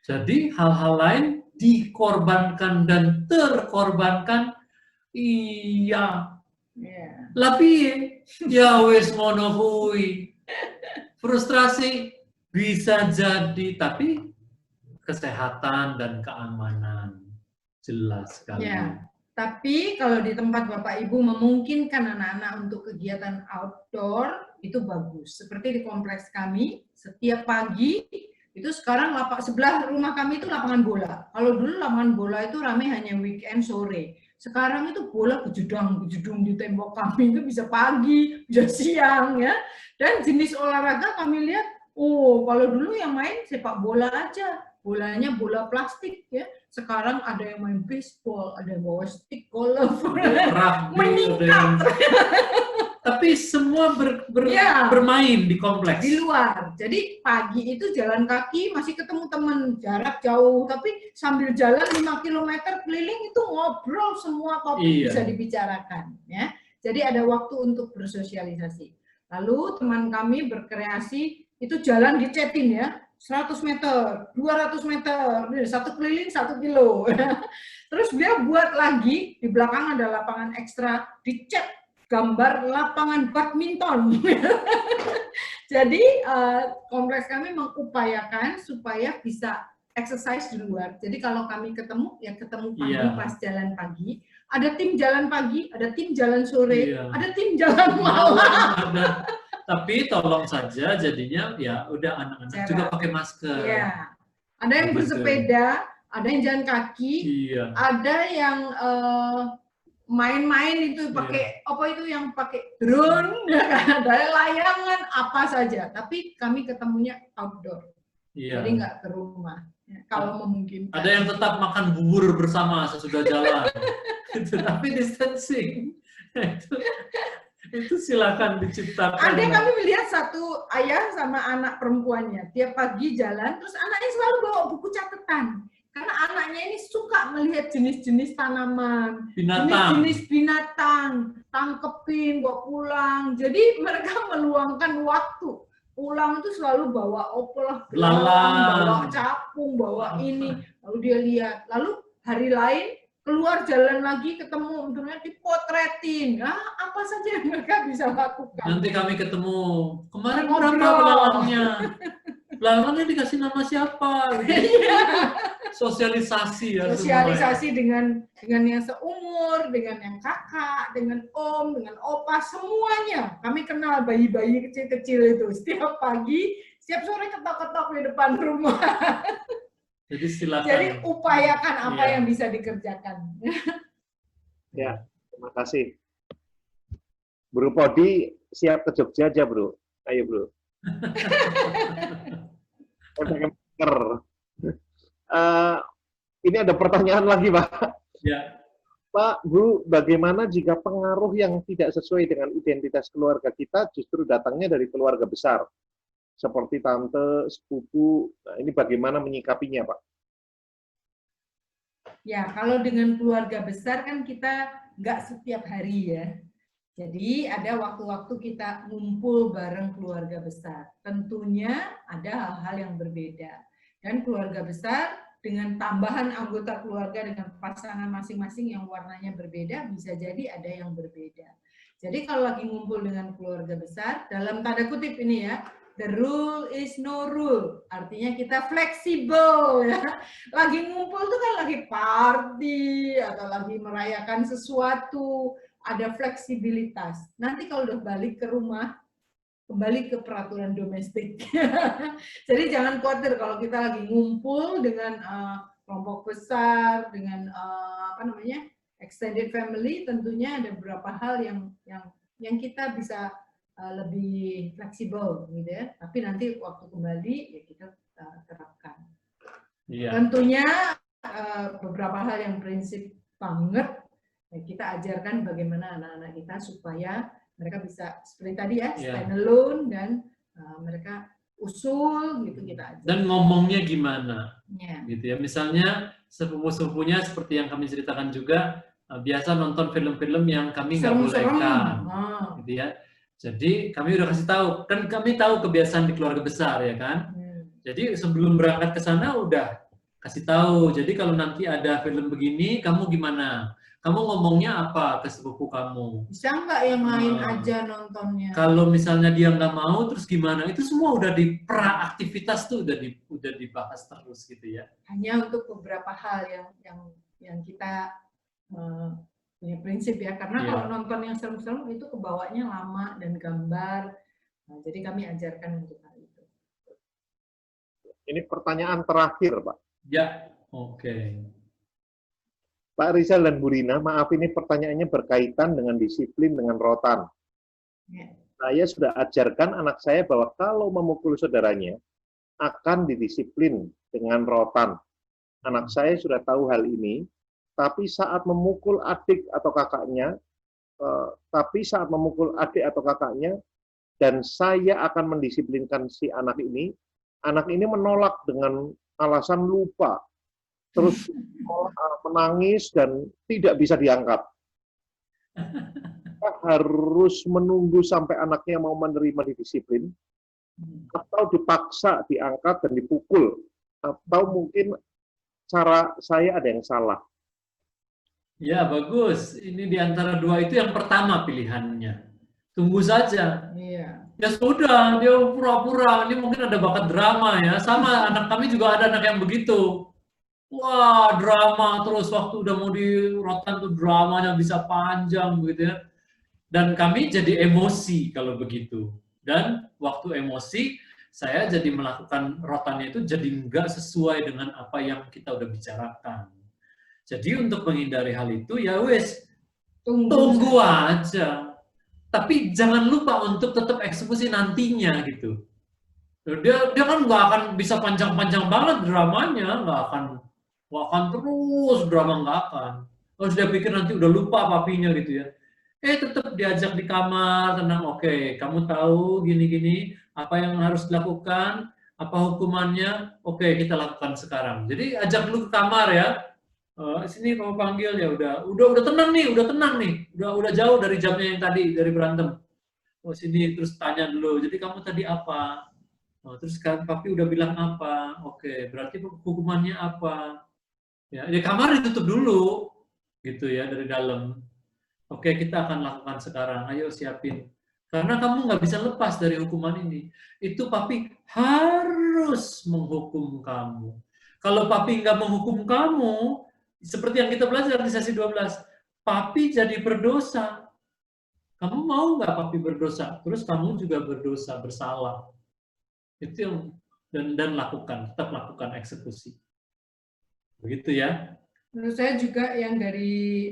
Jadi hal-hal lain dikorbankan dan terkorbankan. Iya. Tapi ya wes ngono kuwi. Frustrasi bisa jadi, tapi kesehatan dan keamanan jelas sekali. Ya, tapi kalau di tempat Bapak Ibu memungkinkan anak-anak untuk kegiatan outdoor, itu bagus. Seperti di kompleks kami, setiap pagi, itu sekarang sebelah rumah kami itu lapangan bola. Kalau dulu lapangan bola itu ramai hanya weekend sore. Sekarang itu bola gedung di tembok kami itu bisa pagi, bisa siang ya. Dan jenis olahraga kami lihat, oh kalau dulu yang main sepak bola aja, bolanya bola plastik ya. Sekarang ada yang main baseball, ada yang bawa stick golf, meningkat. Tapi semua bermain di kompleks. Di luar. Jadi pagi itu jalan kaki masih ketemu teman jarak jauh, tapi sambil jalan 5 km keliling itu ngobrol, semua topik bisa dibicarakan ya. Jadi ada waktu untuk bersosialisasi. Lalu teman kami berkreasi itu jalan dicetin ya. 100 meter, 200 meter, satu keliling 1 kilo. Terus dia buat lagi, di belakang ada lapangan ekstra, dicat gambar lapangan badminton. Jadi kompleks kami mengupayakan supaya bisa exercise di luar. Jadi kalau kami ketemu, ya ketemu pagi pas jalan pagi. Ada tim jalan pagi, ada tim jalan sore, ada tim jalan malam. Tapi tolong saja jadinya ya udah anak-anak juga pakai masker. Iya. Ada yang bersepeda, ada yang jalan kaki, ada yang main-main itu pakai apa itu yang pakai drone, ya kan? Ada layangan apa saja. Tapi kami ketemunya outdoor, jadi nggak ke rumah. Ya, kalau memungkinkan. Ada yang tetap makan bubur bersama sesudah jalan, tapi distancing. Itu silakan diciptakan. Ada kami melihat satu ayah sama anak perempuannya tiap pagi jalan, terus anaknya selalu bawa buku catatan karena anaknya ini suka melihat jenis-jenis tanaman, jenis-jenis binatang, tangkepin, bawa pulang. Jadi mereka meluangkan waktu. Pulang itu selalu bawa opolah, bawa capung, bawa ini, lalu dia lihat. Lalu hari lain keluar jalan lagi ketemu, untungnya dipotretin. Apa saja yang mereka bisa lakukan. Nanti kami ketemu, kemarin berapa belalannya? Belalannya dikasih nama siapa? Sosialisasi ya. Sosialisasi dengan yang seumur, dengan yang kakak, dengan om, dengan opa, semuanya. Kami kenal bayi-bayi kecil-kecil itu. Setiap pagi, setiap sore ketok-ketok di depan rumah. Jadi silakan. Jadi upayakan apa yang bisa dikerjakan. Ya, terima kasih. Bro Podi siap ke Jogja aja, Bro. Ayo, Bro. Ini ada pertanyaan lagi, Pak. Ya. Pak, Bu, bagaimana jika pengaruh yang tidak sesuai dengan identitas keluarga kita justru datangnya dari keluarga besar? Seperti tante, sepupu, nah ini bagaimana menyikapinya, Pak? Ya, kalau dengan keluarga besar kan kita nggak setiap hari ya. Jadi ada waktu-waktu kita ngumpul bareng keluarga besar. Tentunya ada hal-hal yang berbeda. Dan keluarga besar dengan tambahan anggota keluarga dengan pasangan masing-masing yang warnanya berbeda, bisa jadi ada yang berbeda. Jadi kalau lagi ngumpul dengan keluarga besar, dalam tanda kutip ini ya, the rule is no rule, artinya kita fleksibel ya. Lagi ngumpul tuh kan lagi party atau lagi merayakan sesuatu, ada fleksibilitas. Nanti kalau udah balik ke rumah, kembali ke peraturan domestik. Jadi jangan khawatir kalau kita lagi ngumpul dengan kelompok besar, dengan extended family, tentunya ada beberapa hal yang kita bisa lebih fleksibel gitu ya, tapi nanti waktu kembali ya kita terapkan. Tentunya beberapa hal yang prinsip banget ya, kita ajarkan bagaimana anak-anak kita supaya mereka bisa seperti tadi ya, stand alone dan mereka usul gitu kita ajar. Dan ngomongnya gimana, gitu ya. Misalnya sepupu-sepupunya seperti yang kami ceritakan juga biasa nonton film-film yang kami nggak bolehkan, gitu ya. Jadi kami udah kasih tahu, kan kami tahu kebiasaan di keluarga besar ya kan. Jadi sebelum berangkat ke sana udah kasih tahu. Jadi kalau nanti ada film begini, kamu gimana? Kamu ngomongnya apa ke sepupu kamu? Bisa nggak yang lain aja nontonnya? Kalau misalnya dia nggak mau, terus gimana? Itu semua udah di pra-aktivitas tuh udah dibahas terus gitu ya. Hanya untuk beberapa hal yang kita punya prinsip ya. Karena kalau nonton yang serem-serem itu kebawanya lama dan gambar. Nah, jadi kami ajarkan untuk hal itu. Ini pertanyaan terakhir, Pak. Ya, oke. Pak Rizal dan Bu Rina, maaf ini pertanyaannya berkaitan dengan disiplin dengan rotan. Saya sudah ajarkan anak saya bahwa kalau memukul saudaranya akan didisiplin dengan rotan. Anak saya sudah tahu hal ini, tapi saat memukul adik atau kakaknya, dan saya akan mendisiplinkan si anak ini menolak dengan alasan lupa. Terus menangis dan tidak bisa diangkat. Kita harus menunggu sampai anaknya mau menerima disiplin, atau dipaksa diangkat dan dipukul, atau mungkin cara saya ada yang salah. Ya, bagus. Ini di antara dua itu yang pertama pilihannya. Tunggu saja. Iya. Ya sudah, dia pura-pura. Ini mungkin ada bakat drama ya. Sama anak kami juga ada anak yang begitu. Wah, drama terus waktu udah mau di rotan tuh dramanya bisa panjang gitu ya. Dan kami jadi emosi kalau begitu. Dan waktu emosi, saya jadi melakukan rotannya itu jadi nggak sesuai dengan apa yang kita udah bicarakan. Jadi untuk menghindari hal itu, ya wes, tunggu aja. Tapi jangan lupa untuk tetap eksekusi nantinya gitu. Dia kan nggak akan bisa panjang-panjang banget dramanya, nggak akan terus drama, nggak akan. Kalau sudah pikir nanti udah lupa papinya gitu ya. Tetap diajak di kamar, tenang, oke, kamu tahu gini-gini, apa yang harus dilakukan, apa hukumannya, oke, kita lakukan sekarang. Jadi ajak dulu ke kamar ya. Sini kamu panggil ya udah tenang nih, udah jauh dari jamnya yang tadi, dari berantem. Sini terus tanya dulu, jadi kamu tadi apa? Terus kan papi udah bilang apa? Oke, berarti hukumannya apa? Ya, di kamar ditutup dulu, gitu ya, dari dalam. Oke, kita akan lakukan sekarang. Ayo siapin. Karena kamu nggak bisa lepas dari hukuman ini. Itu papi harus menghukum kamu. Kalau papi nggak menghukum kamu, seperti yang kita belajar di sesi 12, papi jadi berdosa. Kamu mau nggak papi berdosa? Terus kamu juga berdosa, bersalah. Itu yang dan lakukan, tetap lakukan eksekusi. Begitu ya. Menurut saya juga yang dari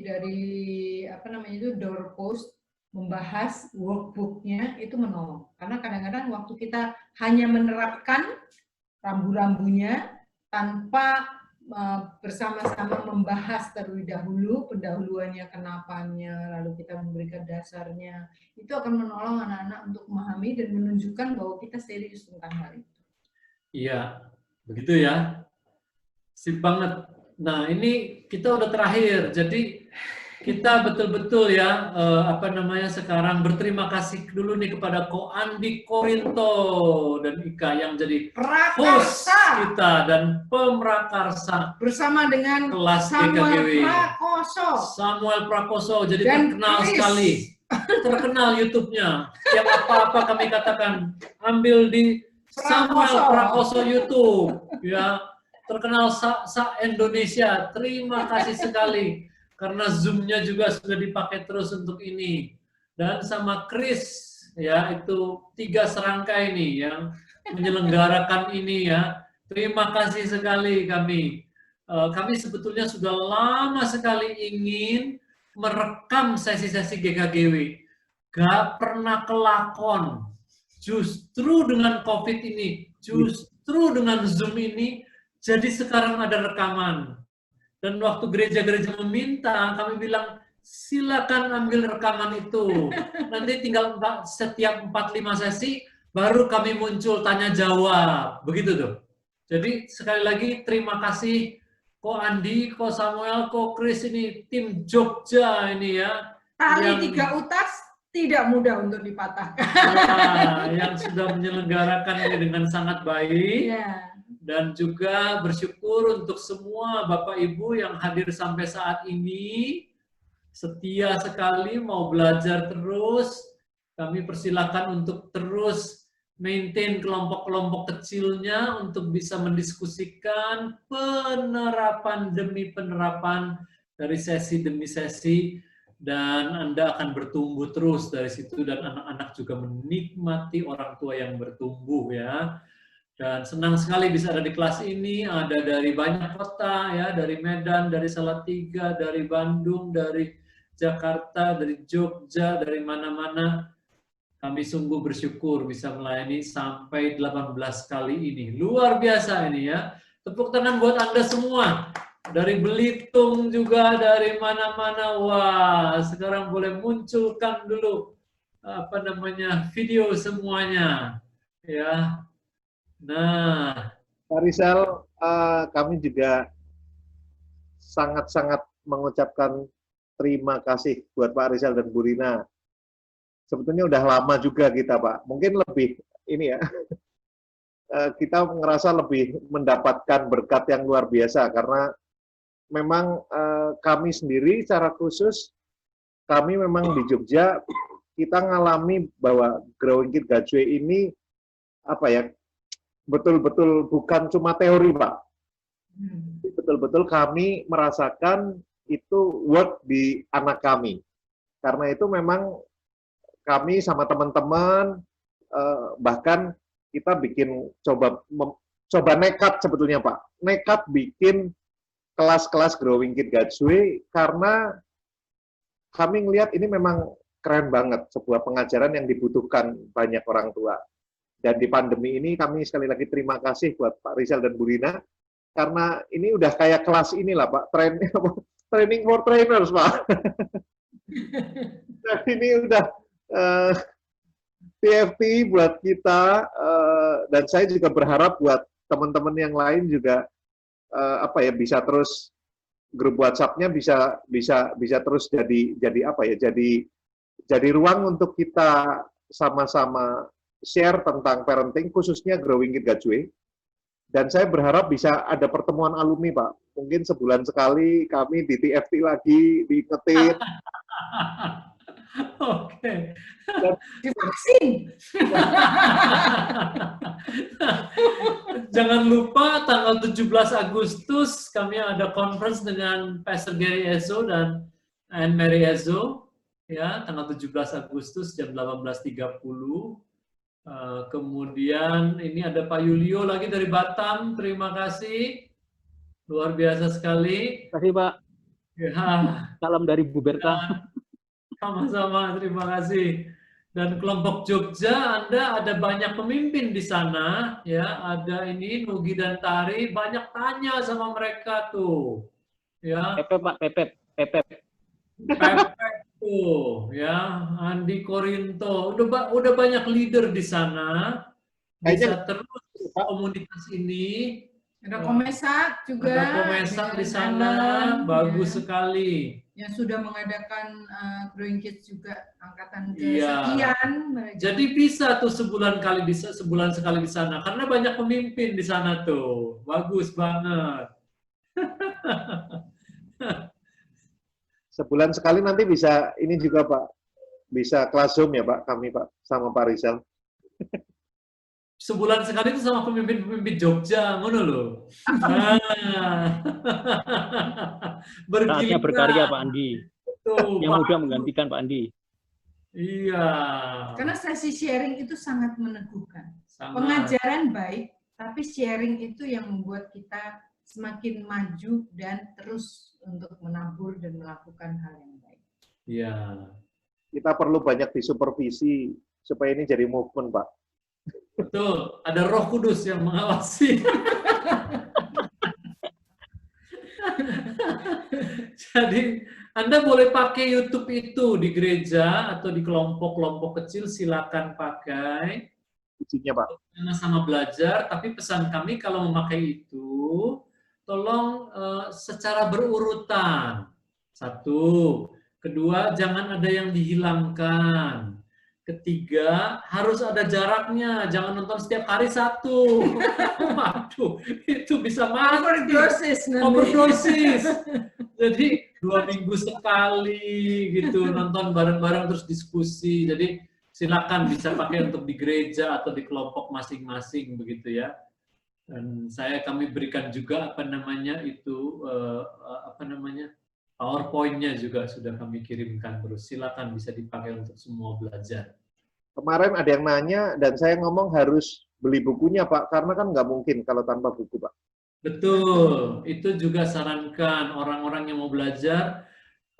apa namanya itu doorpost membahas workbooknya itu menolong. Karena kadang-kadang waktu kita hanya menerapkan rambu-rambunya tanpa bersama-sama membahas terlebih dahulu pendahuluannya, kenapanya, lalu kita memberikan dasarnya, itu akan menolong anak-anak untuk memahami dan menunjukkan bahwa kita serius tentang hal itu. Iya, begitu ya. Sip banget. Nah, ini kita udah terakhir. Jadi kita betul-betul ya sekarang berterima kasih dulu nih kepada Ko Andi Korinto dan Ika yang jadi host kita dan pemrakarsa bersama dengan kelas Samuel Prakoso. Jadi dan terkenal Chris. Sekali. Terkenal YouTube-nya. Yang apa-apa kami katakan ambil di Samuel Prakoso YouTube ya. Terkenal Indonesia. Terima kasih sekali. Karena Zoom-nya juga sudah dipakai terus untuk ini. Dan sama Chris, ya itu 3 serangkai ini yang menyelenggarakan ini ya. Terima kasih sekali kami. Kami sebetulnya sudah lama sekali ingin merekam sesi-sesi GKGW. Gak pernah kelakon. Justru dengan COVID ini, justru dengan Zoom ini, jadi sekarang ada rekaman. Dan waktu gereja-gereja meminta, kami bilang, silakan ambil rekaman itu. Nanti tinggal setiap 4-5 sesi, baru kami muncul tanya jawab. Begitu tuh. Jadi sekali lagi terima kasih Ko Andi, Ko Samuel, Ko Chris ini, tim Jogja ini ya. Tali 3 utas, tidak mudah untuk dipatahkan. Wah, yang sudah menyelenggarakan ini dengan sangat baik. Ya. Dan juga bersyukur untuk semua Bapak Ibu yang hadir sampai saat ini. Setia sekali mau belajar terus. Kami persilakan untuk terus maintain kelompok-kelompok kecilnya untuk bisa mendiskusikan penerapan demi penerapan dari sesi demi sesi. Dan Anda akan bertumbuh terus dari situ dan anak-anak juga menikmati orang tua yang bertumbuh ya. Dan senang sekali bisa ada di kelas ini, ada dari banyak kota ya, dari Medan, dari Salatiga, dari Bandung, dari Jakarta, dari Jogja, dari mana-mana. Kami sungguh bersyukur bisa melayani sampai 18 kali ini. Luar biasa ini ya. Tepuk tangan buat Anda semua. Dari Belitung juga, dari mana-mana. Wah, sekarang boleh munculkan dulu apa namanya video semuanya. Ya. Nah, Pak Rizal, kami juga sangat-sangat mengucapkan terima kasih buat Pak Rizal dan Bu Rina. Sebetulnya udah lama juga kita, Pak. Mungkin lebih ini ya, kita ngerasa lebih mendapatkan berkat yang luar biasa karena memang kami sendiri secara khusus, kami memang di Jogja, kita ngalami bahwa Growing Kid Gajwe ini apa ya, betul-betul bukan cuma teori, Pak. Betul-betul kami merasakan itu work di anak kami. Karena itu memang kami sama teman-teman, bahkan kita bikin coba nekat sebetulnya, Pak. Nekat bikin kelas-kelas Growing Kid Gajwe karena kami ngelihat ini memang keren banget, sebuah pengajaran yang dibutuhkan banyak orang tua. Dan di pandemi ini kami sekali lagi terima kasih buat Pak Rizal dan Bu Rina, karena ini udah kayak kelas inilah Pak, training for trainers Pak. Dan ini udah TFT buat kita, dan saya juga berharap buat teman-teman yang lain juga apa ya, bisa terus grup WhatsApp-nya bisa terus jadi apa ya, jadi ruang untuk kita sama-sama share tentang parenting, khususnya Growing Kid Gajwe. Dan saya berharap bisa ada pertemuan alumni, Pak. Mungkin sebulan sekali kami di TFT lagi, diingetin. Oke. Divaksin. Jangan lupa tanggal 17 Agustus kami ada conference dengan Pastor Gary Ezzo dan Anne Mary Ezzo. Ya, tanggal 17 Agustus jam 18.30. Kemudian ini ada Pak Yulio lagi dari Batam, terima kasih, luar biasa sekali. Terima kasih Pak. Ya. Salam dari Bu Berta. Sama-sama, terima kasih. Dan kelompok Jogja, Anda ada banyak pemimpin di sana, ya, ada ini Nugi dan Tari, banyak tanya sama mereka tuh, ya. Pepet Pak, Pepet. Pepet tuh, ya, Andi Korinto, udah banyak leader di sana, bisa terus komunitas ini. Ada Komesak juga. Ada Komesak di sana, bagus sekali. Yang sudah mengadakan Growing Kids juga angkatan Iya. kesekian. Jadi bisa tuh sebulan sekali di sana, karena banyak pemimpin di sana tuh, bagus banget. Sebulan sekali nanti bisa ini juga Pak, bisa kelas Zoom ya Pak, kami Pak, sama Pak Rizal. Sebulan sekali itu sama pemimpin-pemimpin Jogja, ngono loh. Saatnya berkarya Pak Andi. Tuh, yang muda menggantikan Pak Andi. Iya. Karena sesi sharing itu sangat meneguhkan. Sangat. Pengajaran baik, tapi sharing itu yang membuat kita semakin maju dan terus untuk menabur dan melakukan hal yang baik. Iya. Kita perlu banyak disupervisi supaya ini jadi movement, Pak. Betul, ada Roh Kudus yang mengawasi. Jadi Anda boleh pakai YouTube itu di gereja atau di kelompok-kelompok kecil, silakan pakai. Isinya Pak. Sama-sama belajar, tapi pesan kami kalau memakai itu, tolong secara berurutan. Satu, Kedua, jangan ada yang dihilangkan. Ketiga, harus ada jaraknya. Jangan nonton setiap hari satu. Waduh, itu bisa mati. Overdosis nanti. Overdosis. Jadi 2 minggu sekali gitu nonton bareng-bareng terus diskusi. Jadi silakan bisa pakai untuk di gereja atau di kelompok masing-masing begitu ya. Dan kami berikan juga PowerPoint-nya juga sudah kami kirimkan terus. Silakan bisa dipakai untuk semua belajar. Kemarin ada yang nanya dan saya ngomong harus beli bukunya Pak, karena kan nggak mungkin kalau tanpa buku Pak. Betul, itu juga sarankan orang-orang yang mau belajar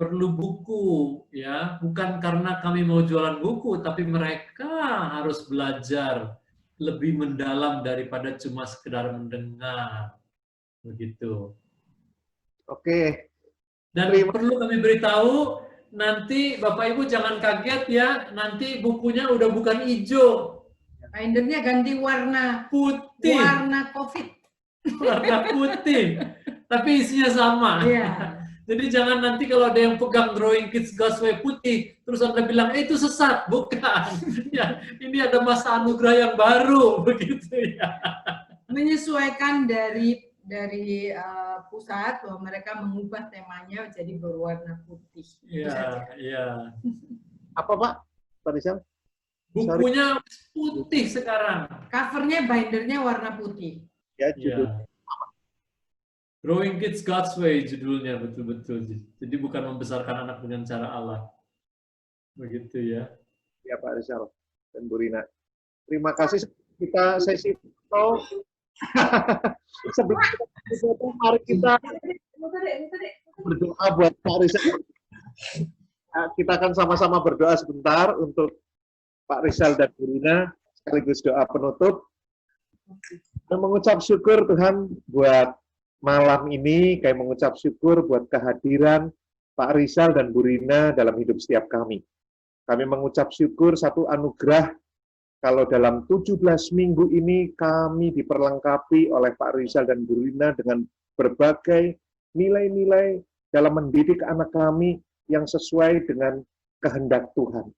perlu buku ya, bukan karena kami mau jualan buku, tapi mereka harus belajar lebih mendalam daripada cuma sekedar mendengar, begitu. Oke. Dan perlu kami beritahu, nanti Bapak Ibu jangan kaget ya, nanti bukunya udah bukan hijau. Bindernya ganti warna putih. Warna COVID. Warna putih. Tapi isinya sama. Iya. Jadi jangan nanti kalau ada yang pegang Growing Kids God's Way putih, terus Anda bilang, itu sesat. Bukan. Ya, ini ada masa anugerah yang baru. Begitu ya. Menyesuaikan dari pusat bahwa mereka mengubah temanya jadi berwarna putih. Iya, iya. Apa Pak? Pak Rizal? Bukunya putih sekarang. Covernya, bindernya warna putih. Ya, judul. Growing Kids God's Way judulnya, betul-betul. Jadi bukan membesarkan anak dengan cara Allah. Begitu ya. Ya Pak Rizal dan Bu Rina. Terima kasih. Kita sesi sebelum kita mari kita berdoa buat Pak Rizal. Kita akan sama-sama berdoa sebentar untuk Pak Rizal dan Bu Rina, sekaligus doa penutup. Dan mengucap syukur Tuhan buat malam ini, kayak mengucap syukur buat kehadiran Pak Rizal dan Bu Rina dalam hidup setiap kami. Kami mengucap syukur satu anugerah kalau dalam 17 minggu ini kami diperlengkapi oleh Pak Rizal dan Bu Rina dengan berbagai nilai-nilai dalam mendidik anak kami yang sesuai dengan kehendak Tuhan.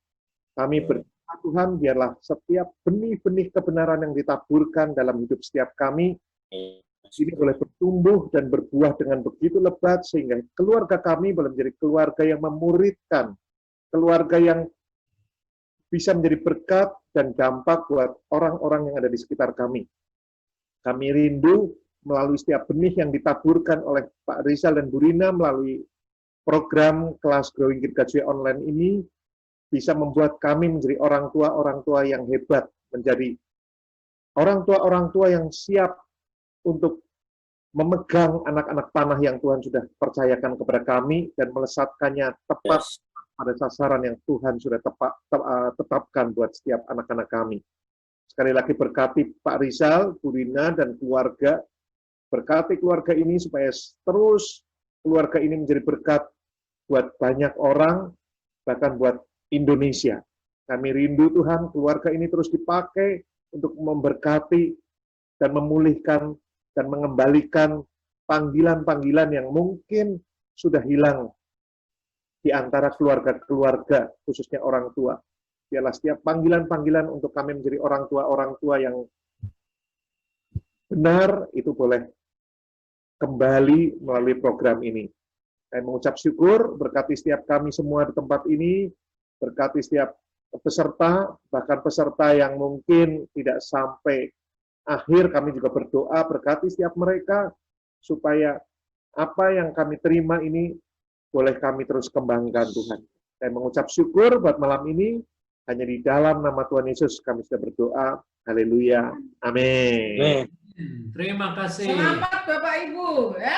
Kami berdoa Tuhan, biarlah setiap benih-benih kebenaran yang ditaburkan dalam hidup setiap kami ini boleh bertumbuh dan berbuah dengan begitu lebat sehingga keluarga kami boleh menjadi keluarga yang memuridkan, keluarga yang bisa menjadi berkat dan dampak buat orang-orang yang ada di sekitar kami. Kami rindu melalui setiap benih yang ditaburkan oleh Pak Rizal dan Bu Rina melalui program kelas Growing Kids God's Way online ini bisa membuat kami menjadi orang tua yang hebat, menjadi orang tua yang siap untuk memegang anak-anak panah yang Tuhan sudah percayakan kepada kami dan melesatkannya tepat pada sasaran yang Tuhan sudah tetapkan buat setiap anak-anak kami. Sekali lagi berkati Pak Rizal, Bu Rina, dan keluarga. Berkati keluarga ini supaya terus keluarga ini menjadi berkat buat banyak orang, bahkan buat Indonesia. Kami rindu Tuhan, keluarga ini terus dipakai untuk memberkati dan memulihkan dan mengembalikan panggilan-panggilan yang mungkin sudah hilang di antara keluarga-keluarga, khususnya orang tua. Biarlah setiap panggilan-panggilan untuk kami menjadi orang tua yang benar, itu boleh kembali melalui program ini. Saya mengucap syukur, berkati setiap kami semua di tempat ini, berkati setiap peserta, bahkan peserta yang mungkin tidak sampai akhir, kami juga berdoa, berkati setiap mereka, supaya apa yang kami terima ini boleh kami terus kembangkan Tuhan. Saya mengucap syukur buat malam ini, hanya di dalam nama Tuhan Yesus kami sudah berdoa. Haleluya. Amin. Terima kasih. Selamat Bapak Ibu, ya.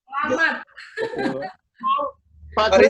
Selamat. Pak